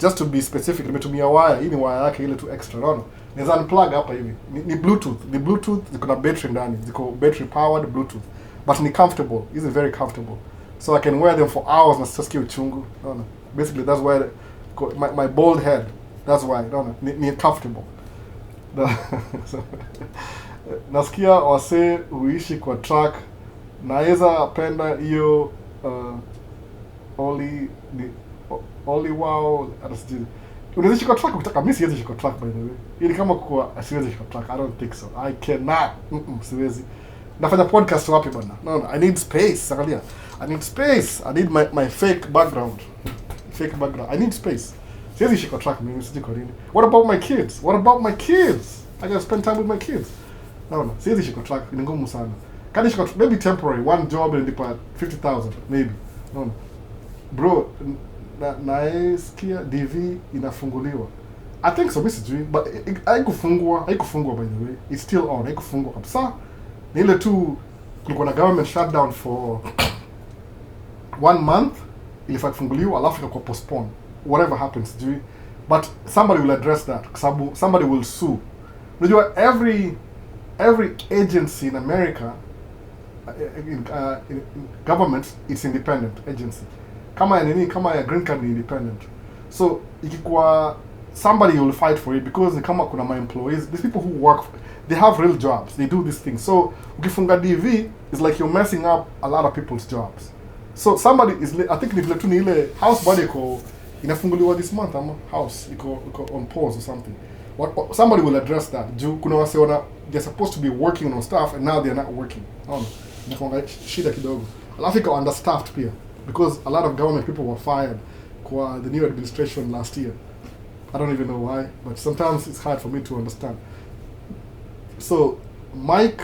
just to be specific. Nimetumia wire. Hii ni wire yake ile tu extra, unaona? Naweza unplug hapa hivi. Ni Bluetooth. The Bluetooth ziko na battery ndani. Ziko battery powered Bluetooth. But ni comfortable. Hizi very comfortable. So I can wear them for hours na sisikie uchungu. Unaona? Basically that's why my bald head. That's why, unaona? Ni comfortable. So, nasikia wase huishi kwa truck. Naweza penda hiyo only wow atasiji. Unaweza shika truck ukitaka. Mimi siwezi shika truck, by the way. Ili kama kwa siwezi shika truck. I don't think so. I cannot. Siwezi. Nafanya podcast wapi bwana? No, I need space. Angalia. I need space. I need my fake background. I need space. Siwezi shika truck mimi, siji kwa nini. What about my kids? I gotta spend time with my kids. No. Siwezi shika truck. Ni ngumu sana. Can shika maybe temporary, one job and depart 50,000 maybe. No. Bro, naisikia DV inafunguliwa. I think so, Mr. G, but haikufungwa by the way. It's still on, haikufungwa kabisa. Ni ile tu kulikuwa na government shutdown for 1 month, ilifaa kufunguliwa alafu ikakuwa postpone. Whatever happens, G. But somebody will address that. Somebody will sue. Unajua every agency in America in government, it's independent agency. Kama ya green card ni independent. So ikikuwa somebody will fight for it because kama kuna my employees, these people who work, they have real jobs, they do this thing. So ukifunga DV, it's like you're messing up a lot of people's jobs. So somebody is, I think ni ile house body iko inafunguliwa this month ama house iko on pause or something. Somebody will address that. Kuna wase they're supposed to be working on stuff and now they're not working. Inakuanga shida kidogo. Alafu iko understaffed pia because a lot of government people were fired kwa the new administration last year. I don't even know why, but sometimes it's hard for me to understand. So Mike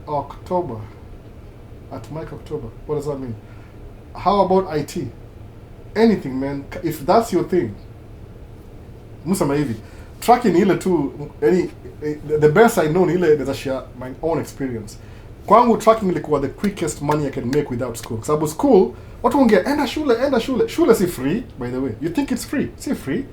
October, what does that mean? How about IT? Anything, man. If that's your thing, musema hivi, tracking ile tu, the best I know ni ile that I share my own experience. Kwangu tracking ilikuwa the quickest money I can make without school. Sababu school, watu wongea, enda shule. Shule si free, by the way. You think it's free? Si free.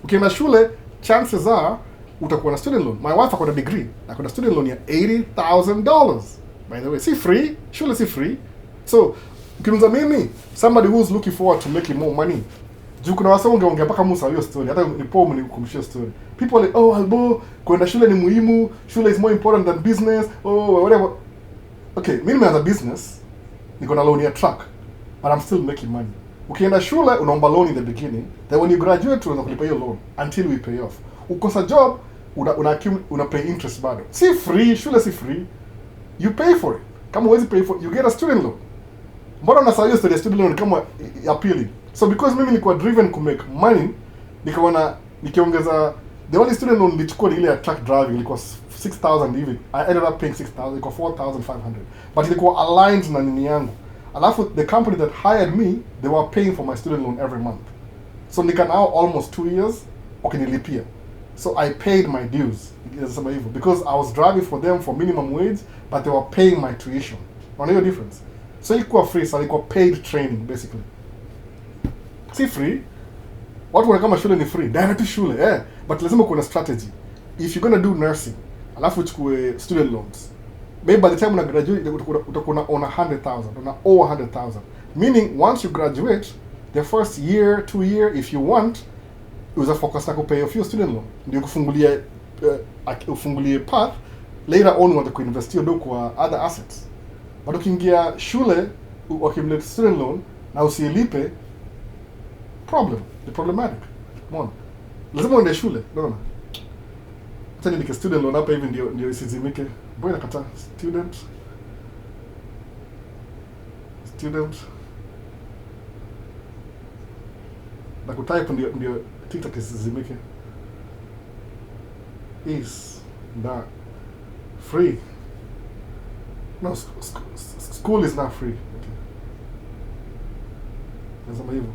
Ukienda shule, chances are, utakuwa na student loan. My wife akona degree. Akona student loan ya $80,000. By the way, si free. Shule si free. So, ukimza mimi, somebody who's looking forward to making more money. Juu kuna wasa ungeongea mpaka Musa hiyo story. Hata nipo mnikumshia story. People are like, oh, Albo, kwenda shule ni muhimu. Shule is more important than business. Oh, whatever. Okay, mimi nimeanza business. Niko na loan ya truck. But I'm still making money. Ukienda shule unaomba loan in the beginning, then when you graduate unaweza kulipa hiyo loan until we pay off. Ukosa job una pay interest bado. Si free, shule si free. You pay for it. Kama huwezi pay for it, you get a student loan. Mbona unasahau study student loan kama appealing? So because mimi nilikuwa driven to make money, nikaona nikiongeza the only student loan nilichukua ile ya truck driving ilikuwa 6,000 hivi. I ended up paying 6,000, ilikuwa 4,500. But ilikuwa aligned na nini yangu. Alafu the company that hired me, they were paying for my student loan every month. So nika now almost 2 years wakinilipia. So I paid my dues. Because I was driving for them for minimum wage, but they were paying my tuition. Wana hiyo difference. So ilikuwa free, so ilikuwa paid training basically. Si free. Watu wana kama shule ni free. Direct shule, but lazima kuna strategy. If you're going to do nursing, alafu uchukue student loans, maybe by the time una graduate utakuwa on 100,000, on over 100,000. Meaning once you graduate, the first year, 2 year, if you want, uza focus na kupay off your student loan. Ndio kufungulie path, later on want to invest your kwa other assets. But ukiingia shule, accumulate student loan, na usilipe, problematic. Come on. Lazima uende shule, unaona? Hata nilike student loan hapa hivi ndio isizimike. Boy nakata student student na kutype ndio TikTok isizimike. Is not free. No, school is not free. Okay. Nasema hivyo.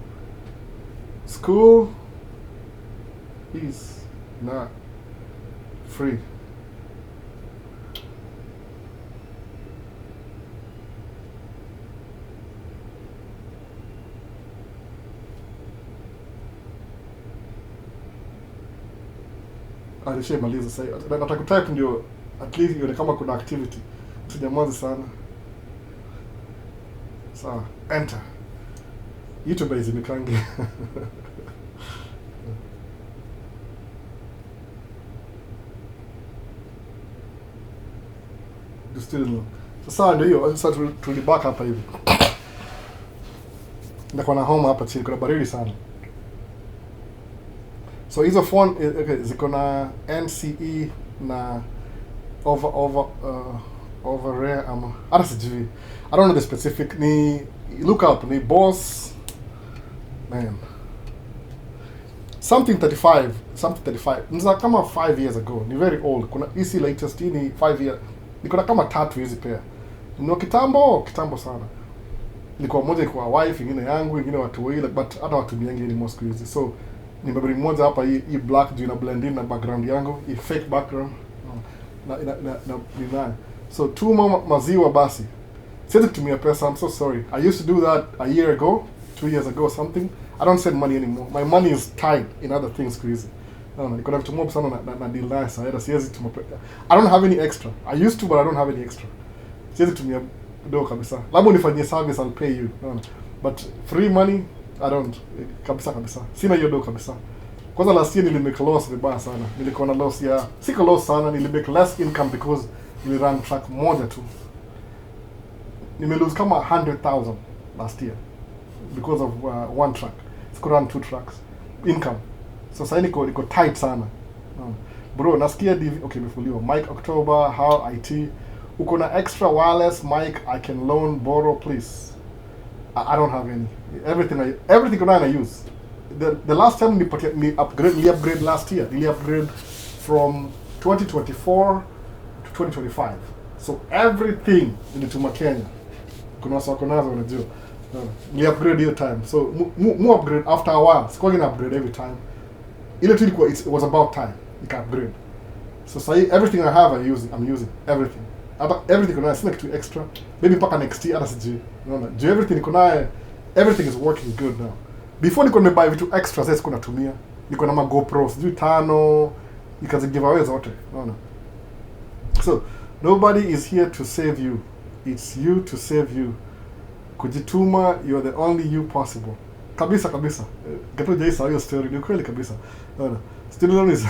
School is not free. Alishamaliza sasa. Nataka kutype ndio at least ione kama kuna activity. Sijamaliza sana. Sawa, enter. YouTube is nikange. The student loan. Sasa ndio hiyo, sasa tulibaka hapa hivi. Ndio na home hapa chini kuna baridi sana. So hizo phone okay, ziko na NCE na over rare ama hata sijui. I don't know the specific. Ni look up ni boss man. Something 35. Nza kama 5 years ago. Ni very old. Kuna easy latest ni 5 years. Niko na kama 3 hizi pair. Ni kitambo sana. Niko moja kwa wife, ingine yangu, ingine watu wawili but hata watu wengi ni most hizi. So ni babri moja hapa hii black juu ina blend in na background yangu, hii fake background. Na so two maziwa basi. Siwezi kutumia pesa, I'm so sorry. I used to do that a year ago, 2 years ago or something. I don't send money anymore. My money is tied in other things crazy. Niko na vitu mob sana na deal naye sasa. Siwezi kutumia pesa. I don't have any extra. I used to but I don't have any extra. Siwezi kutumia do kabisa. Labda unifanyie service I'll pay you. But free money I don't kabisa. Sina hiyo do kabisa. Kwanza last year nilimake loss vibaya sana. Nilikuwa na loss ya siko loss sana, nilimake less income because nilirun track moja tu. Nimelose kama 100,000 last year because of one track. Siko run 2 tracks income. So sasa niko tight sana. Bro, nasikia okay nimefuliwa. Mike October, how IT. Uko na extra wireless mic I can loan borrow please. I don't have any. Everything I use. The last time we upgrade last year. We upgrade from 2024 to 2025. So everything in Kenya. Kuna soko nazo unajua. We upgrade your time. So more upgrade after a while. It's going to upgrade every time. It was about time. You can upgrade. So say everything I have I'm using everything. Everything kuna sina kitu extra. Maybe mpaka next year hata sijui. Unaona? Do everything kuna everything is working good now. Before niko nimebuy vitu extra sasa kuna tumia. Niko na ma GoPro sijui 5 nikazi giveaway zote. Unaona? So nobody is here to save you. It's you to save you. Kujituma, you're the only you possible. Kabisa. Gato jaisa hiyo story ni kweli kabisa. Unaona? Student loan is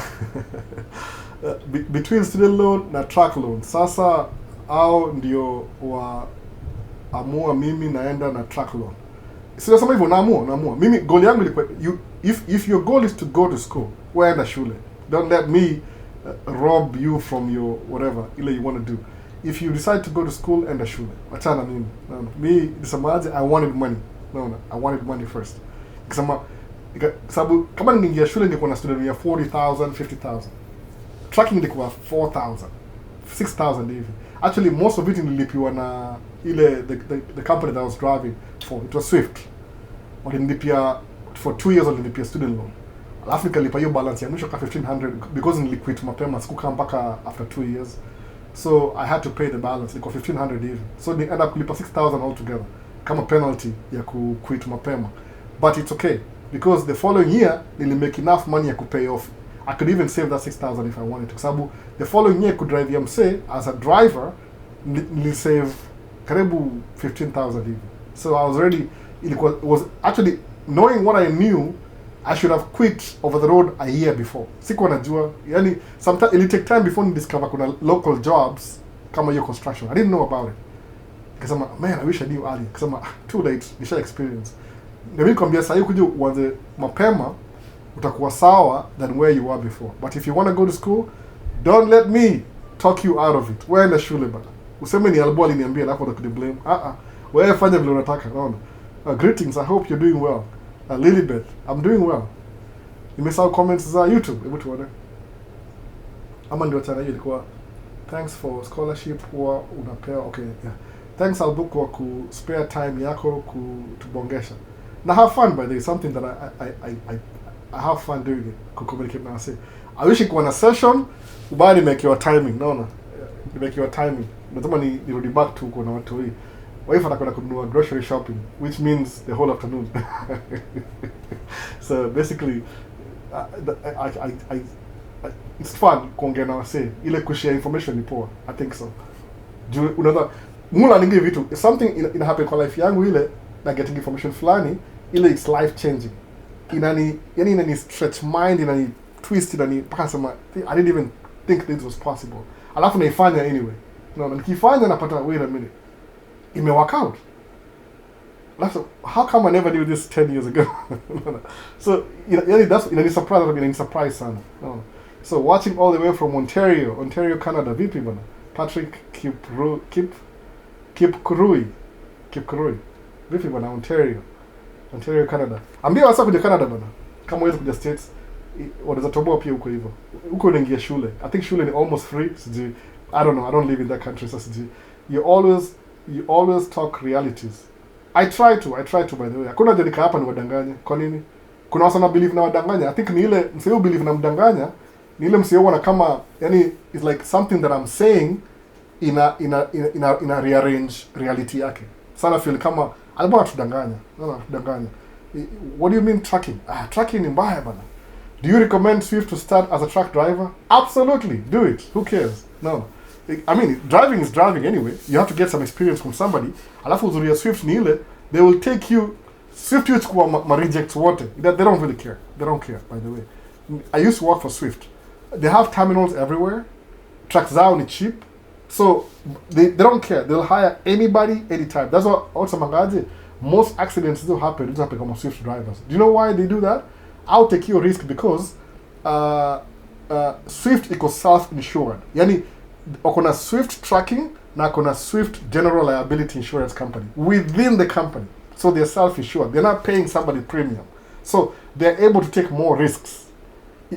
between student loan na track loan. Sasa au ndio amua mimi naenda na track loan. Sio sema hivyo naamua. Mimi goal yangu ilikuwa if your goal is to go to school, waenda shule. Don't let me rob you from your whatever ile you want to do. If you decide to go to school, enda shule. Achana mimi. Me nisemaje I wanted money. I wanted money first. Sababu kama ningeingia shule ningekuwa na student ya 40,000, 50,000. Tracking ilikuwa 4,000, 6,000 hivi. Actually most of it nilipiwa na ile the company that I was driving for. It was Swift. Walinilipia for 2 years walinilipia student loan. Alafu nikalipa hiyo balance ya mwisho ka 1,500 because niliquit mapema sikukaa mpaka after 2 years. So I had to pay the balance. Ilikuwa 1,500 hivi. So they end up kulipa 6,000 altogether kama penalty ya quit mapema. But it's okay because the following year nilimake enough money ya pay off. I could even save that 6,000 if I wanted to. Sababu the following year could drive YMC as a driver, save karibu 15,000 hivi. So I was already, it was actually knowing what I knew, I should have quit over the road a year before. Sikuwa najua, yani sometimes it take time before you discover kuna local jobs kama hiyo construction. I didn't know about it. Kasema, man, I wish I knew earlier. Kasema, too late, nisha experience. Ndio kwambia sasa hiyo kuja uanze mapema utakuwa sawa than where you were before. But if you want to go to school, don't let me talk you out of it. Wewe na shule bana. Useme ni albo aliniambia alafu utakublame. wewe fanya vile unataka, unaona. Greetings, I hope you're doing well. Lilibeth, I'm doing well. Nimesahau comments za YouTube, hebu tuone. Ama ndio tena ilikuwa thanks for scholarship huwa unapewa. Okay, yeah. Thanks Albu kwa ku spare time yako kutubongesha. Na have fun by the way, something that I have fun doing it, communicate na say. I wish ikuwa na session, ubali make your timing, naona. Make your timing. Nataka nirudi back to kuna watu hii. Wife atakwenda kununua grocery shopping, which means the whole afternoon. So basically, it's fun kuongea na wase. Ile kushare information ni poa. I think so. Unaweza mula ningi vitu something ina happen kwa life yangu ile na getting information fulani ile it's life changing. Inani stretch mind, inani twist, inani mpaka sema I didn't even think this was possible. Alafu naifanya anyway. Nikifanya napata wait a minute. It may work out. How come I never knew this 10 years ago? So, that's in a surprise, son. No. So, watching all the way from Ontario, Canada, VP, bana. Patrick Kipkurui, VP, bana, Ontario, Canada. Ambia wasa kuja Canada, bana. Kama wewe kuja States, wanaweza toboa pia huko hivyo. Huko unaingia shule. I think shule ni almost free. I don't know. I don't live in that country, so you always talk realities. I try to by the way. Hakuna jadika hapa ni wadanganya. Kwa nini? Kuna wasana believe na wadanganya. I think ni ile mseo believe na mdanganya, ni ile mseo wana kama yani it's like something that I'm saying ina rearrange reality yake. Sana feel kama alikuwa atudanganya. Tudanganya. What do you mean tracking? Tracking ni mbaya bana. Do you recommend Swift to start as a truck driver? Absolutely. Do it. Who cares? No. I mean, driving is driving anyway. You have to get some experience from somebody. Alafu uzuri ya Swift ni ile, they will take you, Swift you chukua ma rejects wote. They don't really care. They don't care, by the way. I used to work for Swift. They have terminals everywhere. Trucks zao ni cheap. So, they don't care. They'll hire anybody, anytime. That's what also mangaje. Most accidents do happen kama Swift drivers. Do you know why they do that? I'll take your risk because Swift iko self-insured. Yani, okona Swift tracking na kona Swift general liability insurance company within the company, so they're self-insured. They're not paying somebody premium, so they're able to take more risks.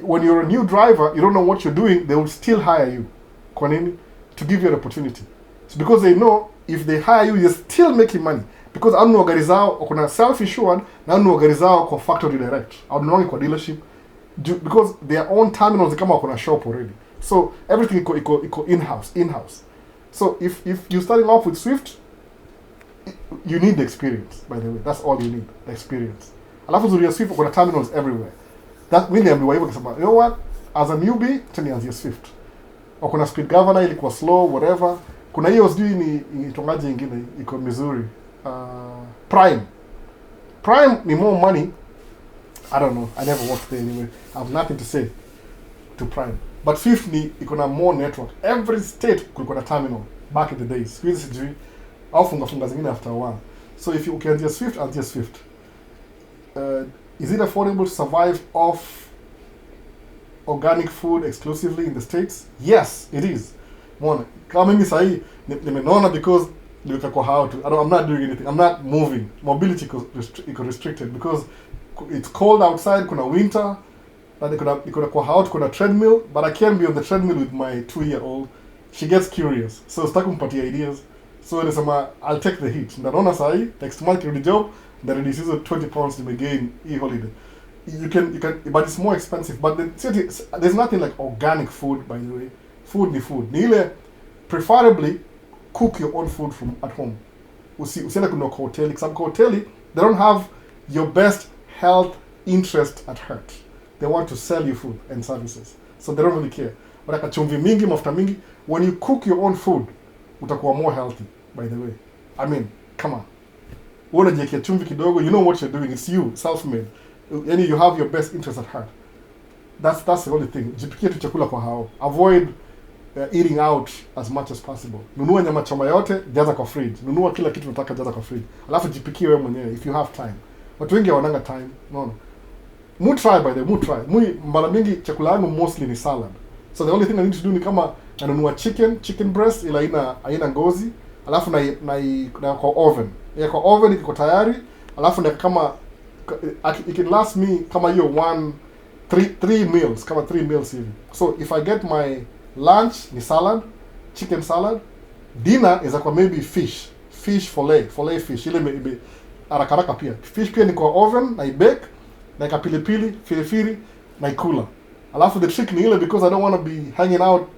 When you're a new driver, you don't know what you're doing, they will still hire you. Kwa nini? To give you an opportunity. So because they know if they hire you, you're still making money. Because anu gari zao okona self-insured na anu gari zao kwa factory direct. Anu kwa dealership because their own terminals kama okona shop already. So everything iko in-house. So if you're starting off with Swift, you need the experience, by the way. That's all you need, the experience. Alafu zuri ya Swift kuna terminals everywhere. That mimi ambiwa hivyo kisema, you know what? As a newbie, tenianzia Swift. Au kuna speed governor ilikuwa slow, whatever. Kuna hiyo sijui ni tongaji nyingine iko Missouri. Prime ni more money. I don't know. I never worked there anyway. I have nothing to say to Prime. But Swift ni iko na more network. Every state kulikuwa na terminal back in the days. Squeeze sijui au funga zingine after a while. So if you ukianzia Swift, anzia Swift. Is it affordable to survive off organic food exclusively in the States? Yes, it is. Mwana, kama mimi sahi nimeona because nilika kwa how to I'm not doing anything. I'm not moving. Mobility iko restricted because it's cold outside, kuna winter. Na niko kwa house, kuna treadmill, but I can't be on the treadmill with my 2-year-old. She gets curious. So sitaki kumpatia ideas. So nisema I'll take the heat. Ndaona sahi next month kirudi job, ndarudi hizo 20 pounds nimegain holiday. You can but it's more expensive. But there's nothing like organic food, by the way. Food ni food. Ni ile preferably cook your own food from at home. Usiende kuna hoteli. Some hoteli they don't have your best health interest at heart. They want to sell you food and services. So they don't really care. But chumvi mingi, mafuta mingi, when you cook your own food, utakuwa more healthy, by the way. I mean, come on. Unajiwekea chumvi kidogo, you know what you're doing. It's you, self-made. And you have your best interest at heart. That's the only thing. Jipikie tu chakula kwa hao. Avoid eating out as much as possible. Nunua nyama choma yote, jaza kwa fridge. Nunua kila kitu unataka, jaza kwa fridge. Alafu jipikie wewe mwenyewe if you have time. Watu wengi hawananga time. No. Try by the way, try. Mara mingi chakula yangu mostly ni salad. So the only thing I need to do ni kama nanunua chicken breast ila haina ngozi, alafu na kwa oven. ya kwa oven iko tayari, alafu na kama it can last me kama hiyo 3 meals, kama 3 meals hivi. So if I get my lunch ni salad, chicken salad, dinner is kwa maybe fish fillet fish, ile haraka pia. Fish pia ni kwa oven na bake na pilipili na ikula. Alafu the trick ni ile, because I don't want to be hanging out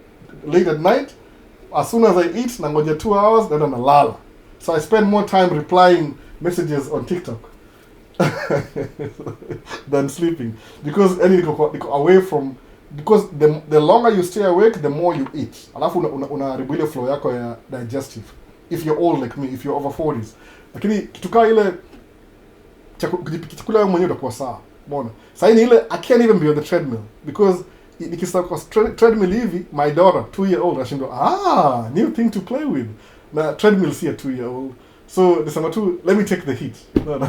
late at night, as soon as I eat na ngoja 2 hours then nalala. So I spend more time replying messages on TikTok than sleeping, because any away from, because the longer you stay awake the more you eat, alafu unaharibu ile flow yako ya digestive if you're old like me, if you're over 40s. Lakini kitukaa ile chakula wewe mwenyewe utakuwa sawa. Umeona? Sasa ni ile I can't even be on the treadmill, because nikisema kwa treadmill hivi, my daughter 2-year-old ashindwa new thing to play with. Na treadmill si a 2-year-old. So nisema tu, let me take the heat. No.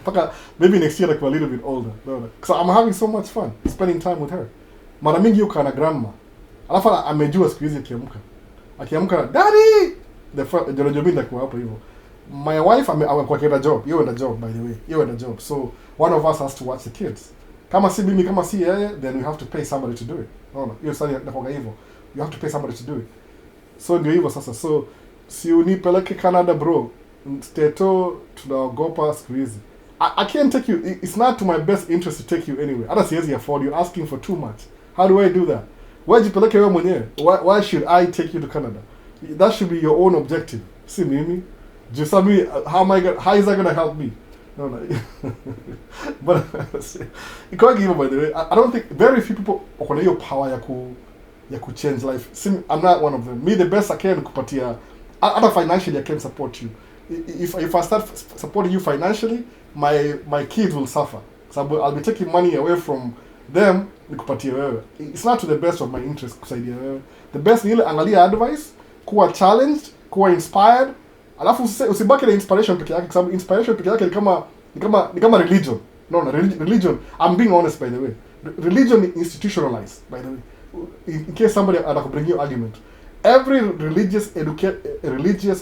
Paka maybe next year like a little bit older. No. So I'm having so much fun spending time with her. Mara mingi yuko na grandma. Alafu amejua siku hizi akiamka daddy, the first job kwa hapo hivyo. My wife amekuwa kenda job. You and a job, by the way. You and a job. So one of us has to watch the kids. Kama si mimi, kama si yeye, then we have to pay somebody to do it. No. Hiyo sasa inakuwa hivyo. You have to pay somebody to do it. So ndio hivyo sasa. So si unipeleke Canada bro. Steto tunaogopa siku hizi. I can't take you. It's not to my best interest to take you anywhere. Hata siwezi afford. You're asking for too much. How do I do that? Why jipeleke wewe mwenyewe? Why should I take you to Canada? That should be your own objective. Si mimi. Just me. How is that going to help me? No. But you can't give up, by the way. I don't think very few people have your power ya ku change life. I'm not one of them. Me, the best I can kupatia. Other financially I can support you. If I start supporting you financially, my kids will suffer. So I'll be taking money away from them nikupatia wewe. It's not to the best of my interest kusaidia wewe. The best ni ile angalia advice, kuwa challenged, kuwa inspired. Alafu usibaki na inspiration peke yake, kwa sababu inspiration peke yake ni kama religion. No, religion, I'm being honest, by the way. Religion is institutionalized, by the way. In case somebody bring you argument. Every religious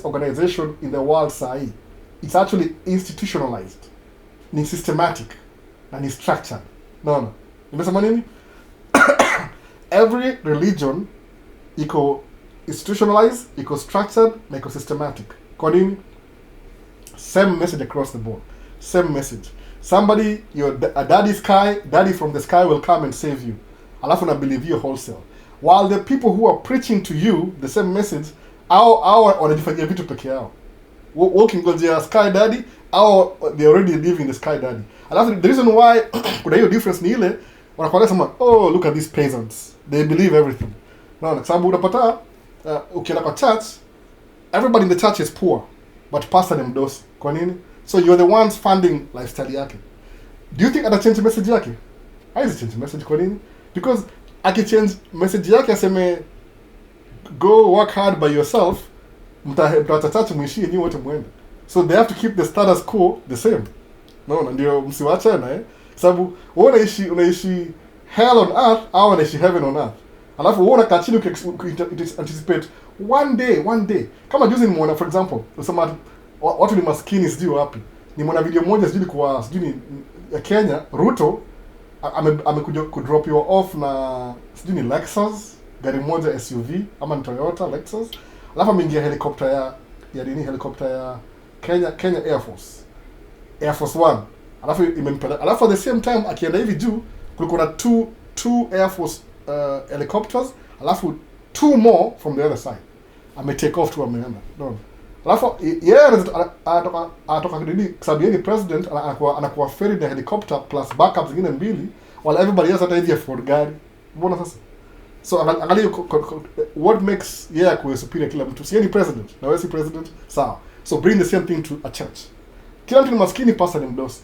organization in the world sahi, it's actually institutionalized. Ni systematic na ni structured. No. Nimesema nini? Every religion iko institutionalized, iko structured, na iko systematic. Kwa nini? Same message across the board. Same message. Somebody, a daddy from the sky will come and save you. Alafu na believe you wholesale. While the people who are preaching to you the same message, wanajifanyia vitu peke yao. Walking on their sky daddy, they already live in the sky daddy. Alafu the reason why kuna hiyo difference ni ile wanakuwa sema, oh, look at these peasants. They believe everything. No, kwa sababu unapata ukienda kwa church, everybody in the church is poor, but pastor ni mdosi. Kwa nini? So you're the ones funding lifestyle yake. Do you think ata change message yake? Haizi change message. Kwa nini? Because akichange message yake aseme go work hard by yourself, mtatachache muishie nyinyi wote muende. So they have to keep the status quo the same. No, ndio msiwachane sababu wewe unaishi hell on earth au unaishi heaven on earth. Alafu wewe unakaa chini anticipate one day. Kama juzi nimeona, for example, usema watu ni maskini sijui wapi. Nimeona video moja sijui ya Kenya, Ruto amekuja kudrop you off na sijui ni Lexus, gari moja SUV ama ni Toyota Lexus. Alafu ameingia helicopter ya Kenya Air Force One. Alafu imempeleka. Alafu at the same time akienda hivi juu kulikuwa na two Air Force helicopters, alafu 2 more from the other side. Take off tu ameenda. No. Alafu atoka kidini sababu yeye ni president, anakuwa ferry the helicopter plus backup zingine 2 while everybody else hata hivi afford gari. Mbona sasa? So angalia what makes kuwa superior kila mtu. Si ni president, na wewe si president. Sawa. So bring the same thing to a church. Kila mtu ni maskini, pastor ni mdosi.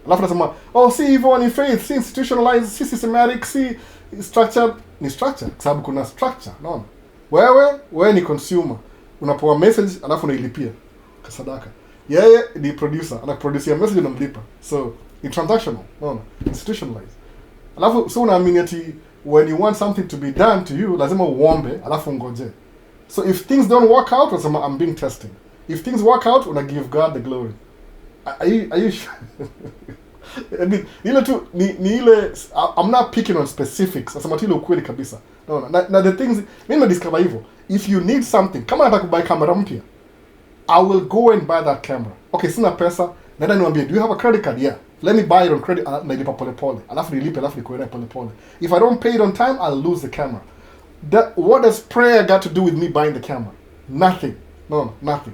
Alafu nasema, si hivyo ni faith, si institutionalized, si systematic, si structured. Ni structure, kwa sababu kuna structure, naona. Wewe ni consumer. Unapoa message, alafu unailipia kwa sadaka. Yeye ni producer, anaproduce message na mlipa. So, ni transactional, naona. Institutionalized. Alafu so unaamini ati when you want something to be done to you, lazima uombe, alafu ngoje. So if things don't work out, I'm being tested. If things work out, when I give God the glory. Are you sure? I mean, I'm not picking on specifics. Nasema tu ile ukweli kabisa. No. Na the things mimi na discover hivyo. If you need something, kama nataka kubuy camera mpya, I will go and buy that camera. Okay, sina pesa. Naenda niwaambie, do you have a credit card? Yeah. Let me buy it on credit. Nalipa pole pole. Alafu nilipe, alafu nikuone pole pole. If I don't pay it on time, I'll lose the camera. What does prayer got to do with me buying the camera? Nothing. No, nothing.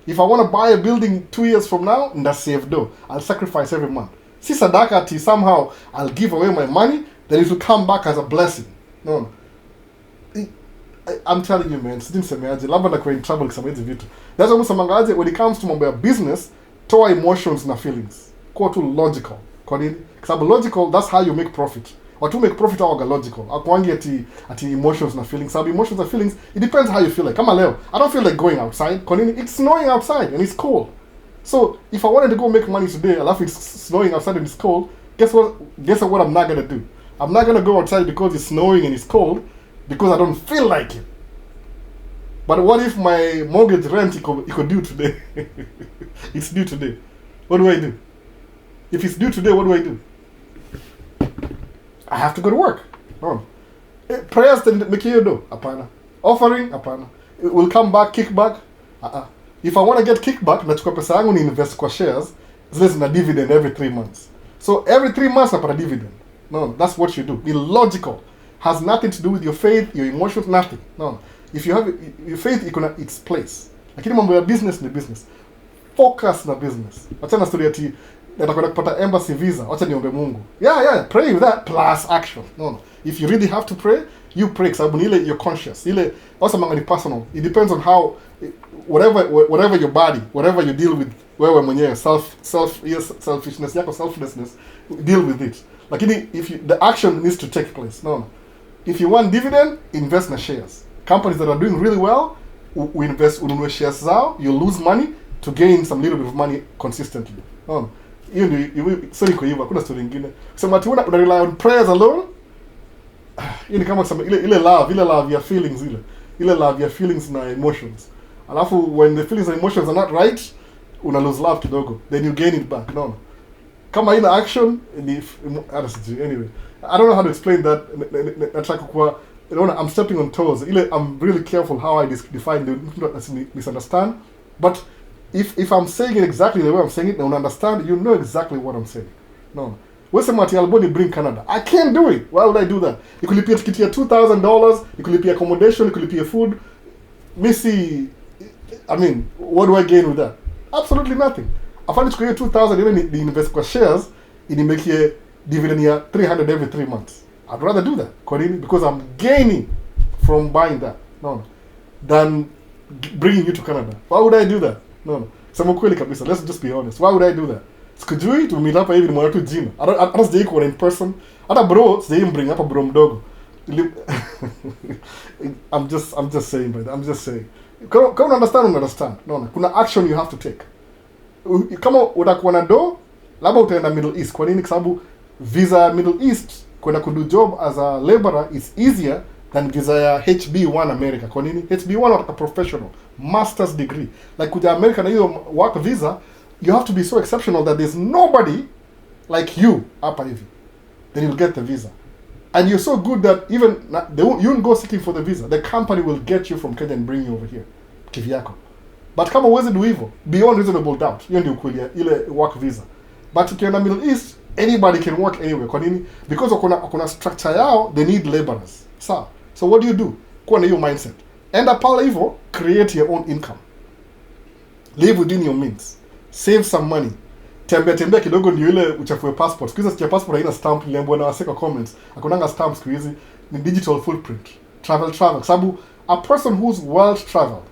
If I want to buy a building 2 years from now, that's save dough. I'll sacrifice every month. See sadaka ati somehow I'll give away my money, then it will come back as a blessing. No. I'm telling you, man, sijisemeaje, labda nakuwa in trouble kusema hizi vitu. That's almost samangaje when it comes to mambo ya business, toa emotions na feelings. Kuwa tu logical. Kwa nini? Because logical, that's how you make profit. Watu make profit awaga logical. Akwangi ati emotions na feelings. Sababu emotions and feelings, it depends how you feel like. Kama leo, I don't feel like going outside. Kwa nini? It's snowing outside and it's cold. So if I wanted to go make money today, alafu it's snowing outside and it's cold, guess what I'm not gonna do? I'm not gonna go outside because it's snowing and it's cold because I don't feel like it. But what if my mortgage rent it could due today? It's due today. What do I do? If it's due today, what do I do? I have to go to work. No. Prayers then make you do. Apana. Offering, apana. It will come back, kickback. If I want to get kickback, nachukua pesa yangu ni invest kwa shares, zile zina dividend every 3 months. So every 3 months napata dividend. No, that's what you do. Be logical. Has nothing to do with your faith, your emotions, nothing. No. If you have your faith, its place. Lakini mambo ya business ni business. Focus na business. Wacha na story ati nataka kupata embassy visa. Wacha niombe Mungu. Yeah, pray with that plus action. No. If you really have to pray, you pray sababu ni ile you're conscious. Ile also mangani personal. It depends on how whatever your body, whatever you deal with, wewe mwenyewe selfishness yako, selflessness, deal with it. Lakini the action needs to take place. No. If you want dividend, invest in shares. Companies that are doing really well, we invest ununue shares zao, you lose money to gain some little bit of money consistently. No. Hiyo ndio sorry kwa hivyo kuna story nyingine. Sema ati una rely on prayers alone. Hiyo ni kama kusema ile love ya feelings ile love ya feelings na emotions. Alafu when the feelings and emotions are not right, una lose love kidogo, then you gain it back. No. Kama ina action, anyway. I don't know how to explain that. I'm stepping on toes. I'm really careful how I define the misunderstand. But if I'm saying it exactly the way I'm saying it, and understand, you know exactly what I'm saying. No. Where's the material body bring Canada? I can't do it. Why would I do that? You could pay $2,000, you could pay accommodation, you could pay food. Missy, I mean, what do I gain with that? Absolutely nothing. I find it's 2,000 even the invest kwa shares, it make a dividend here 300 every 3 months. I'd rather do that, because I'm gaining from buying that. No. Than bringing you to Canada. Why would I do that? No. Sema kweli kabisa. Let's just be honest. Why would I do that? Sikujui tumemeet hapa hivi ni mwana tu jina. Hata sijai kuona in person. Hata bro, sijai bring hapa bro mdogo. I'm just saying, brother. I'm just saying. Kama understand. No. Kuna action you have to take. Kama utakuwa na do, labda utaenda Middle East. Kwa nini? Kwa sababu visa Middle East kwenda kudo job as a laborer is easier than visa ya HB1 America. Kwa nini? HB1 are a professional, master's degree. Like kuja America na hiyo work visa, you have to be so exceptional that there's nobody like you hapa hivi. Then you'll get the visa. And you're so good that even you won't go seeking for the visa. The company will get you from Kenya and bring you over here. Kivyako. But kama uwezi do hivyo, beyond reasonable doubt, hiyo ndio ukweli ile work visa. But ukienda Middle East, anybody can work anywhere. Kwa nini? Because kuna structure yao, they need laborers. So what do? Kuwa na hiyo mindset. Enda pale hivyo, create your own income. Live within your means. Save some money. Tembea kidogo ndio ile uchafue passport. Siku hizi sikia passport haina stamp, niliambiwa na waseka comments. Hakunanga stamp siku hizi, ni digital footprint. Travel. Sababu a person who's well traveled,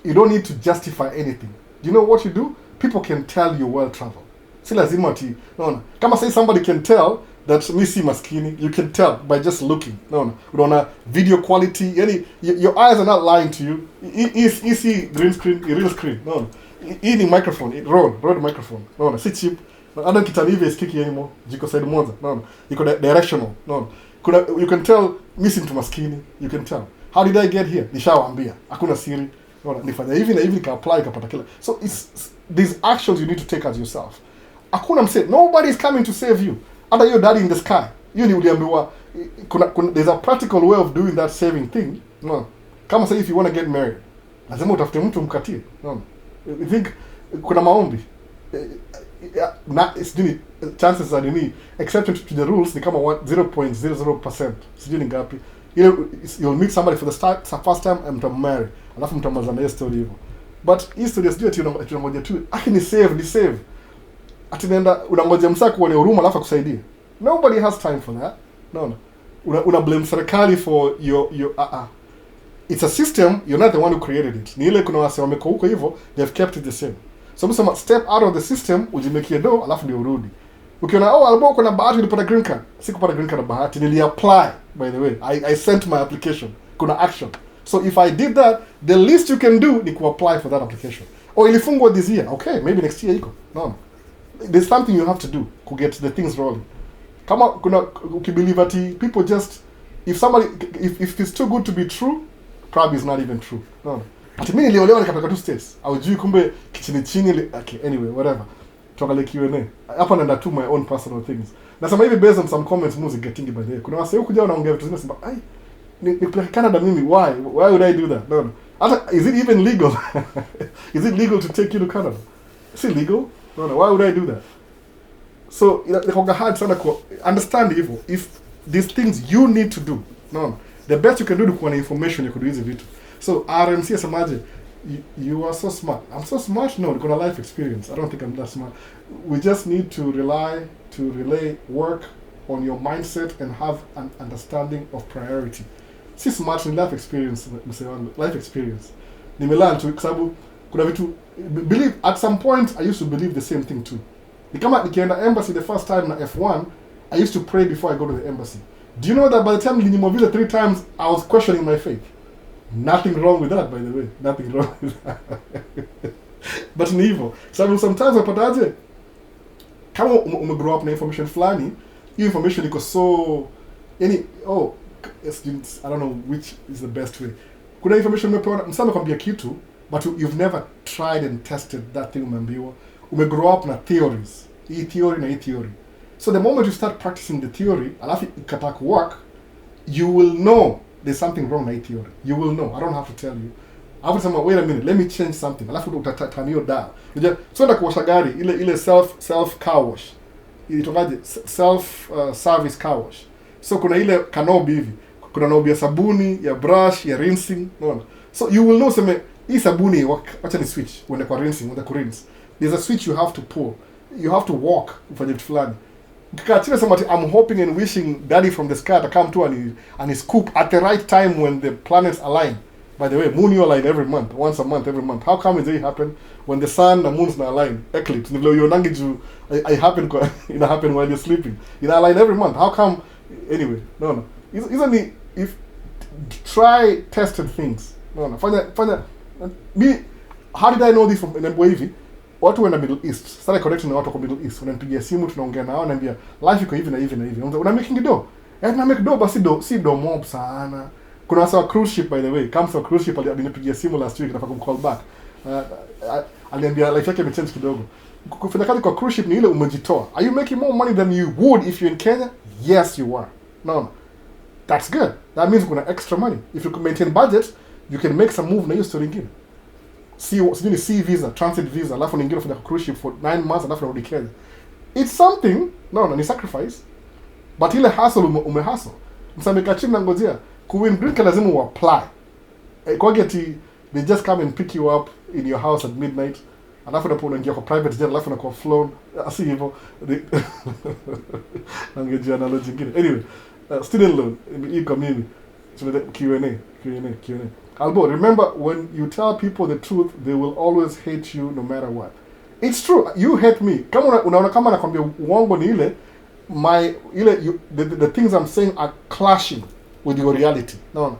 you don't need to justify anything. You know what you do? People can tell you well traveled. Si lazima ati, no. Kama say somebody can tell that me si maskini, you can tell by just looking. No. Unaona video quality, yani your eyes are not lying to you. Easy green screen, real screen. No. Hii ni microphone, Rode microphone. No, si cheap. Hata kitani hivi isikiki anymore. Jiko side moja. No. Iko directional. No. You can tell missing to maskini, you can tell. How did I get here? Nishawaambia. Hakuna siri. Unaona, nifanya hivi na hivi nika-apply nikapata kila. So these actions you need to take as yourself. Hakuna mse, nobody is coming to save you. Hata your daddy in the sky. Hiyo ni uliambiwa there's a practical way of doing that saving thing. No. Kama say if you want to get married, lazima utafute mtu mkatie. No. I think kuna maombi. Na sijui chances za nini exception to the rules ni kama 0.00%. Sijui ni ngapi. You'll meet somebody for the first time and mtamarry. Alafu mtamaliza na hiyo story hivyo. But hii story sijui ati unangoja tu. Ni save. Ati nenda unangoja msako kuone huruma alafu akusaidie. Nobody has time for that. No. Una blame serikali for your it's a system, you're not the one who created it. Ni ile kuna wase wameko huko hivyo, they've kept it the same. So msema step out of the system, ujimekie do, alafu ndio urudi. Ukiona albo kuna bahati nilipata green card. Sikupata green card na bahati, nili-apply by the way. I sent my application. Kuna action. So if I did that, the least you can do ni ku-apply for that application. Or ilifungwa this year. Okay, maybe next year iko. No. There's something you have to do to get the things rolling. Kama kuna ukibelieve ati people just if it's too good to be true, probably it's not even true. No. Ati mimi niliolewa nikatoka tu states. Aujui kumbe chini okay, anyway, whatever. Tuangalie Q&A. Hapa naenda to my own personal things. Nasema hivi based on some comments music getting by there. Kuna wase huko jao naongea vitu zingine sema ai nipeleke Canada mimi, why would I do that? No. Is it even legal? Is it legal to take you to Canada? Is it legal? No, why would I do that? So it's hard sana understand evil. If these things you need to do, no, the best you can do to kuwa na information you could do hizi vitu. So RMC asemaje, you are so smart. I'm so smart? No, you've got a life experience. I don't think I'm that smart. We just need to relay work on your mindset and have an understanding of priority. Si smart ni life experience, mse wangu. Life experience. Nimelearn tu kwa sababu kuna vitu believe at some point I used to believe the same thing too. Nikama nikienda embassy the first time na F1, I used to pray before I go to the embassy. Do you know that by the time nilimovile 3 times I was questioning my faith? Nothing wrong with that, by the way. Nothing wrong with that. But ni hivyo. So sometimes unapataje kama grow up na information fulani, hiyo information iko so students, I don't know which is the best way. Kuna information umepewa msana kwambia kitu, but you've never tried and tested that thing umeambiwa. Grow up na theories. Hii theory. So the moment you start practicing the theory, alafu ikataka work, you will know there's something wrong na hii theory. You will know. I don't have to tell you. I have to say, wait a minute, let me change something. Alafu utatani hiyo dial. So ndio kuosha gari, ile self car wash. Ilitokaje? Self service car wash. So kuna ile kanobi hivi. Kuna nobi ya sabuni, ya brush, ya rinsing, no. So you will know sema hii sabuni wacha ni switch when kwa rinsing, when ku rinse. There's a switch you have to pull. You have to walk ufanye vitu fulani. Kachira sema I'm hoping and wishing daddy from the sky to come to and scoop at the right time when the planets align. By the way, moon you align every month, once a month, every month. How come it happen when the sun and moon's not align? Eclipse. Nivyo yonangi juu I happen while you're sleeping. It align every month. How come? Anyway, no. Isn't if try tested things. No. Fanya me. How did I know this from hivi? Watu wenda Middle East. Sasa connect na watu kwa Middle East. Unanipigia simu tunaongea nao naambia life iko hivi na hivi na hivi. Una making do. Na make do basi si do mob sana. Kuna wasa cruise ship by the way. Comes a cruise ship alinipigia simu last week nataka kumcall back. Aliambia life yake imechange kidogo. Kufanya kazi kwa cruise ship ni ile umejitoa. Are you making more money than you would if you're in Kenya? Yes you are. No. That's good. That means kuna extra money. If you can maintain budget, you can make some move na hiyo story nyingine. C visa, transit visa, alafu nyingine ufanya cruise ship for 9 months alafu unarudi Kenya. It's something, ni sacrifice. But ile hustle umehustle. Msameka chini na ngojea, kuwin green card lazima uapply. Kwa geti, they just come and pick you up in your house at midnight. Alafu unapoingia kwa private jet, alafu unakuwa flown. Asi hivyo. Nangejia analogy nyingine. Anyway, student loan, iko mimi. Q&A. Albo, remember when you tell people the truth, they will always hate you no matter what. It's true. You hate me. Kama unaona kama nakwambia uongo ni ile the things I'm saying are clashing with your reality. No.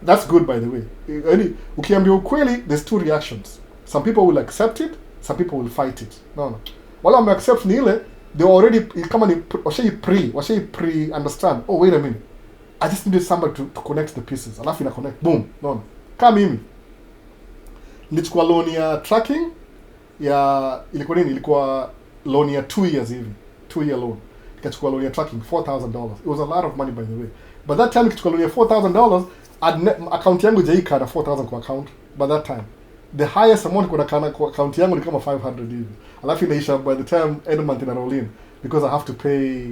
That's good by the way. Ukiambia ukweli, there's 2 reactions. Some people will accept it, some people will fight it. No. Wala wame accept ni ile, they already kama ni washai pre understand. Oh wait a minute. I just needed somebody to connect the pieces. Alafu ina connect, boom, no. Kama mimi nilichukua loan ya tracking ya ilikuwa nini? Ilikuwa loan ya 2 years hivi, 2-year loan. Nikachukua loan ya tracking $4,000. It was a lot of money by the way. But that time nikichukua loan ya $4,000, account yangu jaika na 4,000 kwa account. By that time the highest amount kwa account yangu ni kama 500 hivi. Alafu inaisha by the time end month ina roll in because I have to pay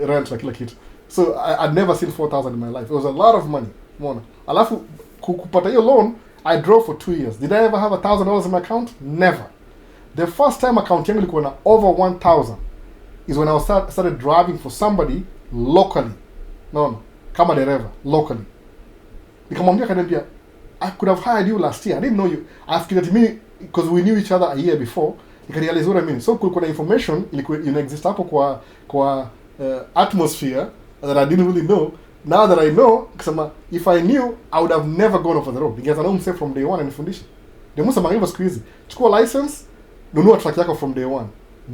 rent like kila kitu. So I'd never seen 4,000 in my life. It was a lot of money. Umeona? Alafu kupata hiyo loan, I drove for 2 years. Did I ever have $1,000 in my account? Never. The first time account yangu ilikuwa na over 1,000 is when I started driving for somebody locally. Kama dereva locally. Nikamwambia kaniambia, I could have hired you last year. I didn't know you. After that me because we knew each other a year before. Nikarealize what I mean. So kulikuwa na information ilikuwa exist hapo kwa atmosphere that I didn't really know. Now that I know, kusema if I knew, I would have never gone over the road. Because I know himself from day one and nifundisha. Ndio musa mangiva siku hizi. Chukua license, nunua track yako from day one.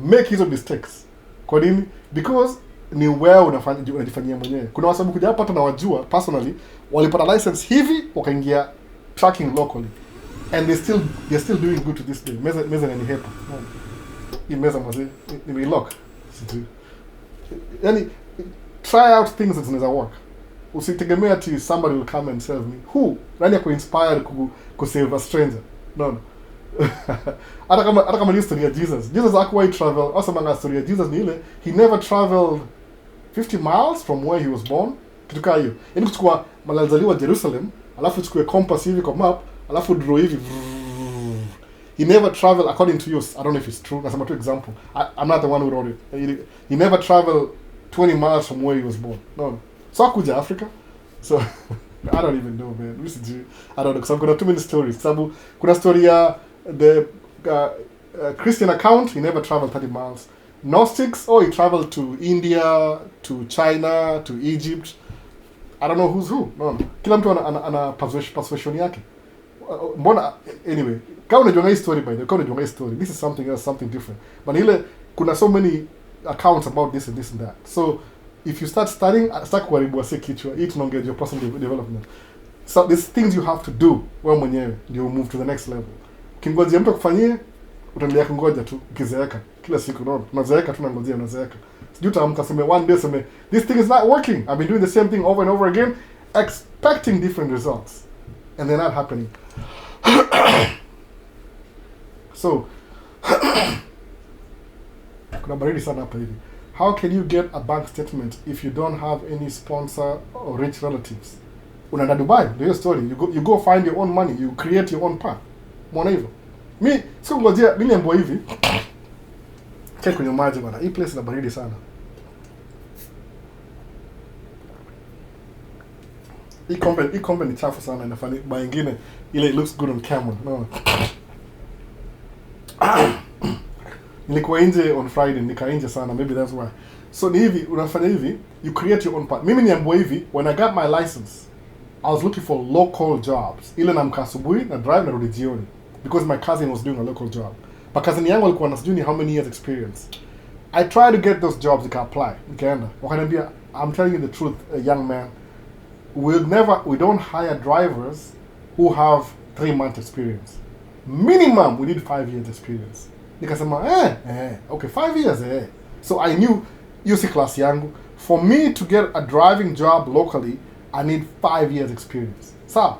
Make hizo mistakes. Kwa nini? Because ni wewe unajifanyia mwenyewe. Kuna wasabu kuja hapa hata na wajua personally walipata license hivi wakaingia tracking locally. And they're still doing good to this day. Meza ni hepa. Hii meza mwazi ni lock. Yani try out things that zinaweza work. Usitegemea ati somebody will come and save me. Who? Nani ako inspired ku save a stranger? No. Hata kama ni story ya Jesus. Jesus hakuwahi travel. Also manga story ya Jesus ni ile he never traveled 50 miles from where he was born. Kitu kama hiyo. Yaani kuchukua alizaliwa Jerusalem, alafu chukue compass hivi kwa map, alafu draw hivi. He never traveled according to yours. I don't know if it's true. That's my example. I'm not the one who wrote it. He never traveled 20 miles from where he was born. No. So kuja Africa. So I don't even know, man. I don't know because I've got too many stories. Sabu kuna story ya the Christian account, he never traveled 30 miles. Gnostics, he traveled to India, to China, to Egypt. I don't know who's who. No. Kila mtu ana persuasion yake. Mbona anyway, kama unajua hii story by the way, kama unajua hii story, this is something else, something different. But ile kuna so many accounts about this and this and that. So if you start studying, start kuharibu wase kichwa, hii tunaongea your personal development. So these things you have to do wewe mwenyewe ndio move to the next level. Kingojea mtu akufanyie, utaendelea kungoja tu ukizeeka kila siku, unaona? Unazeeka tu unazeeka. Sijui utaamka sema one day sema this thing is not working. I've been doing the same thing over and over again expecting different results and they're not happening. So kuna baridi sana hapa hivi. How can you get a bank statement if you don't have any sponsor or rich relatives? Unaenda Dubai, ndio story. You go find your own money, you create your own path. Mbona hivyo? Mi siku ngojea mimi niambo hivi. Check kwenye maji bana. Hii place ina baridi sana. Hii kombe ni chafu sana, inafanya nyingine ile it looks good on camera. No. Nilikuwa nje on Friday, nikainje sana, maybe that's why. So ni hivi, unafanya hivi, you create your own path. Mimi niambo hivi, when I got my license, I was looking for local jobs. Ile naamka asubuhi na drive na rudi jioni because my cousin was doing a local job. But cousin yangu alikuwa na sijui how many years experience. I tried to get those jobs, nika apply. Nikaenda. Wakaniambia, I'm telling you the truth, young man. We don't hire drivers who have 3 months experience. Minimum, we need 5 years experience. Nikasema, okay, 5 years, So I knew, UC class yangu, for me to get a driving job locally, I need 5 years experience. So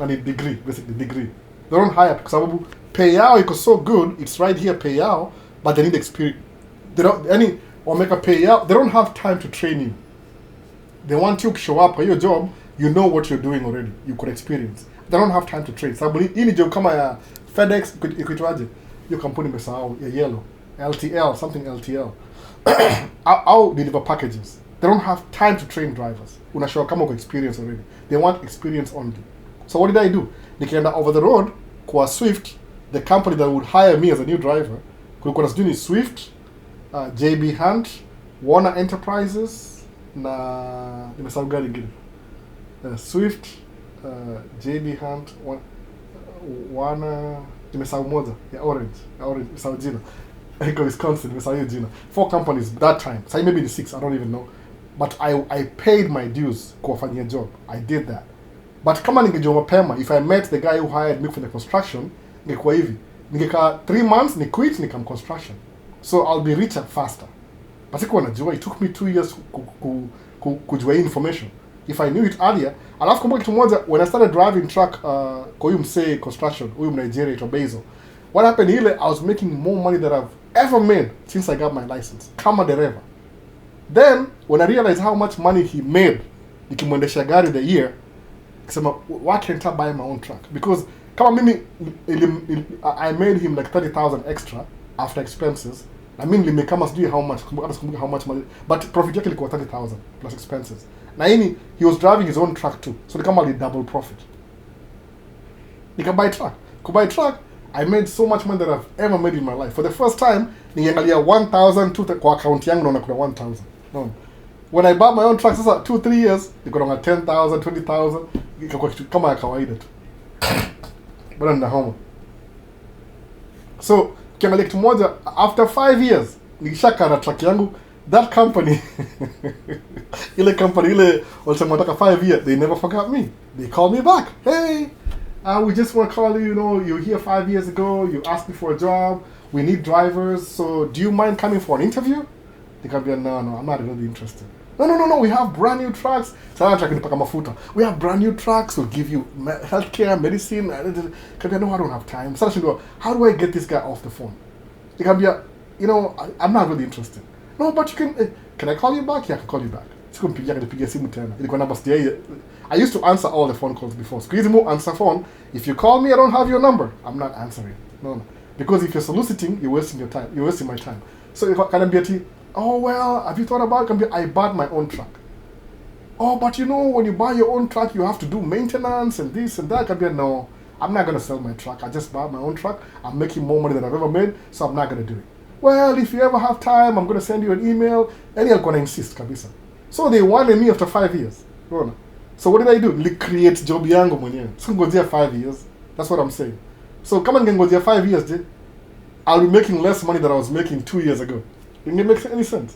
I need degree, basically degree. They don't hire because sababu pay yao iko so good, it's right here pay yao, but they need experience. They make a pay yao, they don't have time to train you. They want you to show up at your job, you know what you're doing already. You could experience. They don't have time to train. Sababu hii ni job kama ya FedEx, ikuitwaje? Hiyo kampuni mesahau ya yellow, LTL, something LTL. I'll deliver packages. They don't have time to train drivers. Unashow kama uko experience already. They want experience only. So what did I do? Nikaenda over the road kwa Swift, the company that would hire me as a new driver. Kulikuwa na sijui ni Swift, JB Hunt, Warner Enterprises na nimesahau gari ingine. Swift, JB Hunt, Warner, nimesahau moja ya Orange, nimesahau jina. Iko Wisconsin, nimesahau hiyo jina. 4 companies that time. So maybe the 6, I don't even know. but I paid my dues kuwafanyia job. I did that. But kama ningejua mapema, if I met the guy who hired me for the construction, ningekuwa hivi. Ningekaa 3 months, ni quit, nikam construction. So I'll be richer faster. But sikuwa najua, it took me 2 years kujua hii information. If I knew it earlier, alafu kumbuka kitu moja, when I started driving truck kwa huyu msee construction, huyu Nigeria ito Bezo, what happened ile, I was making more money than I've ever made since I got my license. Kama dereva. Then, when I realized how much money he made, nikimwendesha gari the year, kisema, why can't I buy my own truck? Because kama mimi, I made him like 30,000 extra after expenses. I mean, lime kama sijui how much, how much money, but profit yake ilikuwa 30,000 plus expenses. Na ini, he was driving his own truck too. So nikama li double profit. Buy truck. Kubuy truck, I made so much money that I've ever made in my life. For the first time, niangalia 1,000 kwa account yangu naona kuna 1,000. No. When I bought my own truck, sasa 2-3 years, niko na 10,000, 20,000, ikakuwa kitu kama ya kawaida tu. Bado nina homa. So, kiangalia kitu moja, after 5 years, nikishaka na truck yangu, that company, ile company, ile walisema wataka 5 years, they never forgot me. They called me back. Hey, we just want to call you, you know, you were here 5 years ago, you asked me for a job, we need drivers, so do you mind coming for an interview? They can be, no, I'm not really interested. No, we have brand new trucks. Sana truck nipaka mafuta. We have brand new trucks, we'll give you healthcare, medicine. Can be, no, I don't have time. Sana shindo, how do I get this guy off the phone? They can be, you know, I'm not really interested. No, but you can I call you back? Yeah, I can call you back. Sikumpigia kanipigia simu tena. Ilikuwa namba sijai. I used to answer all the phone calls before. Siku hizi mo answer phone. If you call me, I don't have your number. I'm not answering. No. Because if you're soliciting, you're wasting your time. You're wasting my time. So if I can be a oh well, have you thought about it? I bought my own truck. Oh, but you know, when you buy your own truck, you have to do maintenance and this and that. No, I'm not going to sell my truck. I just bought my own truck. I'm making more money than I've ever made, so I'm not going to do it. Well, if you ever have time, I'm going to send you an email. And I'm going to insist, kabisa. So they wanted me after 5 years. So what did I do? Create job yangu mwenyewe. Sikungojea 5 years. That's what I'm saying. So kama ningengojea 5 years, I'll be making less money than I was making 2 years ago. It makes any sense.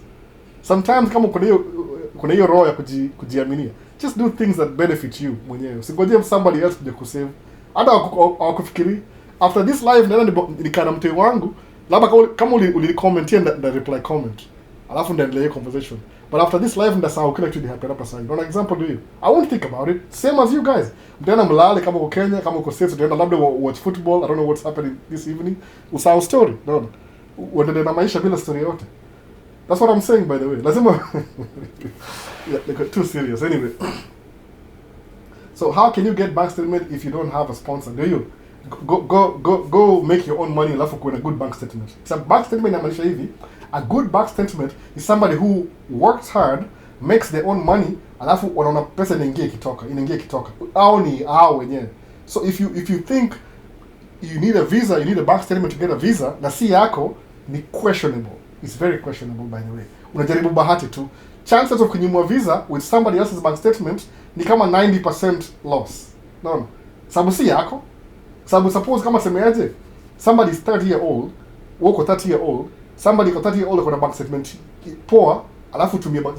Sometimes kama kuna hiyo roho ya kujiaminia, just do things that benefit you mwenyewe. Usingojee somebody else kuja kusave. Hata wakufikiri after this live nenda nikana mtei wangu, labda kama ulicommentier na reply comment. Alafu ndaendelea conversation. But after this live ndasahau kila kitu happen hapa sasa. An example to you. I won't think about it. Same as you guys. Mtaenda mlale kama uko Kenya, kama uko States, utaenda labda watch football. I don't know what's happening this evening. Usahau story. No. Uendelee na maisha bila story yote. That's what I'm saying, by the way. Lazima yeah, they got too serious. Anyway. So how can you get bank statement if you don't have a sponsor? Do you? Go make your own money alafu kuwe na good bank statement. So bank statement inamaanisha hivi, a good bank statement is somebody who works hard, makes their own money, alafu wanaona pesa inaingia ikitoka. Au ni hao wenyewe. So if you think you need a visa, you need a bank statement to get a visa, na si yako, ni questionable. It's very questionable, by the way. Unajaribu bahati tu. Chances of kunyimwa visa with somebody else's bank statement ni kama 90% loss. No. Sababu si yako. Sababu suppose kama semeaje, somebody is 30 year old, wako 30 year old, somebody iko 30 year old kwa bank statement poa, alafu tumie bank.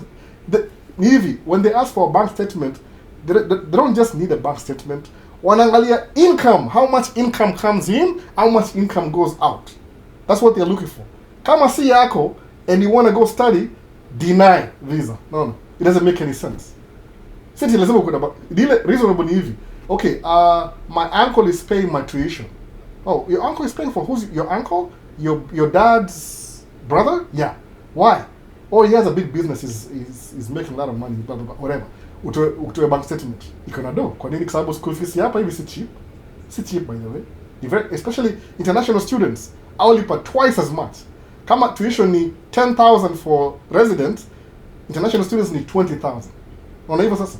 Ni hivi, when they ask for a bank statement, they don't just need a bank statement. Wanaangalia income, how much income comes in, how much income goes out. That's what they're looking for. Kama si yako and you want to go study, deny visa. No. It doesn't make any sense. Sisi lazima kuna dile reasonable ni hivi. Okay, my uncle is paying my tuition. Oh, your uncle is paying for who's your uncle? Your dad's brother? Yeah. Why? Oh, he has a big business. He's making a lot of money. Blah blah blah. Whatever. Utoe bank statement. Iko na do. Kwa nini? Kwa sababu school fees hapa hivi si cheap. Si cheap, by the way. Especially international students, awalipa twice as much. Kama tuition ni 10,000 for residents, international students need 20,000. Unaona hivyo sasa?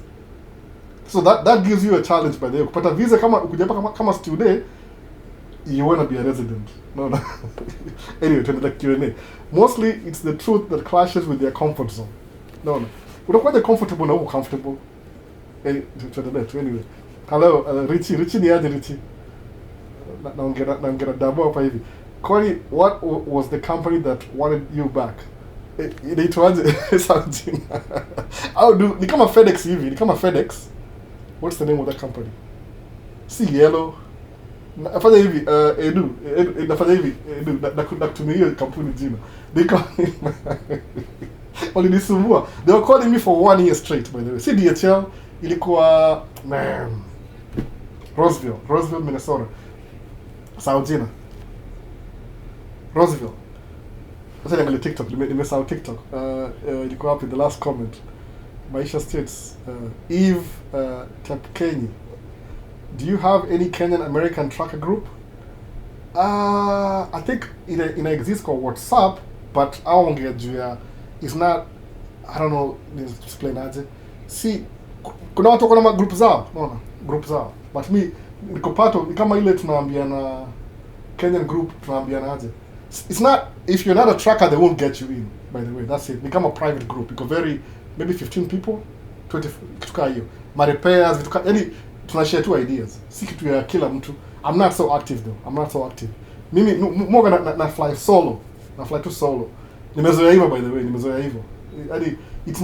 So that gives you a challenge, by the way. Kupata visa kama ukuja hapa kama student, you want to be a resident. No. Anyway, to the Q&A. Mostly it's the truth that clashes with their comfort zone. No. Unakuwa comfortable na uko comfortable. Anyway. Hello, Richie ni aje Richie? Naongera dabo hapa hivi. Kwani, what was the company that wanted you back? inaitwaje Saudi. Au do ni kama FedEx hivi, ni kama FedEx. What's the name of that company? Si yellow. Nafanya hivi Edu nafanya hivi Edu nakutumia hiyo kampuni jina. Walinisumbua. They were calling me for 1 year straight, by the way. Si DHL ilikuwa man. Roseville, Minnesota. Saudina. Roseville. Sasa niangalia TikTok, nimesahau TikTok. Ilikuwa hapo in the last comment. Maisha states, Eve Tapkenyi. Do you have any Kenyan American trucker group? I think ina exist called WhatsApp, but aongea juu ya it's not, I don't know, explain aje. See, kuna watu kuna group zao, unaona? Group zao. But me niko pato ni kama ile tunaambiana Kenyan group tunaambiana aje. It's not, if you're not a trucker they won't get you in, by the way. That's it. Become a private group. Iko very maybe 15 people, 20 kitu hiyo. Ma repairs, vitu yani tunashare two ideas. Si kitu ya kila mtu. I'm not so active though. I'm not so active. Mimi more na fly solo. Na fly tu solo. Nimezoea hivyo, by the way, nimezoea hivyo. Yani it's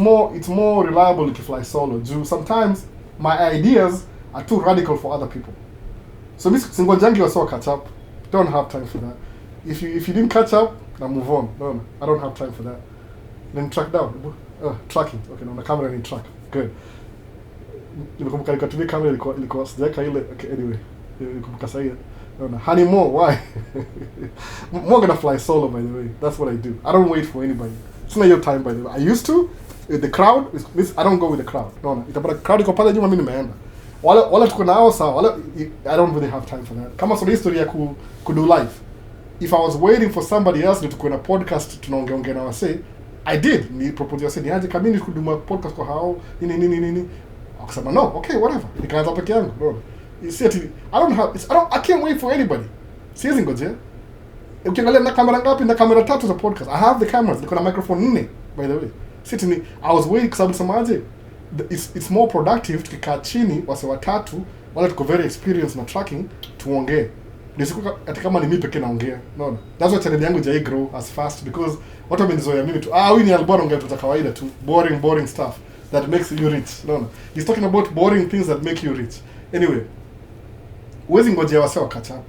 more reliable if you fly solo. Sometimes my ideas are too radical for other people. So mimi singojangi wasio catch up. Don't have time for that. If you didn't catch up, now move on. No, I don't have time for that. Then track down. Tracking. Okay, no, the camera ni track. Good. Nimekumbuka nikatumia kamera ilikuwa sijaka ile. Okay, anyway. Nimekumbuka sasa. No. Honey more, why? More gonna fly solo, by the way. That's what I do. I don't wait for anybody. It's not your time, by the way. I used to. With the crowd, I don't go with the crowd. No. Itapata crowd iko pale nyuma mimi nimeenda. Wala tuko nao sawa. I don't really have time for that. Kama sio history ya ku do live. If I was waiting for somebody else to tukue na podcast tunaongea na wase, I did. Ni propose wase ni aje kama ni kuduma podcast kwa hao nini. Akasema no, okay, whatever. Nikaanza peke yangu. No. You see I can't wait for anybody. Siwezi ngojea. Ukiangalia na kamera ngapi? Na kamera 3 za podcast. I have the cameras. Niko na microphone 4, by the way. I was waiting kwa sababu semaje? It's more productive tukikaa chini wase watatu wala tuko very experienced na tracking tuongee. Nisikuka ati kama ni mimi pekee naongea. No. That's why channel yangu jai grow as fast because watu wamenizoea mimi tu. Huyu ni album ongea tu za kawaida tu. Boring stuff that makes you rich. No. He's talking about boring things that make you rich. Anyway, uwezi ngojea wase wa catch up.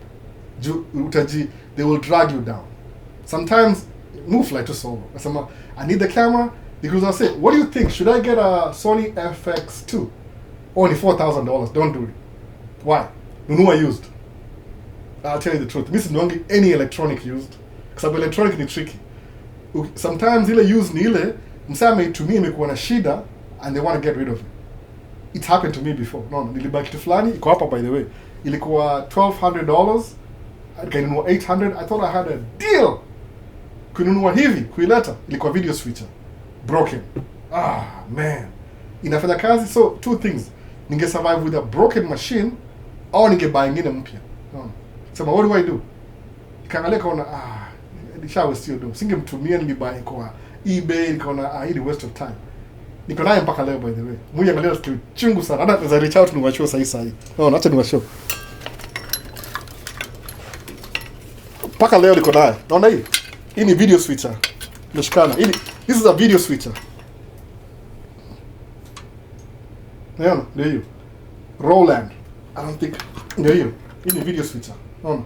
They will drag you down. Sometimes move like to solo. Nasema I need the camera because I say, what do you think? Should I get a Sony FX2? Only $4,000. Don't do it. Why? Nunua used. I'll tell you the truth. Mimi sinuangi any electronic used. Kwa sababu electronic ni tricky. Sometimes ile used ni ile msame itumie imekuwa na shida and they want to get rid of it. It happened to me before. No, nilibaki kitu fulani iko hapa, by the way. Ilikuwa $1,200. Nikainunua $800. I thought I had a deal. Kununua hivi, kuileta ilikuwa video switcher. Broken. Man. Inafanya kazi, so two things. Ninge survive with a broken machine au ninge buy ingine mpya. No. Sema, what do I do? Nikaangalia kaona nishawe sio do. Singemtumia nilibuy kwa eBay, nikaona hii ni waste of time. Niko naye mpaka leo, by the way. Mwenye angalia siku chungu sana. Hata za reach out niwachio sahi. No, acha niwachio. Mpaka leo niko naye. Naona hii. Hii ni video switcher. Nashikana. This is a video switcher. Naona, ndio hiyo. Roland. I don't think ndio hiyo. Hii ni video switcher. Naona.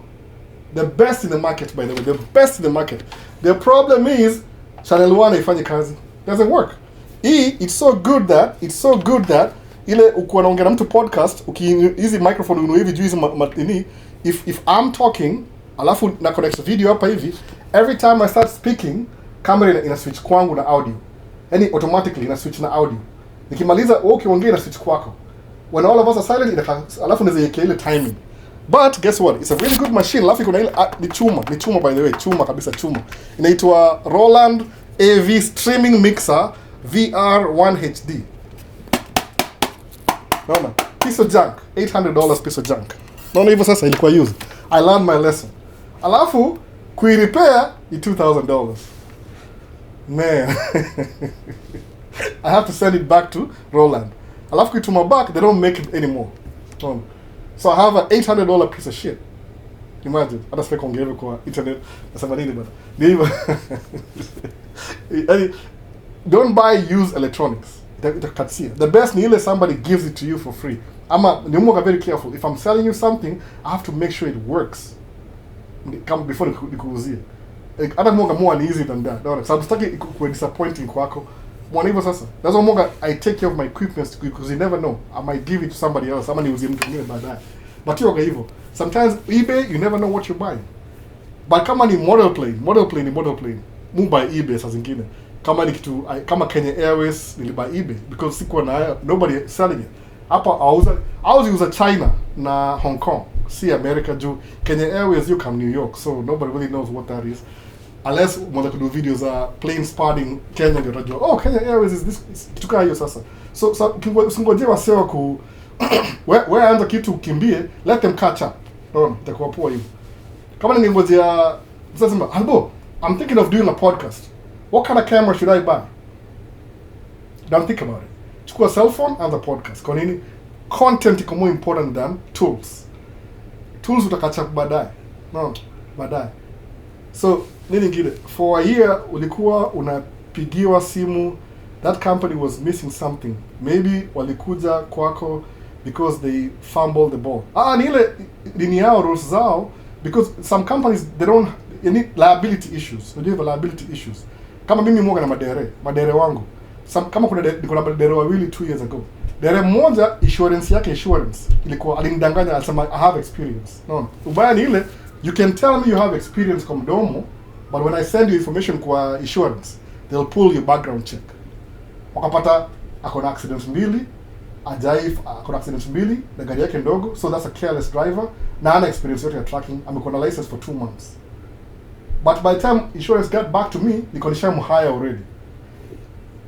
The best in the market, by the way. The best in the market. The problem is channel 1 haifanye kazi. Doesn't work. It's so good that ile ukiwa naongea na mtu podcast, hizi microphone ununue hivi juu hizi matini, if I'm talking alafu na connect video hapa hivi, every time I start speaking camera ina switch kwangu na audio. Yani automatically ina switch na audio. Nikimaliza wewe ukiongea ina switch kwako. When all of us are silent alafu niweke ile timing. But guess what? It's a really good machine. Alafu kuna ile ni chuma, by the way, chuma kabisa, chuma. Inaitwa Roland AV Streaming Mixer VR1 HD. Naona, piece of junk, $800 piece of junk. Naona hivyo sasa ilikuwa used. I learned my lesson. Alafu repair ni $2,000. Man. I have to send it back to Roland. Alafu kuituma back, they don't make it anymore. So I have an $800 piece of shit. Imagine. Hata sifai kuongea kwa internet. Nasema nini bana? Ni hivyo. Don't buy used electronics. The best ni ile somebody gives it to you for free. Ni umoga very careful. If I'm selling you something, I have to make sure it works. Come before nikuuzie. Hata umoga more easy than that. Don't. So I'm starting ku disappointing kwako. Mwana hivyo sasa. That's why umoga I take care of my equipment because you never know. I might give it to somebody else. Ama niuzie mtu mwingine baadaye. But yoga hivyo. Sometimes eBay you never know what you're buying. But kama ni model plane. Move by eBay saa zingine. Kama ni kitu kama Kenya Airways nilibuy eBay because sikuwa na nobody selling it. Hapa auza China na Hong Kong, si America juu Kenya Airways you come New York, so nobody really knows what that is unless mwanza kudu videos za plane spotting Kenya ndio utajua oh Kenya Airways is this kitu kama hiyo sasa. So usingojee wasewa ku wewe anza kitu kimbie, let them catch up. Unaona itakuwa poa hiyo. Kama ningojea sasa Albo, I'm thinking of doing a podcast. What kind of camera should I buy? Don't think about it. Chukua cell phone and the podcast. Kwa nini? Content iko more important than tools. Tools utakacha baadaye. No, baadaye. So, nini ngine? For a year ulikuwa unapigiwa simu, that company was missing something. Maybe walikuja kwako because they fumbled the ball. Ni ile ni yao rules zao because some companies they don't any liability issues. They have liability issues. Kama mimi mwoga na madere wangu. Kama kuna madere wawili 2 years ago. Dere mmoja insurance ilikuwa alinidanganya alisema I have experience. No. Ubaya ni ile you can tell me you have experience kwa mdomo, but when I send you information kwa insurance, they'll pull your background check. Wakapata akona accidents mbili, akona accidents mbili na gari yake ndogo, so that's a careless driver na ana experience yote ya tracking, amekuwa na license for 2 months. But by the time insurance got back to me, niko nishamhire already.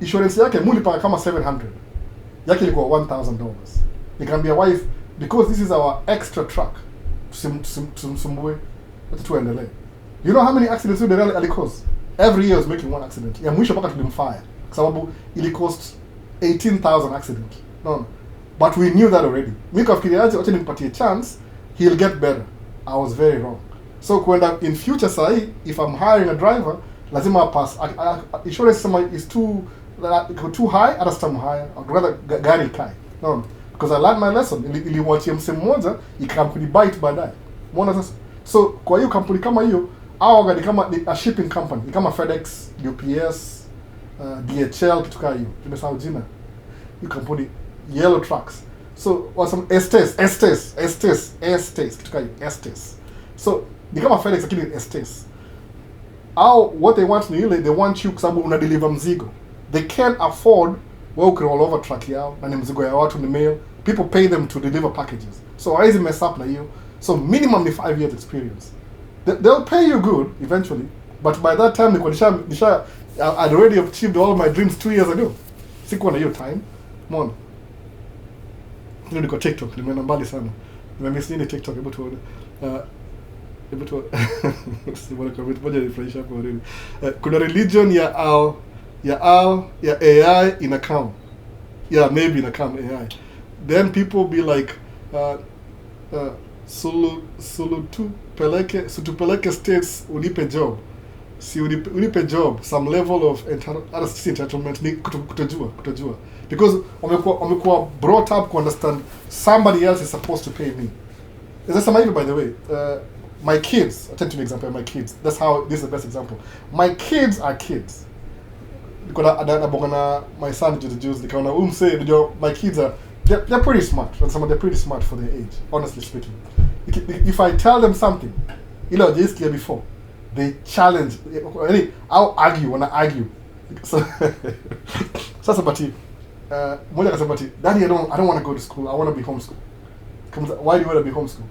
Insurance yake mulipa kama 700. Yake ilikuwa $1,000. Nikamwambia wife, because this is our extra truck. Tusimsumbue. Hata tuendelee. You know how many accidents you really cause? Every year is making one accident. Ya mwisho mpaka tulimfire. Kwa sababu ili cost 18,000 accident. No. But we knew that already. Mimi kafikiria acha nimpatie chance, he'll get better. I was very wrong. So kwenda in future sahi, if I'm hiring a driver, lazima pass. Insurance is too high, hata sitamhire. I'd rather gari kai. No, because I learned my lesson. Iliwachia msemo mmoja, ikampuni bite baadaye. Umeona sasa? So kwa hiyo kampuni kama hiyo, au gari kama a shipping company, kama FedEx, UPS, DHL kitu kama hiyo. Tumesahau jina. Hiyo kampuni yellow trucks. So or some Estes kitu kama hiyo, Estes. So ni kama FedEx lakini Estes. What they want ni ile, they want you kwa sababu una deliver mzigo. They can't afford walk all over truck yao na ni mzigo ya watu ni mail. People pay them to deliver packages. So haizi mess up na hiyo. So minimum ni 5 years experience. They'll pay you good eventually, but by that time I'd already achieved all my dreams 2 years ago. Sikuwa na hiyo time. Mbona? Niko TikTok, nimeenda mbali sana. Nimemiss nini TikTok, hebu tuone. Kuna religion ya AI inakam. Yeah, maybe inakam AI. Then people be like tupeleke states unipe job. Si unipe job, some level of entitlement ni kutojua. Because wamekuwa brought up to understand somebody else is supposed to pay me. Is that somebody, by the way? My kids, I'll take an example of my kids. That's how, this is the best example. My kids are kids. Because my son to the Jews, my kids are, they're pretty smart. They're pretty smart for their age, honestly speaking. If I tell them something, before, they challenge. I'll argue when I argue. So, Daddy, I don't want to go to school. I want to be homeschooled. Why do you want to be homeschooled?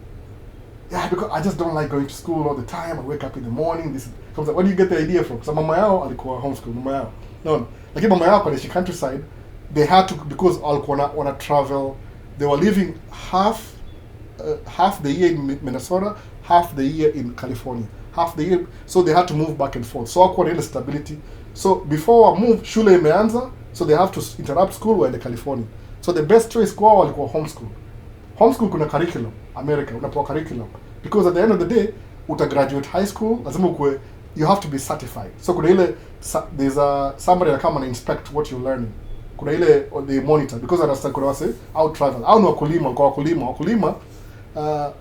Yeah, because I just don't like going to school all the time. I wake up in the morning. Where do you get the idea from? So mama yao alikuwa homeschool. Mama yao. No. Lakini mama yao kwa countryside, they had to, because alikuwa wana travel. They were living half the year in Minnesota, half the year in California. Half the year, so they had to move back and forth. So hakuwa ile stability. So before I move, shule imeanza, so they have to interrupt school while in California. So the best choice kwao walikuwa homeschool. Homeschool kuna curriculum, America, unapewa curriculum. Because at the end of the day, graduate high school, lazima ukue you have to be certified. So kuna ile there's a somebody that come and inspect what you're learning. Kuna ile they monitor because understand kuna wase out travel. Au ni wakulima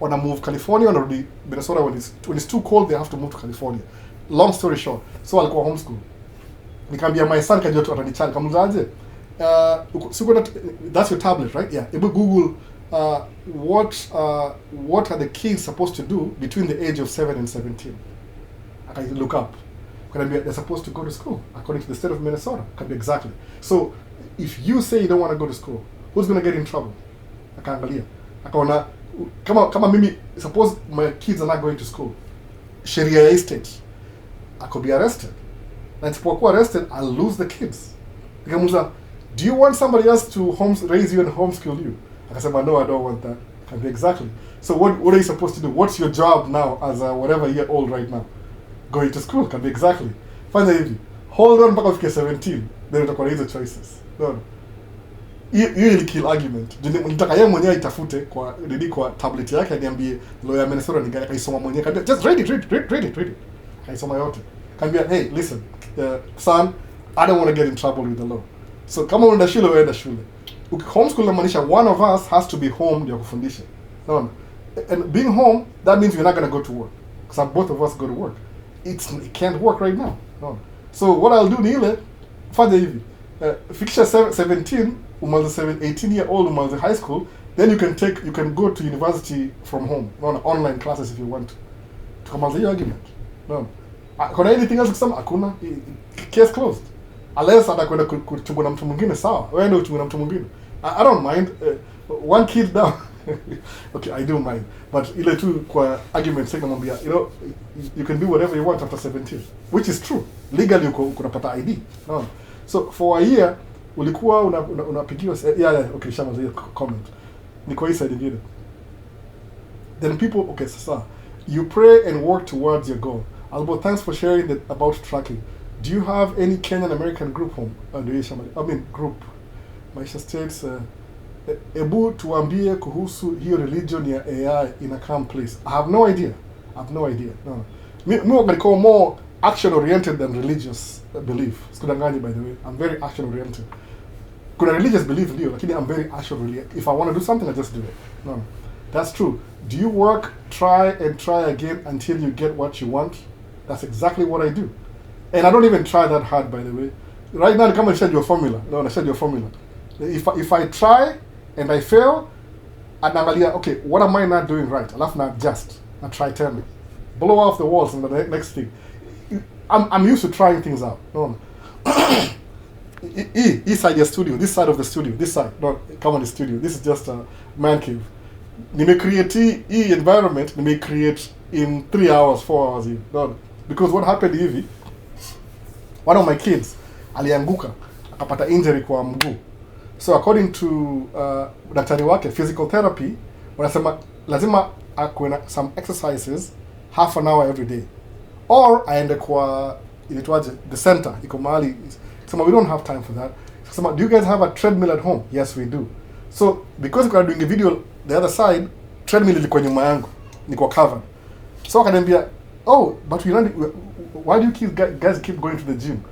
wanna move California wanarudi Minnesota when it's too cold they have to move to California. Long story short, so alikuwa homeschool. Nikamwambia my son kaje atanichali kamuzaje? That's your tablet, right? Yeah. Able Google what are the kids supposed to do between the age of 7 and 17? I can look up. They're supposed to go to school according to the state of Minnesota. Can be exactly. So if you say you don't want to go to school, who's going to get in trouble? Akaangalia. Akaona kama mimi suppose my kids are not going to school. Sharia estate. I could be arrested. And sipokuwa arrested, I'll lose the kids. Nikamuuliza, do you want somebody else to raise you and homeschool you? Akasema, no, I don't want that. Can be exactly. So what are you supposed to do? What's your job now as a whatever year old right now? Going to school. Can be exactly. Fanya hivi. Hold on mpaka ufike 17. Then utakuwa hizo choices. No. Hiyo ili kill argument. Nitaka yeye mwenyewe itafute kwa tablet yake aniambie lawyer Minnesota ni gani kaisoma mwenyewe. Just read it. Kaisoma yote. Can be, hey, listen, son, I don't want to get in trouble with the law. So kama unaenda shule. Homeschool inamaanisha one of us has to be home ndio kufundisha. No. And being home, that means you're not going to go to work. Because both of us go to work. It can't work right now. No. So what I'll do ni ile fanya hivi. Fikisha 17, umalize 18-year-old umalize high school, then you can go to university from home. No, online classes if you want to. Tukamaliza hiyo argument. No. Kuna anything else kusema? Hakuna. Case closed. Unless atakwenda kuchungwa na mtu mwingine sawa. Wewe ndio uchungwe na mtu mwingine. I don't mind. One kid down. Okay, I do mind. But ile tu kwa argument sake namwambia, you can do whatever you want after 17. Which is true. Legally unapata ID. No. So for a year ulikuwa unapigiwa okay, shama hiyo comment. Ni kwa hii side nyingine. Then people, okay, sasa you pray and work towards your goal. Albert, thanks for sharing about tracking. Do you have any Kenyan American group home? Group. Maisha states, Ebu tuambie kuhusu hiyo religion ya AI in a calm place. I have no idea. No. Me I'm more action oriented than religious belief. Sikudanganyi, by the way. I'm very action oriented. Kuna religious belief ndio, lakini I'm very action oriented. If I want to do something, I just do it. No. That's true. Do you work, try again until you get what you want? That's exactly what I do. And I don't even try that hard, by the way. Right now, come and share your formula. No, I share your formula. If I try and I fail, anaangalia, okay, what am I not doing right? Alafu na adjust. I try 10. Blow off the walls and the next thing. I'm used to trying things out. No. This side your studio, this side of the studio, this side. No, come on the studio. This is just a man cave. Nime create environment, nime create in 3 hours, 4 hours. No. Because what happened hivi, one of my kids alianguka akapata injury kwa mguu. So according to daktari wake physical therapy, wanasema lazima akuwe na some exercises half an hour every day, or aende kwa ilitwaje the center iko mahali. So we don't have time for that. So do you guys have a treadmill at home? Yes, we do. So because we are doing a video the other side, treadmill ilikuwa nyuma yangu, niko covered. So akaniambia, oh, but why do you guys keep going to the gym?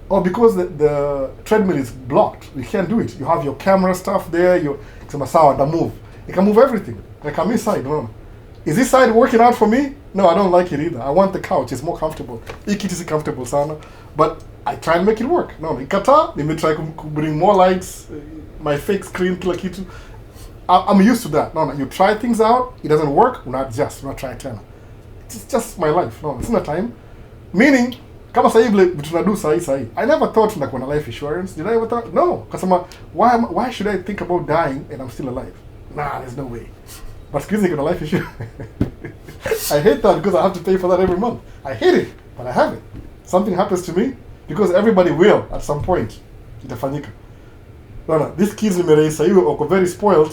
Oh, because the treadmill is blocked. You can't do it. You have your camera stuff there. You move. You can move everything. I come inside. No. Is this side working out for me? No, I don't like it either. I want the couch. It's more comfortable. It is comfortable, sana. But I try and make it work. No, ikata. Let me try to bring more lights. My fake screen, kila kitu. I'm used to that. No, you try things out. It doesn't work. We're not try it. It's just my life. No, it's not time. Meaning, kama sasa hivi tunadu sahi. I never thought tunakuwa na life insurance. Did I ever thought? No. Kasema, why should I think about dying and I'm still alive? Nah, there's no way. But excuse me, kuna life insurance. I hate that because I have to pay for that every month. I hate it, but I have it. Something happens to me, because everybody will at some point. Itafanyika. No, these kids nimereisa hiyo wako very spoiled.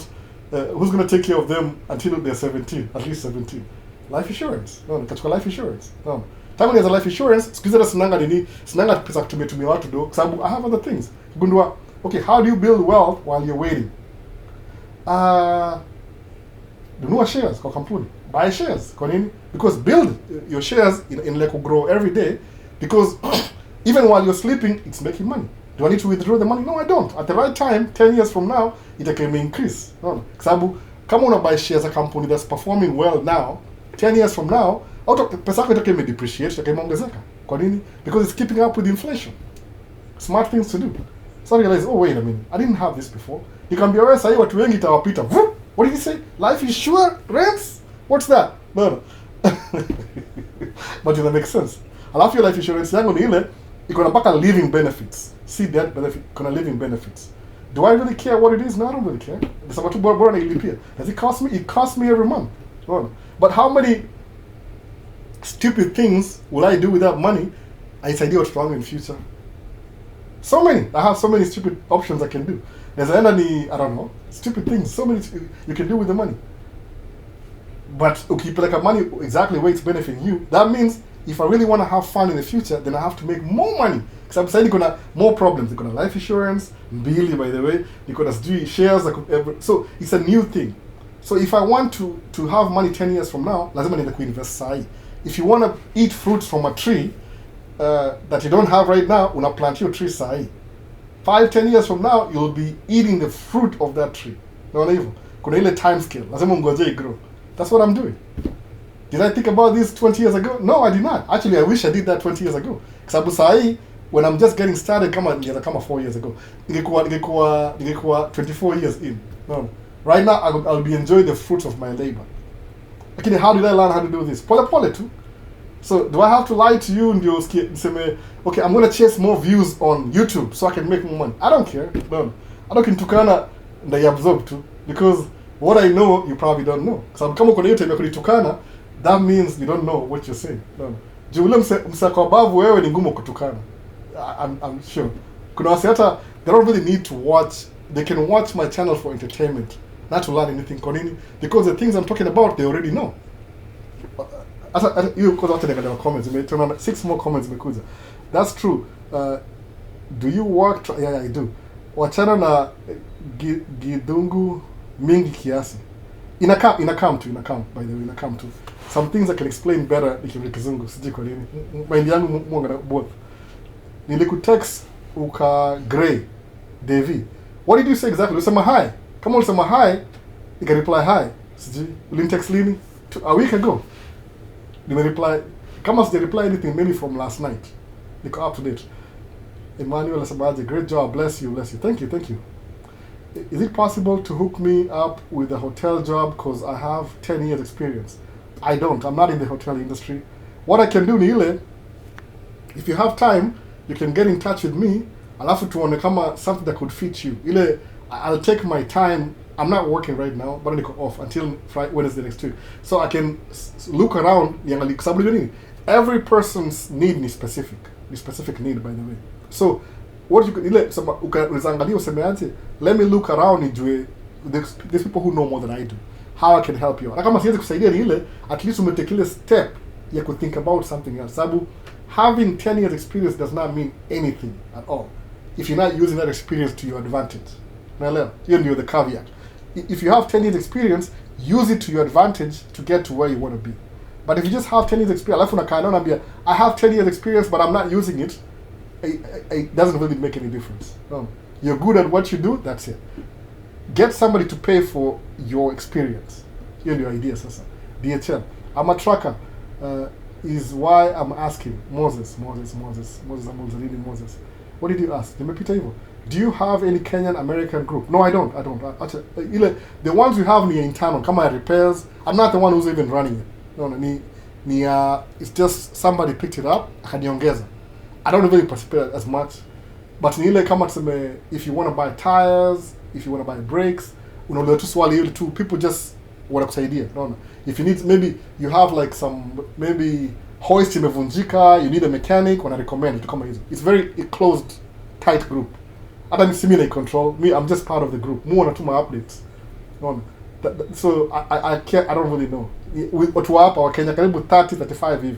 Who's going to take care of them until they're 17, at least 17? Life insurance. No, nikachukua life insurance. No. Tangu nianza life insurance, siku hizi sinanga pesa kutumia watu do, sababu I have other things. Gundua, okay, how do you build wealth while you're waiting? Nunua shares kwa kampuni. buy shares. Kwa nini? Because build your shares in like grow every day, because even while you're sleeping, it's making money. Do I need to withdraw the money? No, I don't. At the right time, 10 years from now, it can increase. No. Kwa sababu kama una buy shares a company that's performing well now, 10 years from now, pesa yako itakuwa depreciate, itakuwa imeongezeka. Kwa nini? Because it's keeping up with inflation. Smart things to do. So I realize, oh wait a minute, I didn't have this before. You can be aware, say watu wengi itawapita. What did he say? Life is sure, rents? What's that? No. But it makes sense. Alafu your life insurance yangu ni ile iko na mpaka living benefits. See that benefit, kuna living benefits. Do I really care what it is? No, I don't really care. Nisema tu bora nailipia. Does it cost me? It costs me every month. No. But how many stupid things will I do with that money? Aisaidie watoto wangu in future. So many. I have so many stupid options I can do. There's any, I don't know, stupid things. So many you can do with the money. But ukipeleka money exactly where it's benefiting you, that means if I really want to have fun in the future, then I have to make more money. Because I'm saying kuna more problems. You're gonna life insurance, Billy, by the way. You're gonna do shares. So it's a new thing. So if I want to have money 10 years from now, lazima niende kuinvest sahi. If you want to eat fruits from a tree that you don't have right now, una plant your tree sahi. 5-10 years from now, you'll be eating the fruit of that tree. Naona hivyo. Kuna ile time scale. Lazima ungoje grow. That's what I'm doing. Did I think about this 20 years ago? No, I did not. Actually, I wish I did that 20 years ago. Sababu sahi, when I'm just getting started, kama 4 years ago, ningekuwa 24 years in. No. Right now, I'll be enjoying the fruits of my labor. Lakini how did I learn how to do this? Pole too. So, do I have to lie to you and you say, okay, I'm going to chase more views on YouTube so I can make more money? I don't care. No. I don't kintukana and I absorb too. Because what I know, you probably don't know. So, kama kuna yote imekutukana, that means you don't know what you're saying. No. Jule msakabavu wewe ni ngumu kutukana. I'm sure. Kuna wasi hata, they don't really need to watch. They can watch my channel for entertainment, not to learn anything. Because the things I'm talking about, they already know. You because after the comments, 6 more comments imekuja. That's true. Do you work? Yeah, I do. Wachana na gidungu mingi kiasi. Inakam too, by the way, inakam too. Some things I can explain better nikivile kizungu, siji kwa nini. Mind yangu mwanga na both. Nilikutext uka gray, Devi. What did you say exactly? Ulisema hi. Kama ulisema hi, you can reply hi. Siji, ulinitext lini? A week ago. Nime reply, kama sija reply anything maybe from last night. Niko up to date. Emmanuel Asabaje, great job, bless you. Thank you. Is it possible to hook me up with a hotel job because I have 10 years experience? I don't. I'm not in the hotel industry. What I can do ni ile, if you have time, you can get in touch with me. Alafu tuone kama something that could fit you. Ile, I'll take my time. I'm not working right now, but I go off until Friday, Wednesday next week. So I can look around. Every person's need is specific. The specific need, by the way. So what you can let me look around and there's people who know more than I do. How I can help you. Kama siwezi kusaidia ni ile, at least umetake ile step ya could think about something else. Sabu, having 10 years experience does not mean anything at all if you're not using that experience to your advantage. Naelewa? Hiyo ndio the caveat. If you have 10 years experience, use it to your advantage to get to where you want to be. But if you just have 10 years experience, alafu nakaa naambia, I have 10 years experience but I'm not using it, it doesn't really make any difference. No. You're good at what you do, that's it. Get somebody to pay for your experience. Hiyo ndio idea sasa. DHL. I'm a trucker. Is why I'm asking. Moses. What did you ask? Nimepita hivyo. Do you have any Kenyan American group? No, I don't. Actually, the ones you have ni internal. Kama repairs. I'm not the one who's even running it. No, it's just somebody picked it up. Akaniongeza. I don't really participate as much. But ni ile kama tuseme, if you want to buy tires, if you want to buy brakes, unauliza tu swali hili tu, people just wanakusaidia. No. If you need, maybe you have like some, maybe hoist imevunjika, you need a mechanic, wana recommend it kama hizo. It's very closed, tight group. Hata mimi na control. Me, I'm just part of the group. More wanatuma updates. No. So I can't, I don't really know. Watu hapa wa Kenya karibu 30-35 hivi.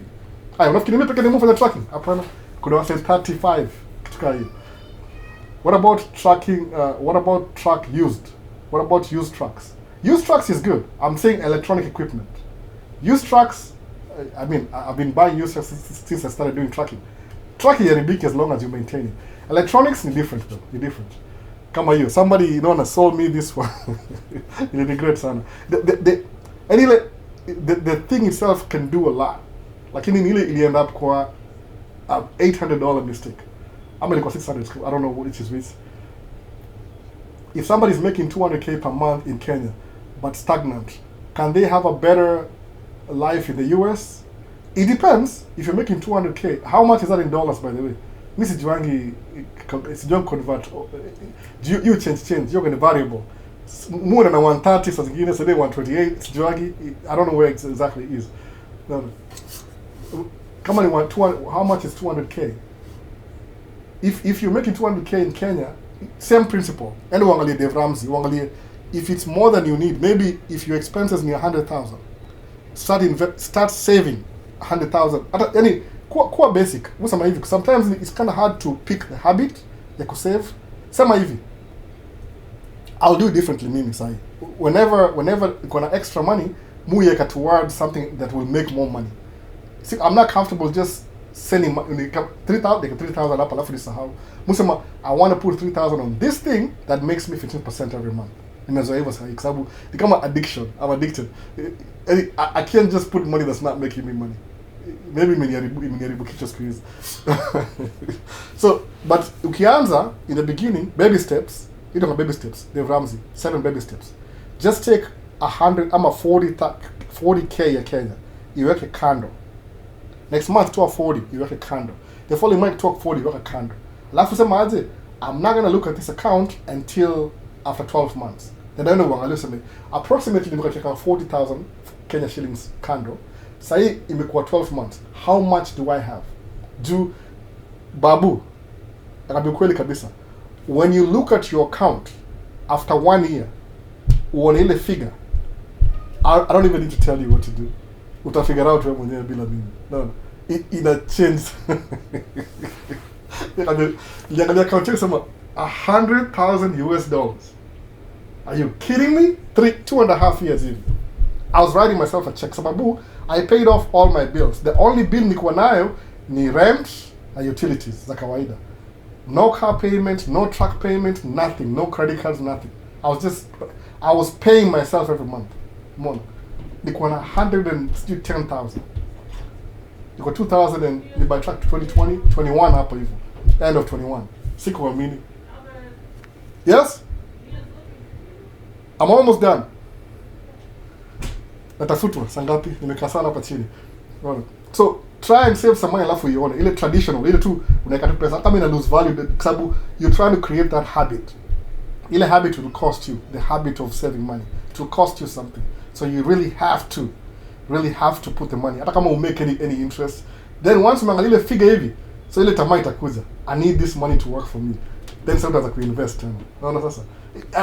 Haya, unafikiri mimi pekee nimefanya tracking? Hapana. Kuna wase 35 kitu hiyo. What about tracking? What about truck used? What about used trucks? Used trucks is good. I'm saying electronic equipment. Used trucks, I mean, I've been buying used trucks since I started doing trucking. Trucking is ridiculous as long as you maintain it. Electronics is different though, it's different. Come on, you, somebody, sold me this one. You regret, son. Anyway, the thing itself can do a lot. Like in it end up kwa $800 mistake. I'm gonna go 600. I don't know which is which. If somebody's making 200K per month in Kenya, but stagnant, can they have a better life in the US? It depends. If you're making 200K, how much is that in dollars, by the way? Mrs. Juangi, it's don't convert. You change. You're going to variable. More than 130, so again, say 128. Juangi, I don't know where it exactly is. No. Come on, 200. How much is 200K? If you're making 200K in Kenya, same principle. And wangalie Dave Ramsey, wangalie, if it's more than you need, maybe if your expenses near 100,000, start saving 100,000. Any quite basic. Sometimes it's kind of hard to pick the habit like save. Sema hivi. I'll do it differently, mimi sai. Whenever gonna extra money, muyeka towards something that will make more money. See, I'm not comfortable just sending 3,000 up alafu nisahau. Musema, I want to put 3,000 on this thing that makes me 15% every month. Nimezoea hivyo sahi kwa sababu ni kama addiction. I'm addicted. I can't just put money that's not making me money. Maybe imeniaribu kichwa siku hizi. So, but ukianza in the beginning, baby steps, you don't have baby steps. Dave Ramsey, 7 baby steps. Just take 100 ama 40K ya Kenya. Iweke kando. Next month to 40, iweke kando. The following month to 40, iweke kando. Alafu sema aje, I'm not going to look at this account until after 12 months. Then I know wangalia approximately nimekacheka 40,000 Kenya shillings kando. Sahi imekuwa 12 months. How much do I have? Babu, akabi kweli kabisa. When you look at your account after 1 year, uone ile figure, I don't even need to tell you what to do. Utafigure out wewe mwenyewe bila mimi. No. Ina change. Liangalia account yako sema $100,000. Are you kidding me? 2.5 years in. I was writing myself a check. Sababu, I paid off all my bills. The only bill nikuwa nayo ni rent and utilities za kawaida. No car payment, no truck payment, nothing. No credit cards, nothing. I was paying myself every month. Nikuwa na 110,000. Nikuwa 2,000 and ni by track 2020, 21 hapo hivyo. End of 21. Sikuamini. Yes? I'm almost done. Natafutwa sangapi nimekaa sana hapa chini. So try and save some money alafu ione ile traditional ile tu unaweka tu pesa hata mimi na lose value kwa sababu you're trying to create that habit. Ile habit will cost you, the habit of saving money. It will cost you something. So you really have to put the money. Hata kama make any interest. Then once umeangalia ile figure hivi, so ile tamaa itakuja. I need this money to work for me. Then sometimes I could invest tena. Naona sasa.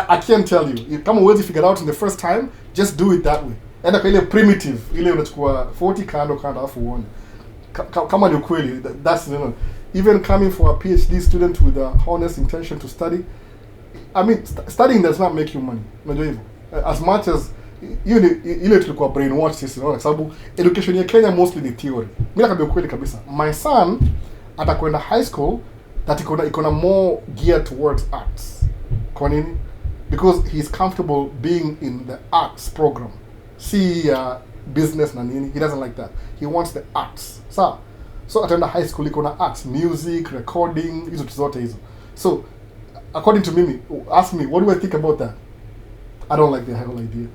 I can't tell you. Kama uwezi figure out in the first time, just do it that way. Enda kwa ile primitive, ile unachukua 40 kando alafu uone. Kama ni ukweli, that's even coming for a PhD student with a honest intention to study. I mean, studying does not make you money. Unajua hivyo. As much as ile tulikuwa brainwash sisi, unaona, sababu education ya Kenya mostly ni theory. Mimi nakwambia ukweli kabisa. My son atakwenda high school that ikona more geared towards arts. Kwa nini? Because he's comfortable being in the arts program. See business na nini. He doesn't like that. He wants the arts. So ataenda high school ikona arts, music, recording, hizo zote hizo. So according to Mimi, ask me, what do I think about that? I don't like the whole idea.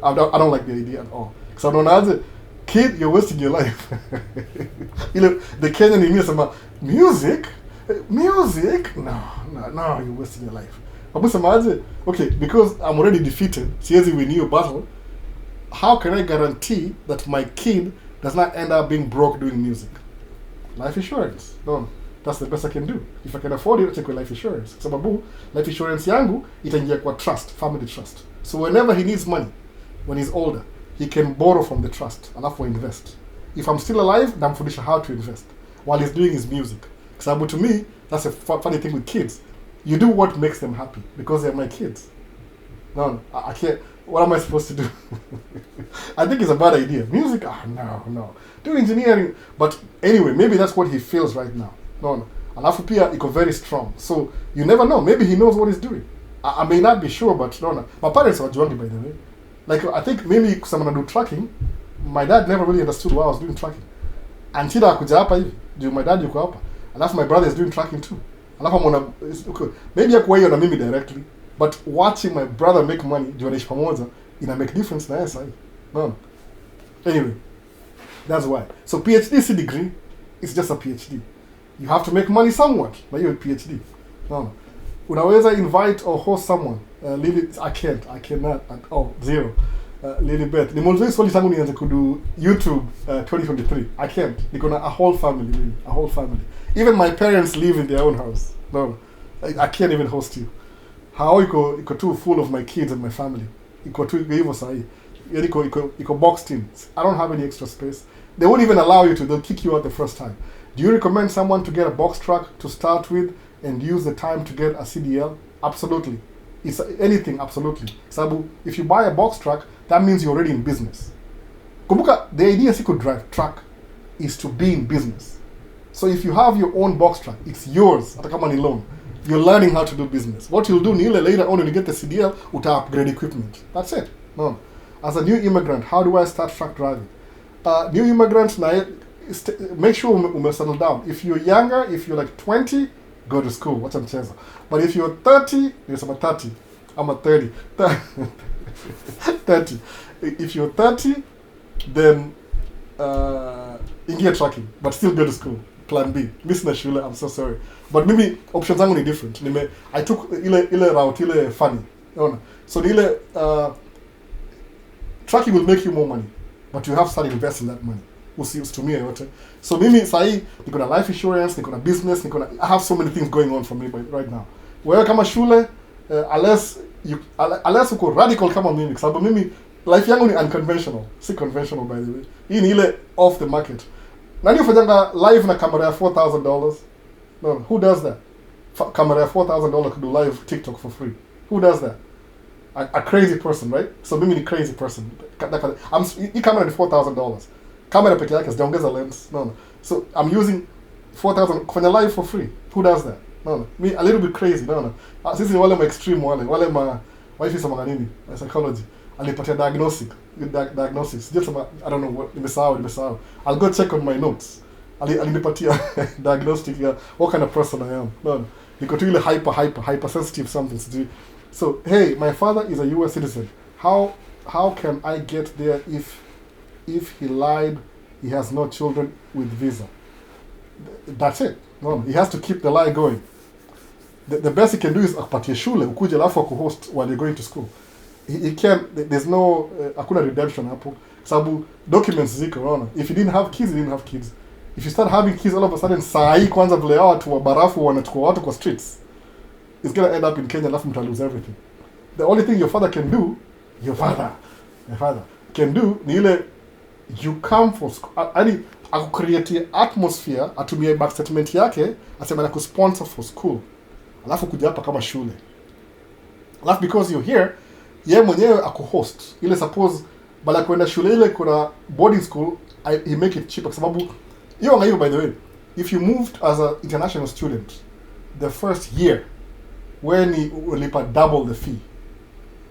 I don't like the idea at all. Because I don't know, kid, you're wasting your life. The Kenyan in me is about music. No, you're wasting your life. Okay, because I'm already defeated, siwezi win your battle. How can I guarantee that my kid does not end up being broke doing music? Life insurance. No, that's the best I can do. If I can afford it, I'll take life insurance. Sababu, life insurance yangu itaingia kwa trust, family trust. So whenever he needs money, when he's older, he can borrow from the trust, alafu invest. If I'm still alive, namfundisha how to invest while he's doing his music. Sababu, to me, that's a funny thing with kids. You do what makes them happy because they're my kids. No, I can't. What am I supposed to do? I think it's a bad idea. Music, no. Do engineering. But anyway, maybe that's what he feels right now. No. Alafu pia iko very strong. So you never know. Maybe he knows what he's doing. I may not be sure, but no. My parents were joking, by the way. Like, I think maybe someone do tracking. My dad never really understood why I was doing tracking. Until akuja hapa hivi. Do my dad yuko hapa. Alafu my brother is doing tracking too. Alafu mwana, maybe hakuwa hiyo na mimi directly. But watching my brother make money, juu anaishi pamoja, ina make difference na yeye sahi. No. Anyway, that's why. So PhD degree is just a PhD. You have to make money somewhat by your PhD. No. Unaweza invite or host someone. Lily, I cannot at all. Zero. Lily Beth. Nimeulizwa swali tangu nianze kudu YouTube 2023. I can't. Niko na a whole family, really. A whole family. Even my parents live in their own house. No. I can't even host you. How iko too full of my kids and my family. Iko too hivyo sahi. Iko boxed in. I don't have any extra space. They won't even allow you to. They'll kick you out the first time. Do you recommend someone to get a box truck to start with and use the time to get a CDL? Absolutely. It's anything, absolutely. Sabu, if you buy a box truck, that means you're already in business. Kumbuka, the idea is you could drive truck is to be in business. So if you have your own box truck, it's yours. Hata kama ni loan. You're learning how to do business. What you'll do later on when you get the CDL, uta upgrade equipment. That's it. No. As a new immigrant, how do I start truck driving? New immigrants, make sure ume settle down. If you're younger, if you're like 20, go to school. Watch mchezo. But if you're 30, you're 30. I'm a 30. 30. If you're 30, then ingia trucking, but still go to school. Plan B. Miss na shule, I'm so sorry. But maybe options zangu ni different. I took ile route, ile funny. So trucking will make you more money, but you have to start investing that money. Usitumie yote. So mimi sahi niko na life insurance, niko na business, I have so many things going on for me right now. Wewe kama shule, unless uko radical kama mimi, kwa sababu mimi life yangu ni unconventional, si conventional by the way. Hii ni ile off the market. Nani ufanyanga live na kamera ya $4,000? No, who does that? Kamera ya $4,000 could do live TikTok for free. Who does that? A crazy person, right? So mimi ni crazy person. Hii kamera ni $4,000. Kamera peke yake sijaongeza lens. No. So I'm using $4,000 kufanya live for free. Who does that? No. Me a little bit crazy. No. Sisi wale ma extreme wale ma wifi sama nini? Psychology. Alipatia diagnosis. Just about, I don't know what nimesahau. I'll go check on my notes. Alinipatia diagnostic ya what kind of person I am. No. Niko tu ile hypersensitive something. So, hey, my father is a US citizen. How can I get there if he lied, he has no children with visa? That's it. No, he has to keep the lie going. The best he can do is akupatie shule, ukuje alafu akuhost while you're going to school. He can't, there's no, hakuna redemption hapo. Sababu documents ziko, unaona. If you didn't have kids, you didn't have kids. If you start having kids all of a sudden, saa hii kwanza vile hao watu wa barafu wanachukua watu kwa streets, it's going to end up in Kenya, alafu mta lose everything. The only thing your father can do, can do, ni ile, you come for school, yani, akucreate atmosphere, atumie back statement yake, asema na kusponsor for school. Alafu kuja hapa kama shule. Alafu because you're here, yeye mwenyewe akuhost. Ile suppose, bala kwenda shule ile kuna boarding school, he make it cheaper. Sababu, hiyo by the way, if you moved as an international student, the first year, when you ulipa double the fee.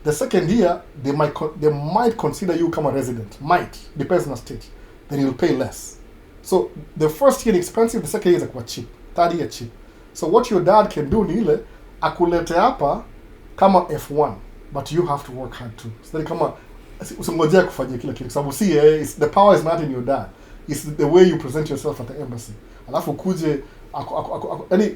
The second year, they might consider you come a resident. Might. Depends on the state. Then you'll pay less. So, the first year expensive, the second year is quite cheap. Third year cheap. So, what your dad can do ni ile, akulete hapa kama F1. But you have to work hard too. So, kama, usimngojea kufanyia kila kitu. Sababu the power is not in your dad. It's the way you present yourself at the embassy. Alafu kuje,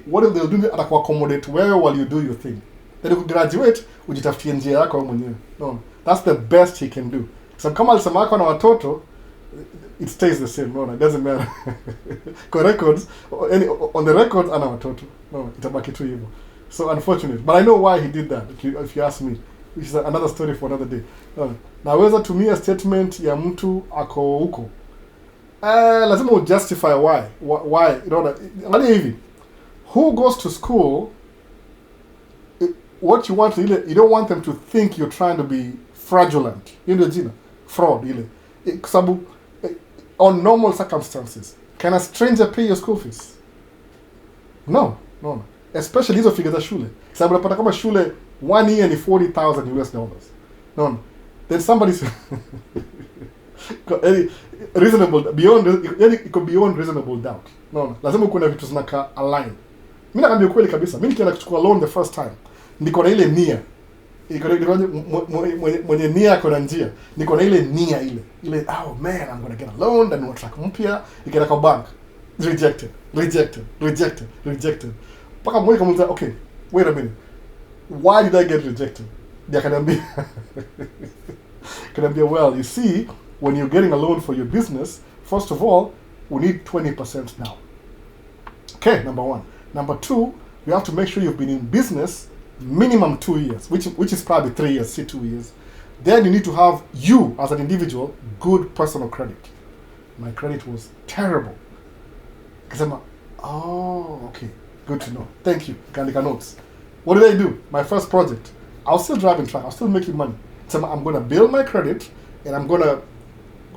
what if they'll do accommodate wewe while you do your thing. Then you graduate, ujitafutie njia yako wewe mwenyewe. No, that's the best he can do. So kama alisema yako na watoto, it stays the same. No, it doesn't matter. Kwa records, on the records ana watoto. No, itabaki tu hivyo. So unfortunate. But I know why he did that, if you ask me. Which is another story for another day. No. Naweza tumia statement ya mtu ako huko. Lazima justify why. You know, angalia hivi. Who goes to school, what you want, you don't want them to think you're trying to be fraudulent. Hiyo ndio jina. Fraud ile. Kwa sababu on normal circumstances, can a stranger pay your school fees? No. Especially hizo figures za shule. Sababu unapata kama shule 1 year ni $40,000. No. Then somebody's reasonable beyond reasonable doubt. No. Lazima kuna vitu zinaka align. Mimi nakwambia kweli kabisa. Mimi nikienda kuchukua loan the first time, niko na ile nia. Mwenye nia ako na njia. Niko na ile nia ile oh man, I'm going to get a loan, then we'll track mpya, nikaenda kwa bank. Rejected. Paka mmoja kamuuliza, okay, wait a minute. Why did I get rejected? Dia kanambia well, you see, when you're getting a loan for your business, first of all, we need 20% now. Okay, number 1. Number 2, you have to make sure you've been in business minimum 2 years, which is probably 3 years, say 2 years. Then you need to have, you as an individual, good personal credit. My credit was terrible. Because I'm like, oh, okay, good to know. Thank you. Kaandika notes. What did I do? My first project, I was still driving truck. I was still making money. So I'm going to build my credit, and I'm going to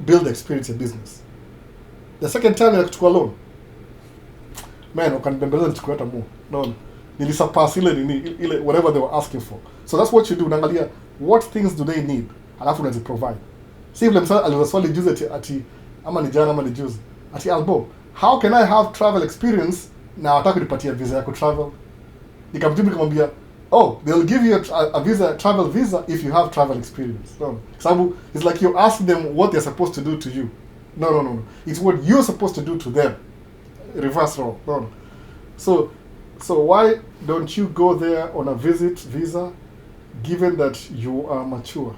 build experience in business. The second time I took a loan, man, ukanibembeleza nichukue hata more. No. Nilisurpass ile whatever they were asking for. So that's what you do. Unaangalia what things do they need, alafu unazi provide. See if msali aliwaswali juzi ati ama ni jana ama ni juzi. Ati Albo, how can I have travel experience na wataka nipatie visa ya ku travel? Nikamjibu nikamwambia, oh, they'll give you a travel visa if you have travel experience. No. Sababu it's like you're asking them what they're supposed to do to you. No. It's what you're supposed to do to them. Reverse role. No. So why don't you go there on a visit visa, given that you are mature?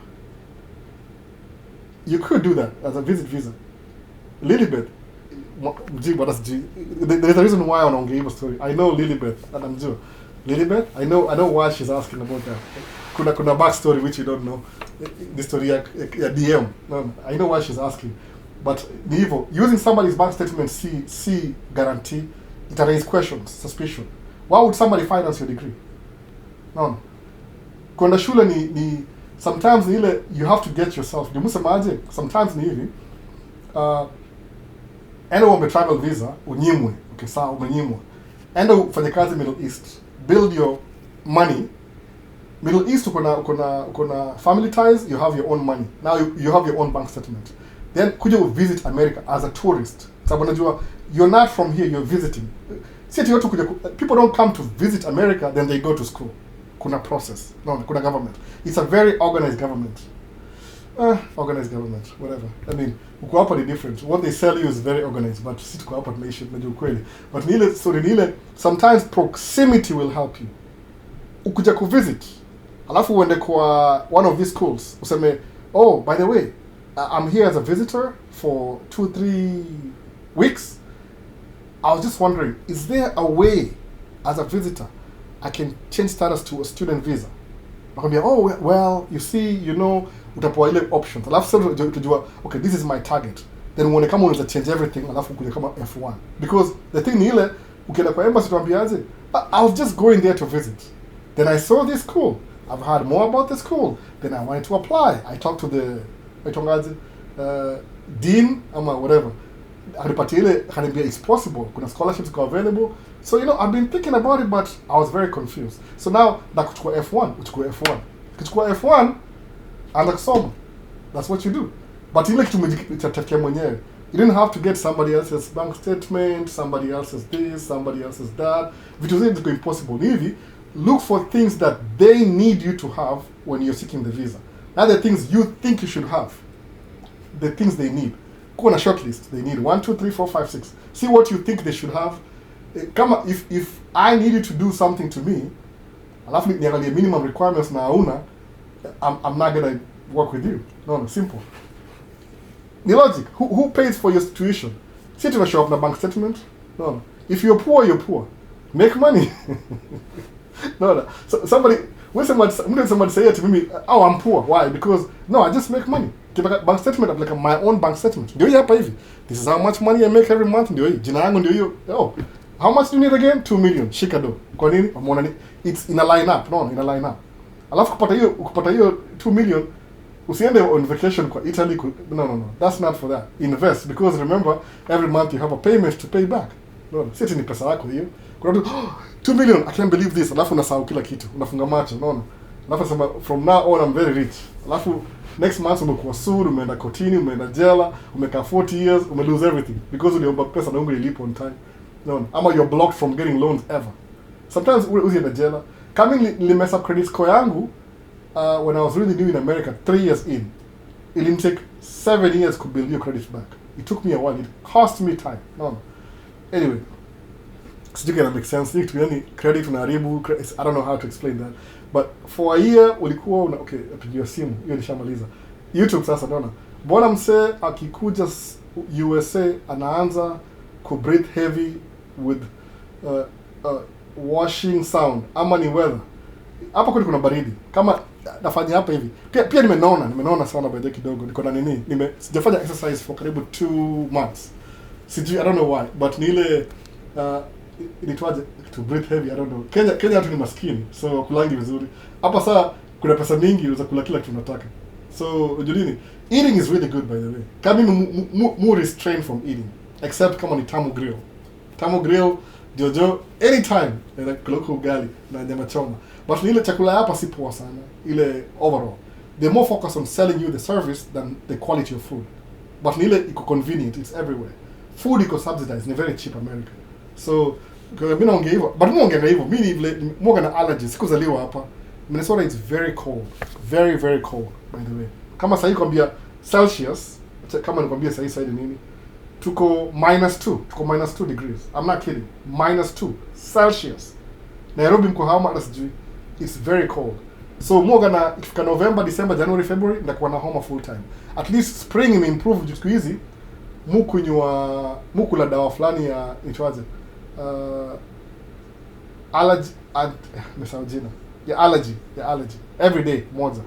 You could do that as a visit visa. Lilibet, there's a reason why I want to give a story. I know Lilibet, and I'm sure. Lilibet, I know why she's asking about that. Kuna backstory which you don't know. The story ya DM. No, I know why she's asking. But using somebody's bank statement C guarantee, it raises questions, suspicion. Why would somebody finance your degree? No. Kwenda shule ni sometimes ni ile you have to get yourself. Nimusemaje? Sometimes ni hivi. Enda uombe travel visa, unyimwe. Okay, sawa, umenyimwa. Enda ufanye kazi Middle East. Build your money. Middle East kuna family ties, you have your own money. Now you have your own bank statement. Then kuja visit America as a tourist. Sababu unajua you're not from here, you're visiting. People don't come to visit America, then they go to school. Kuna process. No, kuna government. It's a very organized government. Organized government, whatever. I mean, uko hapa ni different. What they sell you is very organized, but si tuko hapa tunaishi tunajua kweli. But sometimes proximity will help you. Ukuja ku visit, alafu uende kwa one of these schools, useme, oh, by the way, I'm here as a visitor for 2-3 weeks. I was just wondering, is there a way, as a visitor, I can change status to a student visa? Nakwambia, oh, well, you see, utapewa ile options. Alafu sasa utajua, okay, this is my target. Then uone kama unaweza change everything, alafu kuja kama F1. Because the thing ni ile, ukienda kwa embassy tuambiaje, I was just going there to visit. Then I saw this school. I've heard more about the school. Then I wanted to apply. I talked to the dean, whatever. It's possible. Kuna scholarships go available. So, I've been thinking about it, but I was very confused. So now, kuchukua F1. Kuchukua F1, and kusoma. That's what you do. But ile kitu umejitafutia mwenyewe. You didn't have to get somebody else's bank statement, somebody else's this, somebody else's that. Vitu zile ziko impossible. Hivi, look for things that they need you to have when you're seeking the visa. Not the things you think you should have. The things they need. Go on a short list. They need 1, 2, 3, 4, 5, 6. See what you think they should have. If I needed to do something to me, alafu niangalie minimum requirements na hauna, I'm not gonna work with you. No, simple. The logic. Who pays for your tuition? See to show up na bank statement? No. If you're poor, you're poor. Make money. No. So when somebody say to me, oh, I'm poor. Why? Because no, I just make money. Bank statement, like my own bank statement. Ndio hapa hivi. This is how much money I make every month. Ndio hii. Jina yangu ndio hiyo. Oh. How much do you need again? 2 million. Shika do. Kwa nini? Umeona ni it's in a line up. No, in a line up. Alafu kupata hiyo 2 million, Usiende on vacation kwa Italy. No. That's not for that. Invest, because remember, every month you have a payment to pay back. No, sisi ni pesa yako hiyo. Kuna watu, 2 million, I can't believe this. Alafu unasahau kila kitu. Unafunga macho, no. Alafu sema, from now on I'm very rich. Alafu next month umekuwa sued, umeenda kotini, umeenda jela, umekaa 40 years, lose everything because uliomba pesa na ungelipa on time. No. Ama you're blocked from getting loans ever. Sometimes usienda jela. Kama nilimess up credit score yangu when I was really new in America 3 years in. It didn't take 7 years to build your credit back. It took me a while. It cost me time. No. Anyway, sijui kama make sense. Ni credit unaharibu. I don't know how to explain that. But for a year ulikuwa okay, apigiwa simu. Hiyo nishamaliza. YouTube sasa naona. Bwana msee akikuja USA anaanza ku breathe heavy with washing sound ama ni weather. Hapa kweli kuna baridi. Kama nafanya hapa hivi. Pia nimenaona sana by the kidogo. Niko na nini? Sijafanya exercise for karibu 2 months. Sijui, I don't know why, but ni ile ilitwaje to breathe heavy, I don't know. Kenya watu ni maskini, so kulangi vizuri. Hapa saa kuna pesa mingi unaweza kula kila kitu unataka. So unajua nini? Eating is really good by the way. Kama more restrained from eating, except kama ni tamu grill. Tamu grill jojo anytime na kuloko ugali na nyama choma. But ile chakula hapa si poa sana. Ile overall, they're more focused on selling you the service than the quality of food. But ile iko convenient, it's everywhere. Food iko subsidized, ni very cheap America. So mimi naongea hivyo, but muongea hivyo, mimi vile muongea na allergies, sikuzaliwa hapa. Minnesota is very cold, very very cold by the way. Kama sasa kwambia Celsius, kama nikwambia sasa nini? Tuko -2 degrees. I'm not kidding. -2 Celsius. Nairobi mko homa hata sijui. It's very cold. So muoga na ikifika November, December, January, February ndakuwa na homa full time. At least spring imeimprove siku hizi. Mukula dawa fulani ya itwaje? Allergy jina. Ya allergy. Every day moja.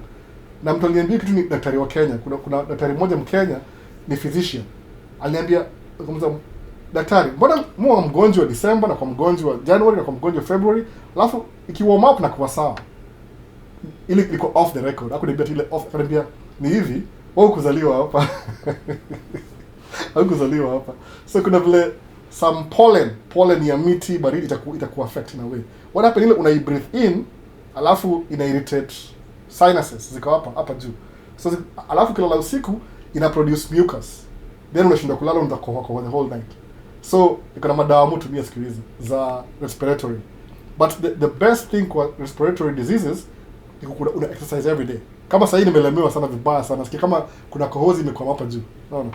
Na mtu aliniambia kitu ni daktari wa Kenya. Kuna daktari mmoja Mkenya ni physician. Aliniambia kama daktari, mbona mwa mgonjwa December na kwa mgonjwa January na kwa mgonjwa February, alafu ikiwarm up na kuwa sawa. Ile iko off the record. Hakuniambia ile off, akaniambia ni hivi, wewe kuzaliwa hapa. Haukuzaliwa hapa. So kuna vile some pollen ya miti baridi itaku affect in a way. What happen ile una breathe in, alafu ina irritate sinuses ziko hapa juu. So alafu kila usiku ina produce mucus. Then unashinda kulala utakohoa the whole night. So iko na madawa mtu tumia siku hizi za respiratory. But the best thing for respiratory diseases ni una exercise every day. Kama sasa nimelemewa sana vibaya sana. Sikia kama kuna kohozi imekwama hapa juu. Unaona?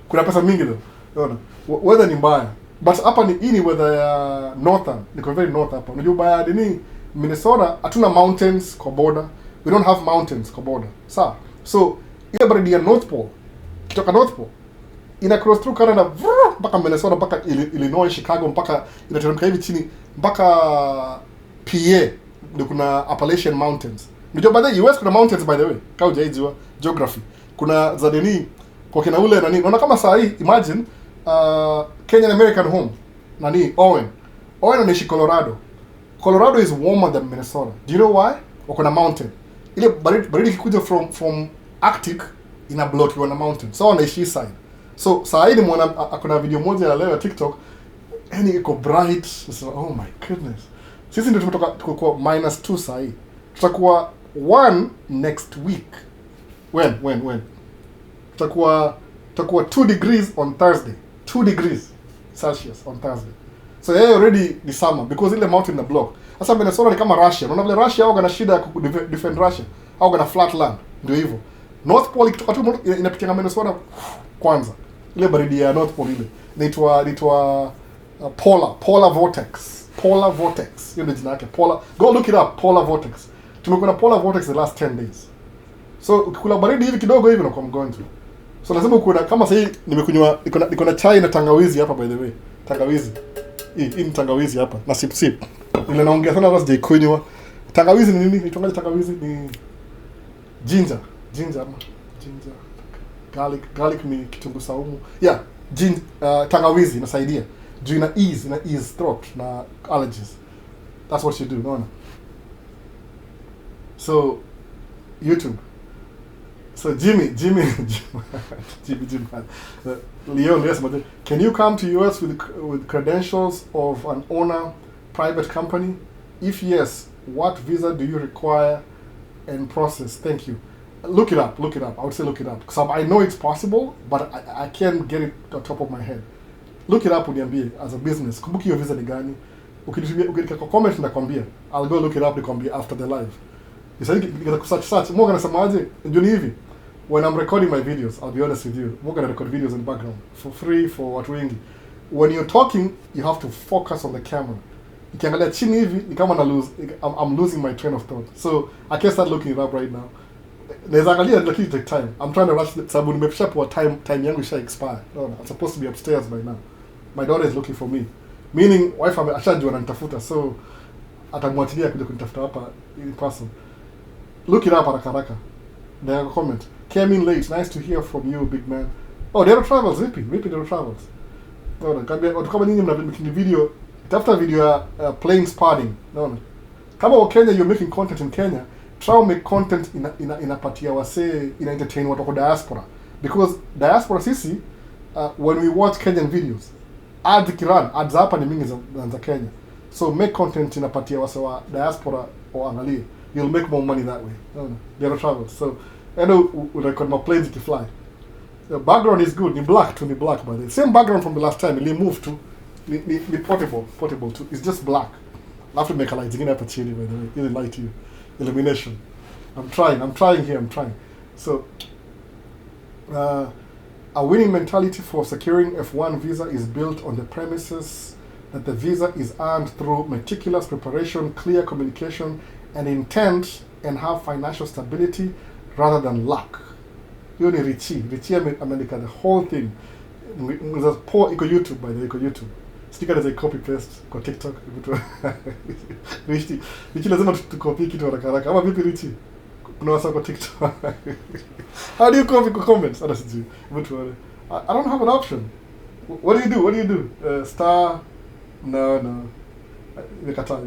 Kuna pesa mingi though. Unaona? Weather ni mbaya. But hapa ni weather ya northern. Niko very north hapa. Unajua baya ni Minnesota hatuna mountains kwa border. We don't have mountains kwa border. Sawa. So ile baridi ya North Pole, kitoka North Pole ina cross through Canada mpaka Minnesota mpaka Illinois, Chicago mpaka inateremka hivi chini mpaka PA. Ndio kuna Appalachian Mountains. Ndio baadaye US kuna mountains by the way. Kama hujaijua geography. Kuna za deni kwa kina ule nani. Unaona kama saa hii imagine Kenyan American home nani Owen anaishi Colorado. Colorado is warmer than Minnesota. Do you know why? Wako na mountain. Ile baridi ikikuja from Arctic ina block you on a mountain. So anaishi side. So saa hii nimeona akona video moja ya leo ya TikTok. Yani iko bright. So, oh my goodness. Sisi ndio tumetoka kwa -2 saa hii. Tutakuwa 1 next week. When? Tutakuwa 2 degrees on Thursday. 2 degrees Celsius on Thursday. So already ni summer because ile mountain na block. Sasa Minnesota ni kama Russia. Unaona vile Russia hao na shida ya defend Russia. Hao na flat land. Ndio hivyo. North Pole ikitoka tu inapitia Minnesota kwanza. Ile baridi ya North Pole ile. Inaitwa polar vortex. Polar vortex. Hiyo ndio jina yake. Go look it up. Polar vortex. Tumekuwa na polar vortex the last 10 days. So ukikula baridi hivi kidogo hivi unakuwa mgonjwa. So lazima ukuna kama sasa nimekunywa niko na chai na tangawizi hapa by the way. Tangawizi. Hii ni tangawizi hapa na sip. Ile naongea sana basi jaikunywa. Tangawizi ni nini? Nitongaje tangawizi ni ginger ama ginger. Garlic ni kitunguu saumu. Yeah, tangawizi inasaidia. Juu ina ease throat na allergies. That's what you do, no? So YouTube So Jimmy, Leon, yes, but can you come to US with credentials of an owner private company? If yes, what visa do you require and process? Thank you. Look it up. I would say look it up. Because I know it's possible, but I can't get it on top of my head. Look it up uniambie as a business. Kumbuki hiyo visa ni gani? Ukinitumia kwa comment nakwambia. I'll go look it up nikwambia after the live. Nisaki search. Mungu anasemaje? Njoni hivi. When I'm recording my videos, I'll be honest with you. Mungu ana record videos in the background for free for watu wengi. When you're talking, you have to focus on the camera. Nikiangalia chini hivi ni kama I'm losing my train of thought. So I can't start looking it up right now. Naweza angalia lakini take time. I'm trying to rush sababu nimepisha kwa time yangu isha expire. No, I'm supposed to be upstairs by now. My daughter is looking for me. Meaning wife ashajua ananitafuta, so atamwachilia kuja kunitafuta hapa in person. Look it up haraka. There are comment. Came in late. Nice to hear from you, big man. Oh, Dero Travels, vipi Dero Travels. No, watu kama nyinyi mnafanya video, tafuta video ya plane spotting. No. Kama wa Kenya, you're making content in Kenya, try to make content inapatia wase, ina entertain watu kwa diaspora. Because diaspora sisi, when we watch Kenyan videos, ads hapa ni mingi za Kenya. So make content inapatia wase wa diaspora waangalie. You'll make more money that way. Dero Travels. So I know record my planes to fly. The background is good. Ni black by the way. Same background from the last time. It moved to ni portable too. It's just black. I'll have to make a light. Zingine hapa chini by the way. Ili light you. Illumination. I'm trying here. So a winning mentality for securing F1 visa is built on the premises that the visa is earned through meticulous preparation, clear communication, and intent, and have financial stability rather than luck. Hiyo ni Richie ameandika the whole thing. Mwenza poa iko YouTube by the way, iko YouTube. Stika za copy paste kwa TikTok. Richie lazima tu-copy kitu haraka. Ama vipi Richie? Kuna wasa kwa TikTok. How do you copy comments? Hata sijui. I don't have an option. What do you do? Star? No. Nikata.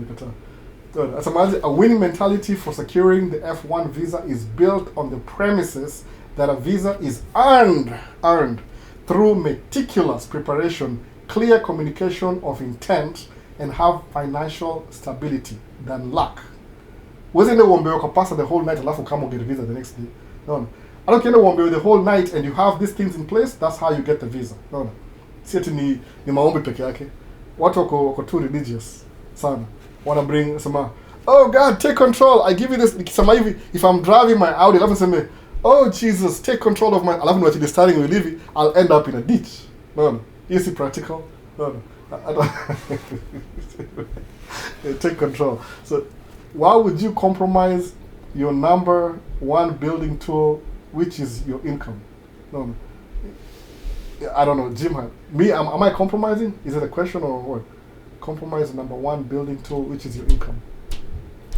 As a winning mentality for securing the F1 visa is built on the premises that a visa is earned through meticulous preparation, clear communication of intent, and have financial stability than luck. Wasn't uombewe kwa pasa the whole night alafu kama get a visa the next day? No. I don't care uombewe the whole night and you have these things in place, that's how you get the visa. No. Si ati ni maombi peke yake. Watu wako too religious sana. Wanna bring some, oh God, take control. I give you this. If I'm driving my Audi, alafu niseme, oh Jesus, take control of my. Alafu niwachi starting with Livy, I'll end up in a ditch. No. Easy practical. No. I don't. Take control. So, why would you compromise your number one building tool, which is your income? No. I don't know, Jim. Me, am I compromising? Is it a question or what? Compromise number one building tool, which is your income.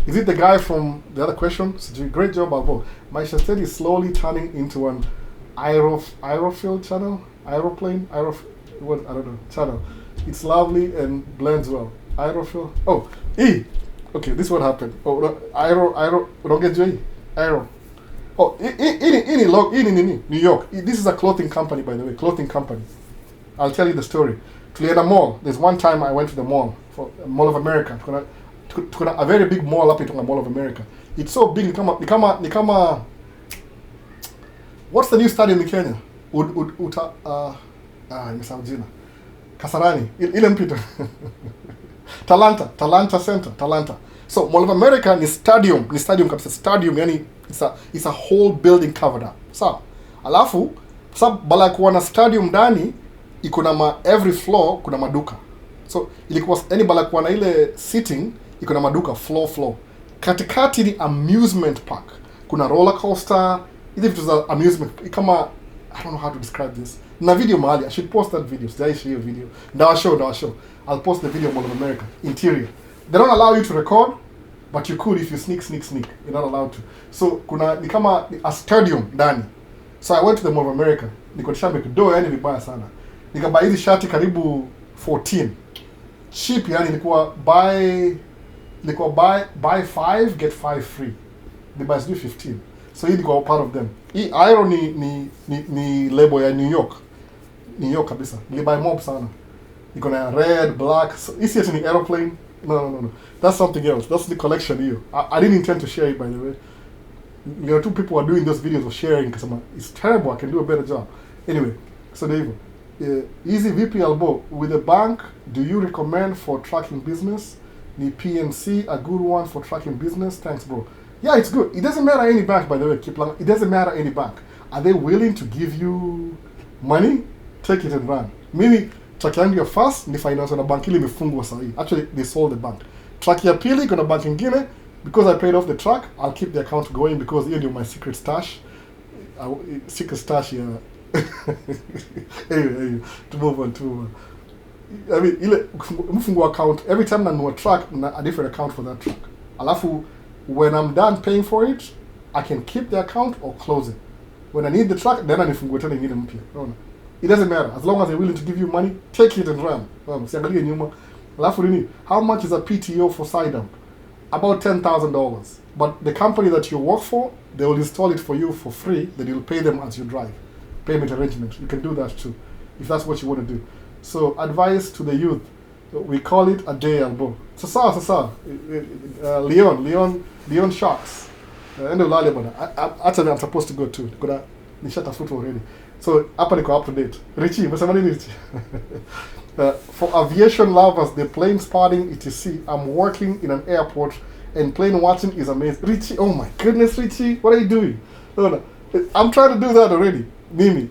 Is it the guy from the other question? Great job, Albo. Maisha said is slowly turning into an aerofield channel, aeroplane, what, I don't know, channel. It's lovely and blends well. Aerofield. Oh, okay, this is what happened. Oh, aero. Don't get you. Aero. Oh, in New York. This is a clothing company, by the way. Clothing company. I'll tell you the story. Tulienda mall. There's one time I went to the mall, for Mall of America. Tukuna a very big mall up in Mall of America. It's so big. Ni kama what's the new stadium in Kenya? Nimesahau jina. Kasarani. Ile mpita. Talanta Center. Talanta. So Mall of America ni stadium kabisa. Stadium yani it's a whole building covered up. Sawa. Alafu sababu bala kuwa na stadium ndani iko na every floor kuna maduka. So ilikuwa yani bala kuwa na ile sitting iko na maduka floor. Katikati ni amusement park. Kuna roller coaster, hizi vitu za amusement kama I don't know how to describe this. Na video mahali, I should post that video. Sijai share video. Ndawa show. I'll post the video of Mall of America interior. They don't allow you to record, but you could if you sneak. You're not allowed to. So kuna ni kama a stadium ndani. So I went to the Mall of America. Niko tishambe kidogo yani vibaya sana. Nikabuy hizi shati karibu 14. Cheap yani ilikuwa buy 5 get 5 free. The buy 15. So hii niko part of them. Hii Iron ni label ya New York kabisa. Nilibuy mob sana. Iko na red, black. So, hii si ni aeroplane. No. That's something else. That's the collection here. I didn't intend to share it, by the way. There are two people who are doing those videos of sharing because it's terrible. I can do a better job. Anyway, so there you go. Easy VP Albo. With a bank, do you recommend for tracking business? The PNC, a good one for tracking business? Thanks, bro. Yeah, it's good. It doesn't matter any bank, by the way. It doesn't matter any bank. Are they willing to give you money? Take it and run. Mimi, track yangu ya first, ni finance na bank ili imefungwa sahi. Actually, they sold the bank. Track ya pili, kuna bank ingine. Because I paid off the track, I'll keep the account going because hiyo ndio my secret stash. Secret stash, yeah. anyway, to move on. I mean, ile mfungu account, every time nanunua track, a different account for that track. Alafu, when I'm done paying for it, I can keep the account or close it. When I need the track, then anifungue tena ingine mpya. No. It doesn't matter. As long as they're willing to give you money, take it and run. Siangalie nyuma. Alafu nini, how much is a PTO for side dump? About $10,000. But the company that you work for, they will install it for you for free, then you'll pay them as you drive. Payment arrangement. You can do that too, if that's what you want to do. So, advice to the youth. We call it a day elbow. Sasa. Leon Sharks. Endo lale bana. Actually, I'm supposed to go too. Kuna nishatafuta already. So, hapa niko up to date. Richie, umesema nini Richie? For aviation lovers, the plane spotting etc. I'm working in an airport and plane watching is amazing. Richie, oh my goodness, Richie, what are you doing? No. I'm trying to do that already. Mimi.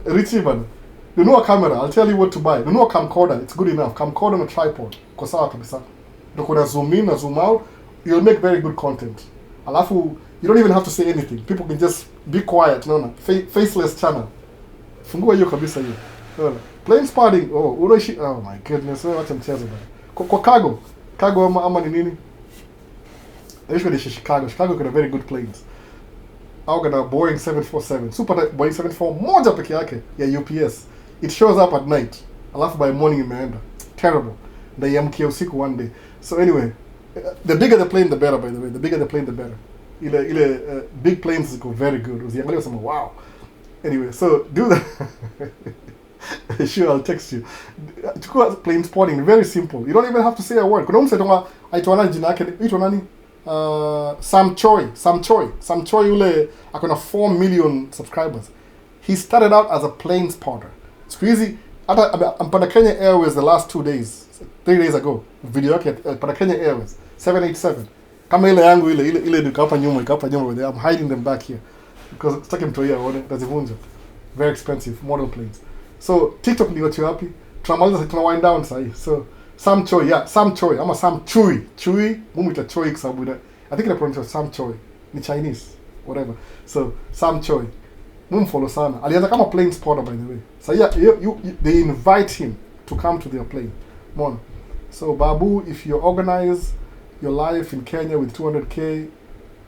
Richie, man. You know a camera, I'll tell you what to buy. You know a camcorder, it's good enough. Camcorder on a tripod. Kwa sawa kabisa. Ukona zoom in na zoom out, you'll make very good content. Alafu, you don't even have to say anything. People can just be quiet. No. Faceless channel. Fungua hiyo kabisa hiyo. Plane spotting. Oh my goodness. Wacha mchezo bana. Kwa cargo ama ni nini? Usually Chicago got very good planes. Au gonna Boeing 747. Super Boeing 747 moja peke yake ya UPS. It shows up at night. Alafu by morning imeenda. Terrible. Ndaiamkia usiku one day. So anyway, the bigger the plane the better, by the way. The bigger the plane the better. Ile big planes go very good. Uziangalia usema wow. Anyway, so do that. Sure, I'll text you. Chukua plane spotting, very simple. You don't even have to say a word. Kuna mtu aitwa nani jina yake? Aitwa nani? Sam Choi yule akona 4 million subscribers. He started out as a plane spotter. It's crazy. Hata ampanda Kenya Airways the last 3 days ago. Video yake ampanda Kenya Airways 787. Kama ile yangu ile duka hapa nyuma I'm hiding them back here. Because sitaki mtoia aone tazivunja. Very expensive model planes. So TikTok ndio watu happy. Tunamaliza tuna wind down sahi. So Sam Choi ama Sam Chui mumita Choi kwa sababu I think the pronunciation Sam Choi ni Chinese whatever. So Sam Choi mumfollow sana. Alianza kama plane spotter, by the way. So yeah, they invite him to come to their plane. Mon. So Babu, if you organize your life in Kenya with 200k,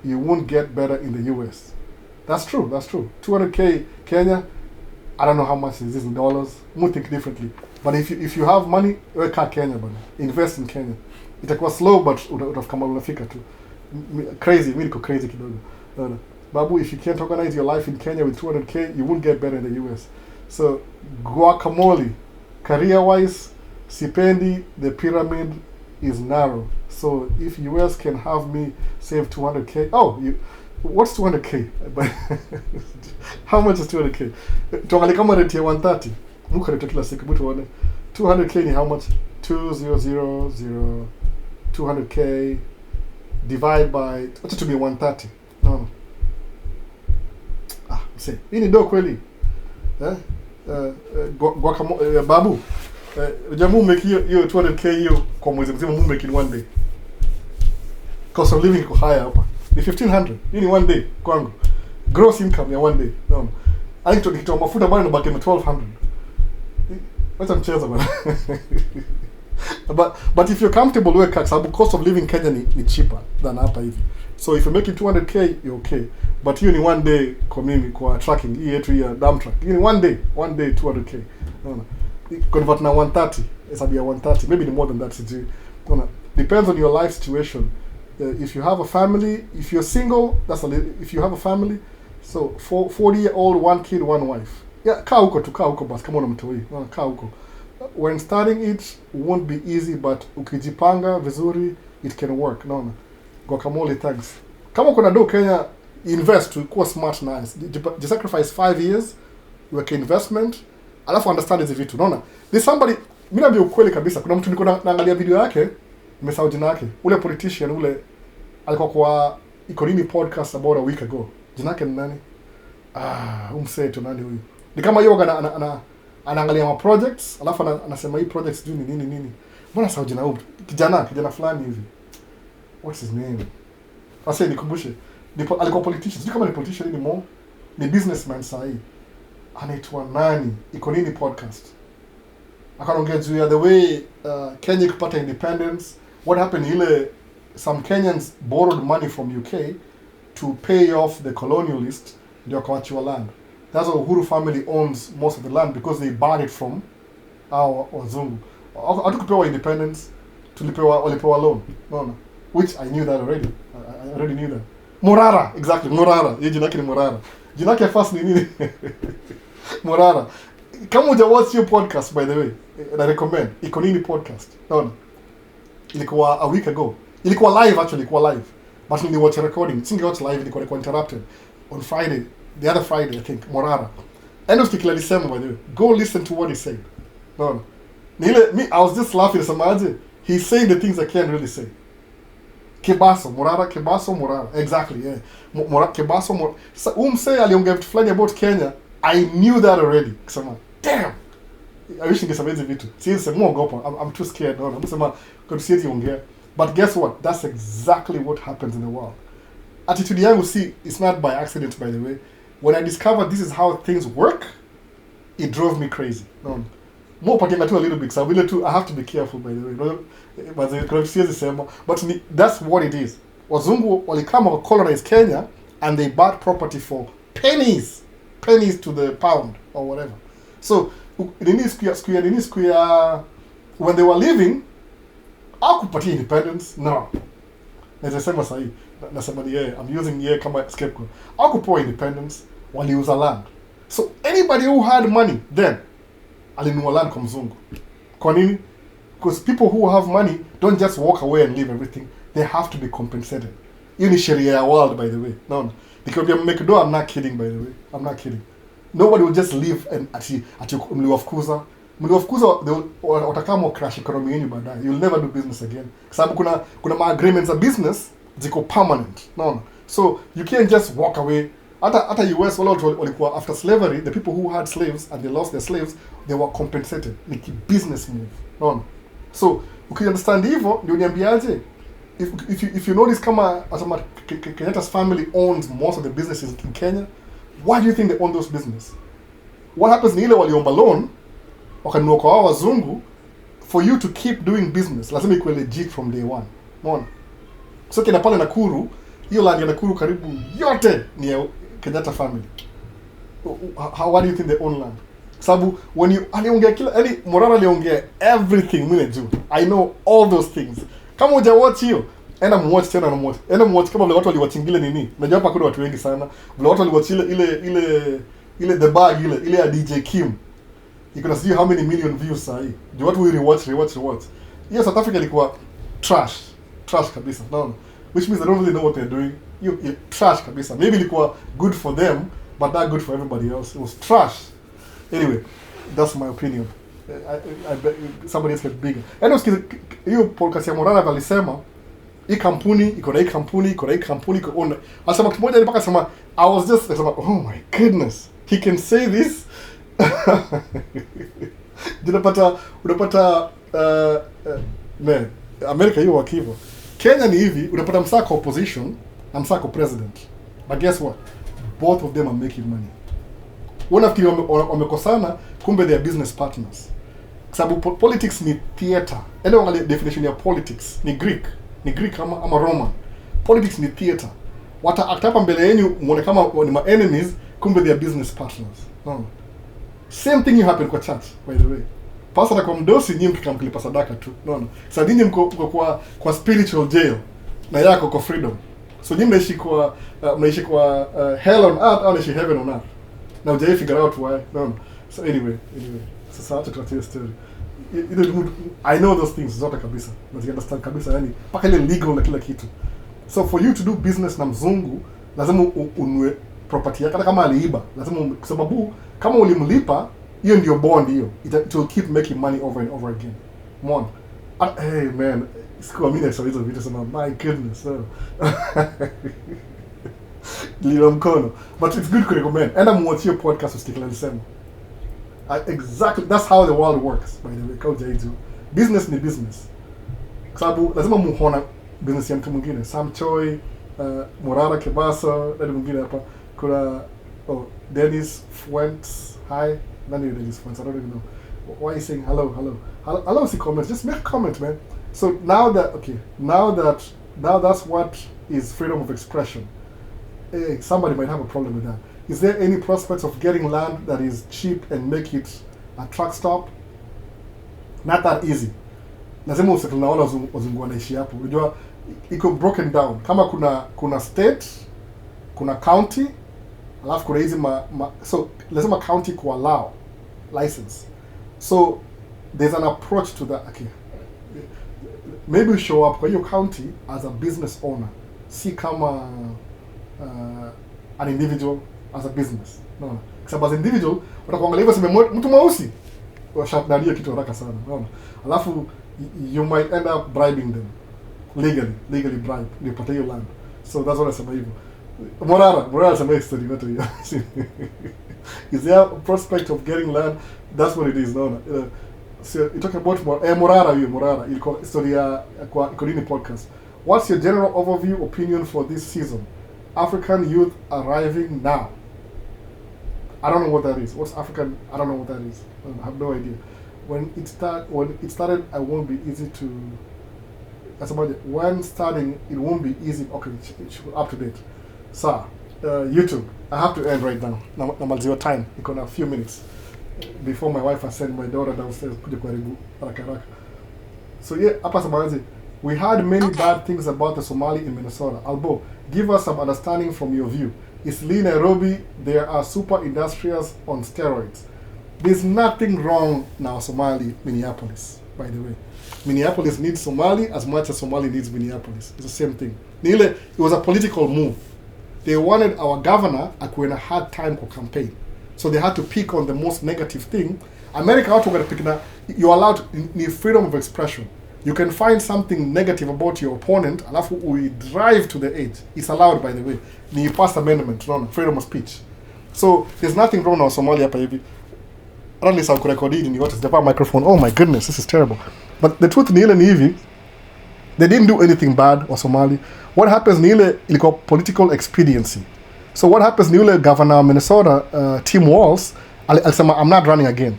you won't get better in the US. That's true. 200k Kenya, I don't know how much is this in dollars. We'll think differently. But if you have money, weka Kenya bana. Invest in Kenya. Itakuwa slow but utafika unafika tu. Crazy, mimi niko crazy kidogo. Babu, if you can't organize your life in Kenya with 200k, you won't get better in the US. So guacamole, career-wise, sipendi, the pyramid is narrow. So if US can have me save 200k, what's 200k? How much is 200k? Tuangalie kama rate ya 130. Muka rate kila siku mtu one. 200k ni how much? 200k divide by acha to be 130. No. Say. Hii ni do kweli. Guacamole Babu. Jamu make hiyo 200k hiyo kwa mwezi mzima mu make in one day. Cost of living iko higher hapa. Ni 1500. Hii ni one day kwangu. Gross income ya one day. No. I think tukitoa mafuta bado nabaki na 1200. Wacha mchezo bana. But if you're comfortable with it, sababu cost of living Kenya ni cheaper than hapa hivi. So if you're making 200k, you're okay. But hiyo ni one day kwa mimi kwa tracking hii yetu ya dump truck. Hiyo ni one day 200k. Unaona? Convert na 130, hesabu ya 130, maybe more than that sijui. Unaona? Depends on your life situation. If you have a family, if you're single, if you have a family, so 40-year-old, 1 kid, 1 wife. Yeah, kaa huko basi kama unamtoi. Kaa huko. When starting it won't be easy, but ukijipanga vizuri it can work. Naona. Guacamole, thanks. Kama uko na do Kenya, invest to kuwa smart nice. You sacrifice 5 years, weke investment, alafu understand hizi vitu. Unaona? There's somebody, mimi naambia ukweli kabisa, kuna mtu niko naangalia video yake, nimesahau jina yake. Ule politician ule alikuwa kwa Economy podcast about a week ago. Jina yake ni nani? Umseto nani huyu? Ni kama yoga anaangalia ma projects, alafu anasema hii projects juu ni nini. Mbona sahau jina huyu? Kijana fulani hivi. What's his name? Sasa nikumbushe. Alikuwa politician. Sijui kama ni politician ni more. Ni businessman sahi. Anaitwa nani? Economy podcast. Akaongea juu ya the way Kenya kupata independence. What happened ile some Kenyans borrowed money from UK to pay off the colonialist ndio akawachiwa land. That's why Uhuru family owns most of the land because they bought it from our wazungu. Hatukupewa independence, walipewa loan. No. Which I knew that already. I already knew that. Morara, exactly. Morara. Yeye jina yake ni Morara. Jina yake first ni nini? Morara. Kama uja watch your podcast by the way, I recommend Economy podcast. No. Ilikuwa a week ago. Ilikuwa live actually, ilikuwa live. But ni watch recording. Singe watch live, ilikuwa interrupted on Friday. The other Friday, I think, Morara. End of the December, by the way. Go listen to what he said. No. I was just laughing at Samaje. He's saying the things I can't really say. Kebaso, Morara. Exactly, yeah. Kebaso, Morara. Say aliongea vitu fulani about Kenya. I knew that already. Kusema, damn! I wish ningesema hizi vitu. Siwezi sema ngopa. I'm too scared. No, nasema kwa siwezi ongea. But guess what? That's exactly what happens in the world. Attitude yangu it's not by accident, by the way. When I discovered this is how things work, it drove me crazy. No. More patenga tu a little bit, so I have to be careful, by the way. No, but that's what it is. Wazungu walikama colonize Kenya and they bought property for pennies to the pound or whatever. So when they were leaving, hakupatia independence. No. Nasema sahi. I'm using kama scapegoat. Hakupewa independence, waliuza land. So anybody who had money then alinunua land kwa mzungu. Kwa nini? Because people who have money don't just walk away and leave everything. They have to be compensated. Hiyo ni sheria ya world, by the way. No. Because McDo, I'm not kidding, by the way. I'm not kidding. Nobody will just leave and ati mliwafukuza. Watakama crash economy yenu baadaye. You'll never do business again. Kwa sababu kuna ma agreements of business ziko permanent. No. So you can't just walk away. Hata US walikuwa after slavery, the people who had slaves and they lost their slaves, they were compensated. Ni business move. No. So ukiunderstand hivyo ndio niambiaje, if you notice kama Kenyatta's family owns most of the businesses in Kenya, why do you think they own those business? What happens ni ile waliomba loan wakanunua kwa wazungu, for you to keep doing business lazima ikuwe legit from day one. Umeona? So kina pale Nakuru, hiyo land ya Nakuru karibu yote ni ya Kenyatta family. Why do you think they own land? Sababu aliongea Morara aliongea everything mimi najua. I know all those things. Kama hujawatch hiyo, enda muwatch tena na muwatch. Enda muwatch kama vile watu waliwachingile nini. Najua hapa kuna watu wengi sana. Vile watu waliwatch ile the bag ile ya DJ Kim. You can see how many million views sahi. Do what we rewatch. Yes, South Africa ilikuwa trash kabisa. No. Which means I don't really know what they're doing. You trash kabisa. Maybe ilikuwa good for them, but not good for everybody else. It was trash. Anyway, that's my opinion. I bet somebody else get bigger. Anyway, hiyo podcast ya Morana alisema hii kampuni iko na hii kampuni iko on. Asema kitu moja mpaka sema I was just like, oh my goodness. He can say this. Unapata man, America hiyo wakivo. Kenya ni hivi, unapata msako opposition na msako president. But guess what? Both of them are making money. Wanafikiri wamekosana, kumbe they are business partners. Sababu politics ni theater. Ele wangalia definition ya politics ni Greek ama Roman. Politics ni theater. Wata act hapa mbele yenu muone kama ni ma enemies, kumbe they are business partners. No. Same thing you happen kwa church, by the way. Pastor kwa mdosi nyinyi mkikamkilipa sadaka tu. No. Sasa nyinyi mko kwa spiritual jail. na yako kwa freedom. So nyinyi mnaishi kwa hell on earth au mnaishi heaven on earth. Na hujai figure out why. No. So anyway. Sasa acha tuatie story. I know those things zote kabisa. Na understand kabisa yani paka ile legal na kila kitu. So for you to do business na mzungu lazima unue property yake, hata kama aliiba lazima kwa sababu kama ulimlipa hiyo ndio bond hiyo. It will keep making money over and over again. Mon. Hey man, sikuamini hizo vitu sana. My goodness. Lilo mkono. But it's good to recommend. Enda muwatch your podcast usikile nisema. Exactly, that's how the world works by the way. Kauja hizo. Business ni business. Kwa sababu lazima muhona business ya mtu mwingine. Sam Choi, Morara Kebasa, nani mwingine hapa. Kuna Dennis Fuentes. Hi. Nani Dennis Fuentes? I don't even know. Why are you saying hello? See comments. Just make a comment, man. So now that's what is freedom of expression. Hey, somebody might have a problem with that. Is there any prospects of getting land that is cheap and make it a truck stop? Not that easy. Lazima usettle na wala wazungu wanaishi hapo. Unajua iko broken down. Kama kuna state, kuna county, alafu kuna hizi so lazima county allow license. So there's an approach to that. Okay. Maybe you show up kwa hiyo county as a business owner. Si kama an individual as a business. No. Kwa as an individual utakuangalia hivyo sema mtu mweusi washadalia kitu haraka sana. No. Alafu you might end up bribing them legally bribe ni pata hiyo land. So that's what I say hivyo. Morara sema story wetu hiyo. Is there a prospect of getting land? That's what it is. No. So you talk about Morara ilikuwa historia kwa Ikodini podcast. What's your general overview opinion for this season? African youth arriving now. I don't know what that is. What's African? I don't know what that is. I have no idea. When it started, I won't be easy to. That's about it. When starting, it won't be easy. Okay, it's up to date. So, YouTube. I have to end right now. Now, zero time. It's gonna a few minutes before my wife has sent my daughter downstairs. So yeah, hapa samaanzi. We heard many bad things about the Somali in Minnesota. Albo, give us some understanding from your view. Is Lee Nairobi, there are super industrials on steroids. There's nothing wrong now Somali, Minneapolis, by the way. Minneapolis needs Somali as much as Somali needs Minneapolis. It's the same thing. It was a political move. They wanted our governor akuwe na hard time for campaign. So they had to pick on the most negative thing. America, you're allowed, need freedom of expression. You can find something negative about your opponent, alafu we drive to the edge. It's allowed, by the way. Ni first amendment, no, freedom of speech. So there's nothing wrong now Somalia hapa hivi. At least I'll record it in the microphone. Oh my goodness, this is terrible. But the truth ni hivi, they didn't do anything bad or Somali. What happens ni ilikuwa political expediency. So what happens ni governor of Minnesota, Tim Walz, alisema I'm not running again.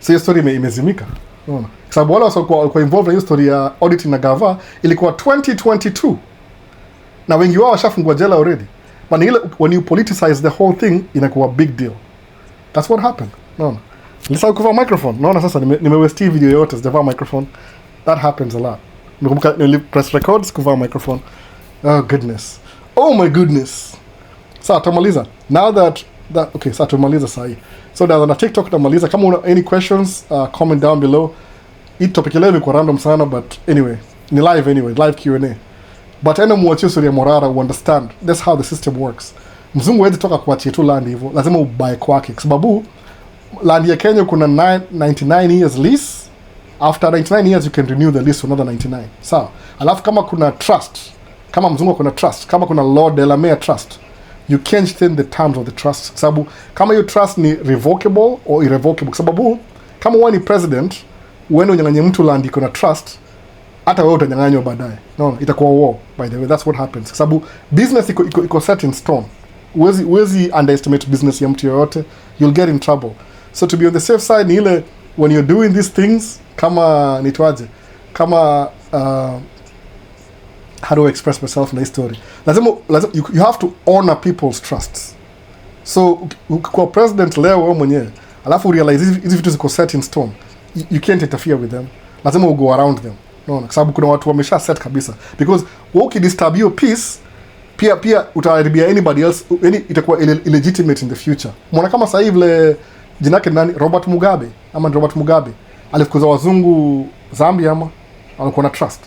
So hiyo story imezimika. Unaona? Kwa sababu wale walikuwa involved na hiyo story ya auditing na gava ilikuwa 2022. Na wengi wao washafungwa jela already. But when you politicize the whole thing inakuwa big deal. That's what happened. Unaona? Nilisahau kuvaa microphone. Naona sasa nimewesti video yote sijavaa microphone. That happens a lot. Nikumbuka press records kuvaa microphone. Oh goodness. Oh my goodness. Sasa tumaliza. Now that okay, sasa tumaliza sahi. So there's on TikTok tumaliza. Kama una any questions, comment down below. Hii topic leo iko random sana but anyway, ni live Q&A. But ena muachie story ya Morara understand. That's how the system works. Mzungu hawezi toka kuachia tu land hivyo. Lazima ubuy kwake kwa sababu land ya Kenya kuna 99 years lease. After 99 years you can renew the lease for another 99. Sawa. Alafu kama kuna trust, kama mzungu kuna trust, kama kuna Lord Delamere trust, you can't change the terms of the trust. Sababu kama your trust ni revocable or irrevocable. Sababu kama wewe ni president, uende unyang'anye mtu land iko na trust, hata wewe utanyang'anywa baadaye. No, itakuwa war by the way. That's what happens. Sababu business iko set in stone. Uwezi underestimate business ya mtu yoyote. You'll get in trouble. So to be on the safe side ni when you're doing these things, kama nitwaje, kama how do I express myself in this story? Lazima you have to honor people's trusts. So kwa president leo wewe mwenyewe, alafu realize hizi vitu ziko set in stone. You can't interfere with them. Lazima go around them. Unaona, kwa sababu kuna watu wamesha set kabisa, because wewe ukidisturb your peace pia utaharibia anybody else, yani itakuwa illegitimate in the future. Muona kama sasa hivi vile jina yake nani, Robert Mugabe alifukuza wazungu Zambia, ama alikuwa na trust,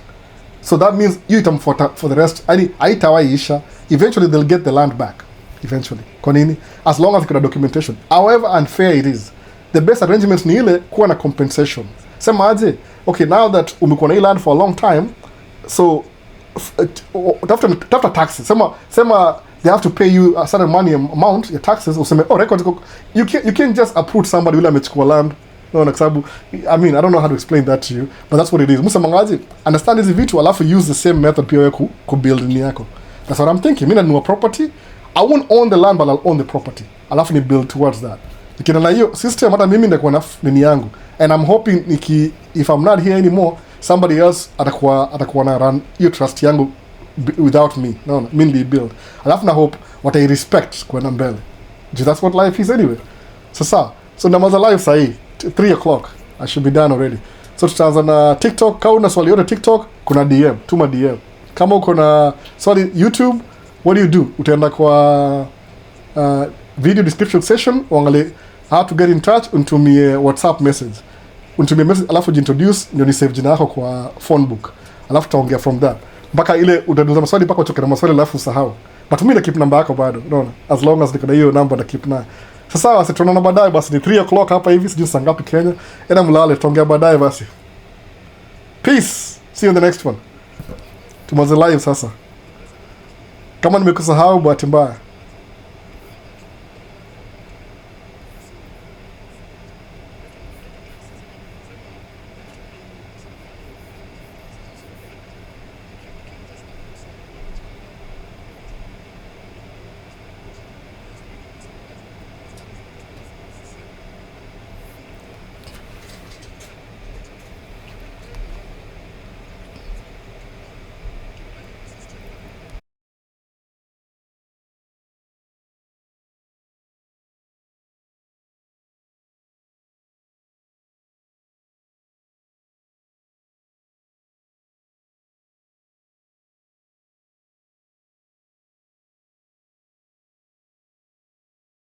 so that means you itamfuata for the rest, yani haitawaisha. Eventually they'll get the land back eventually. Kwa nini? As long as kuna documentation. However unfair it is, the best arrangement ni ile kuwa na compensation. Sema aje, okay, now that umekuwa na hii land for a long time, so tafuta taxes. Sema they have to pay you a certain money amount ya taxes. Useme records, you can't just uproot somebody who amechukua land. No, kwa sababu I mean I don't know how to explain that to you, but that's what it is. Musa mangazi understand hizi vitu alafu use the same method pia wewe ku build ni yako. That's what I'm thinking. Mimi nanunua property, I won't own the land but I'll own the property, alafu ni build towards that. Nikienda na hiyo system, hata mimi nitakuwa na nini yangu, and I'm hoping if I'm not here anymore, somebody else atakuwa na run hiyo trust yangu without me. No, mimi ndio build, alafu na hope watai respect kwa mbele. That's what life is anyway. So namaza live sahi 3 o'clock, I should be done already. So tutaanza na TikTok. Kama una swali yote TikTok, kuna DM, tuma DM. Kama uko na swali YouTube, what do? Utaenda kwa video description session, uangalie how to get in touch, unitumie WhatsApp message. Unitumie message alafu jintroduce, ndio ni save jina yako kwa phone book. Alafu tutaongea from that. Mpaka ile utaduza maswali mpaka uchoke na maswali alafu usahau. But mimi na keep namba yako bado, unaona? As long as niko na hiyo namba na keep nayo. Sasa basi tunaona baadaye, basi ni 3 o'clock hapa hivi, sijui saa ngapi Kenya. Enda mlale, tutaongea baadaye basi. Peace. See you in the next one. Tumaze live sasa. Kama nimekusahau bahati mbaya.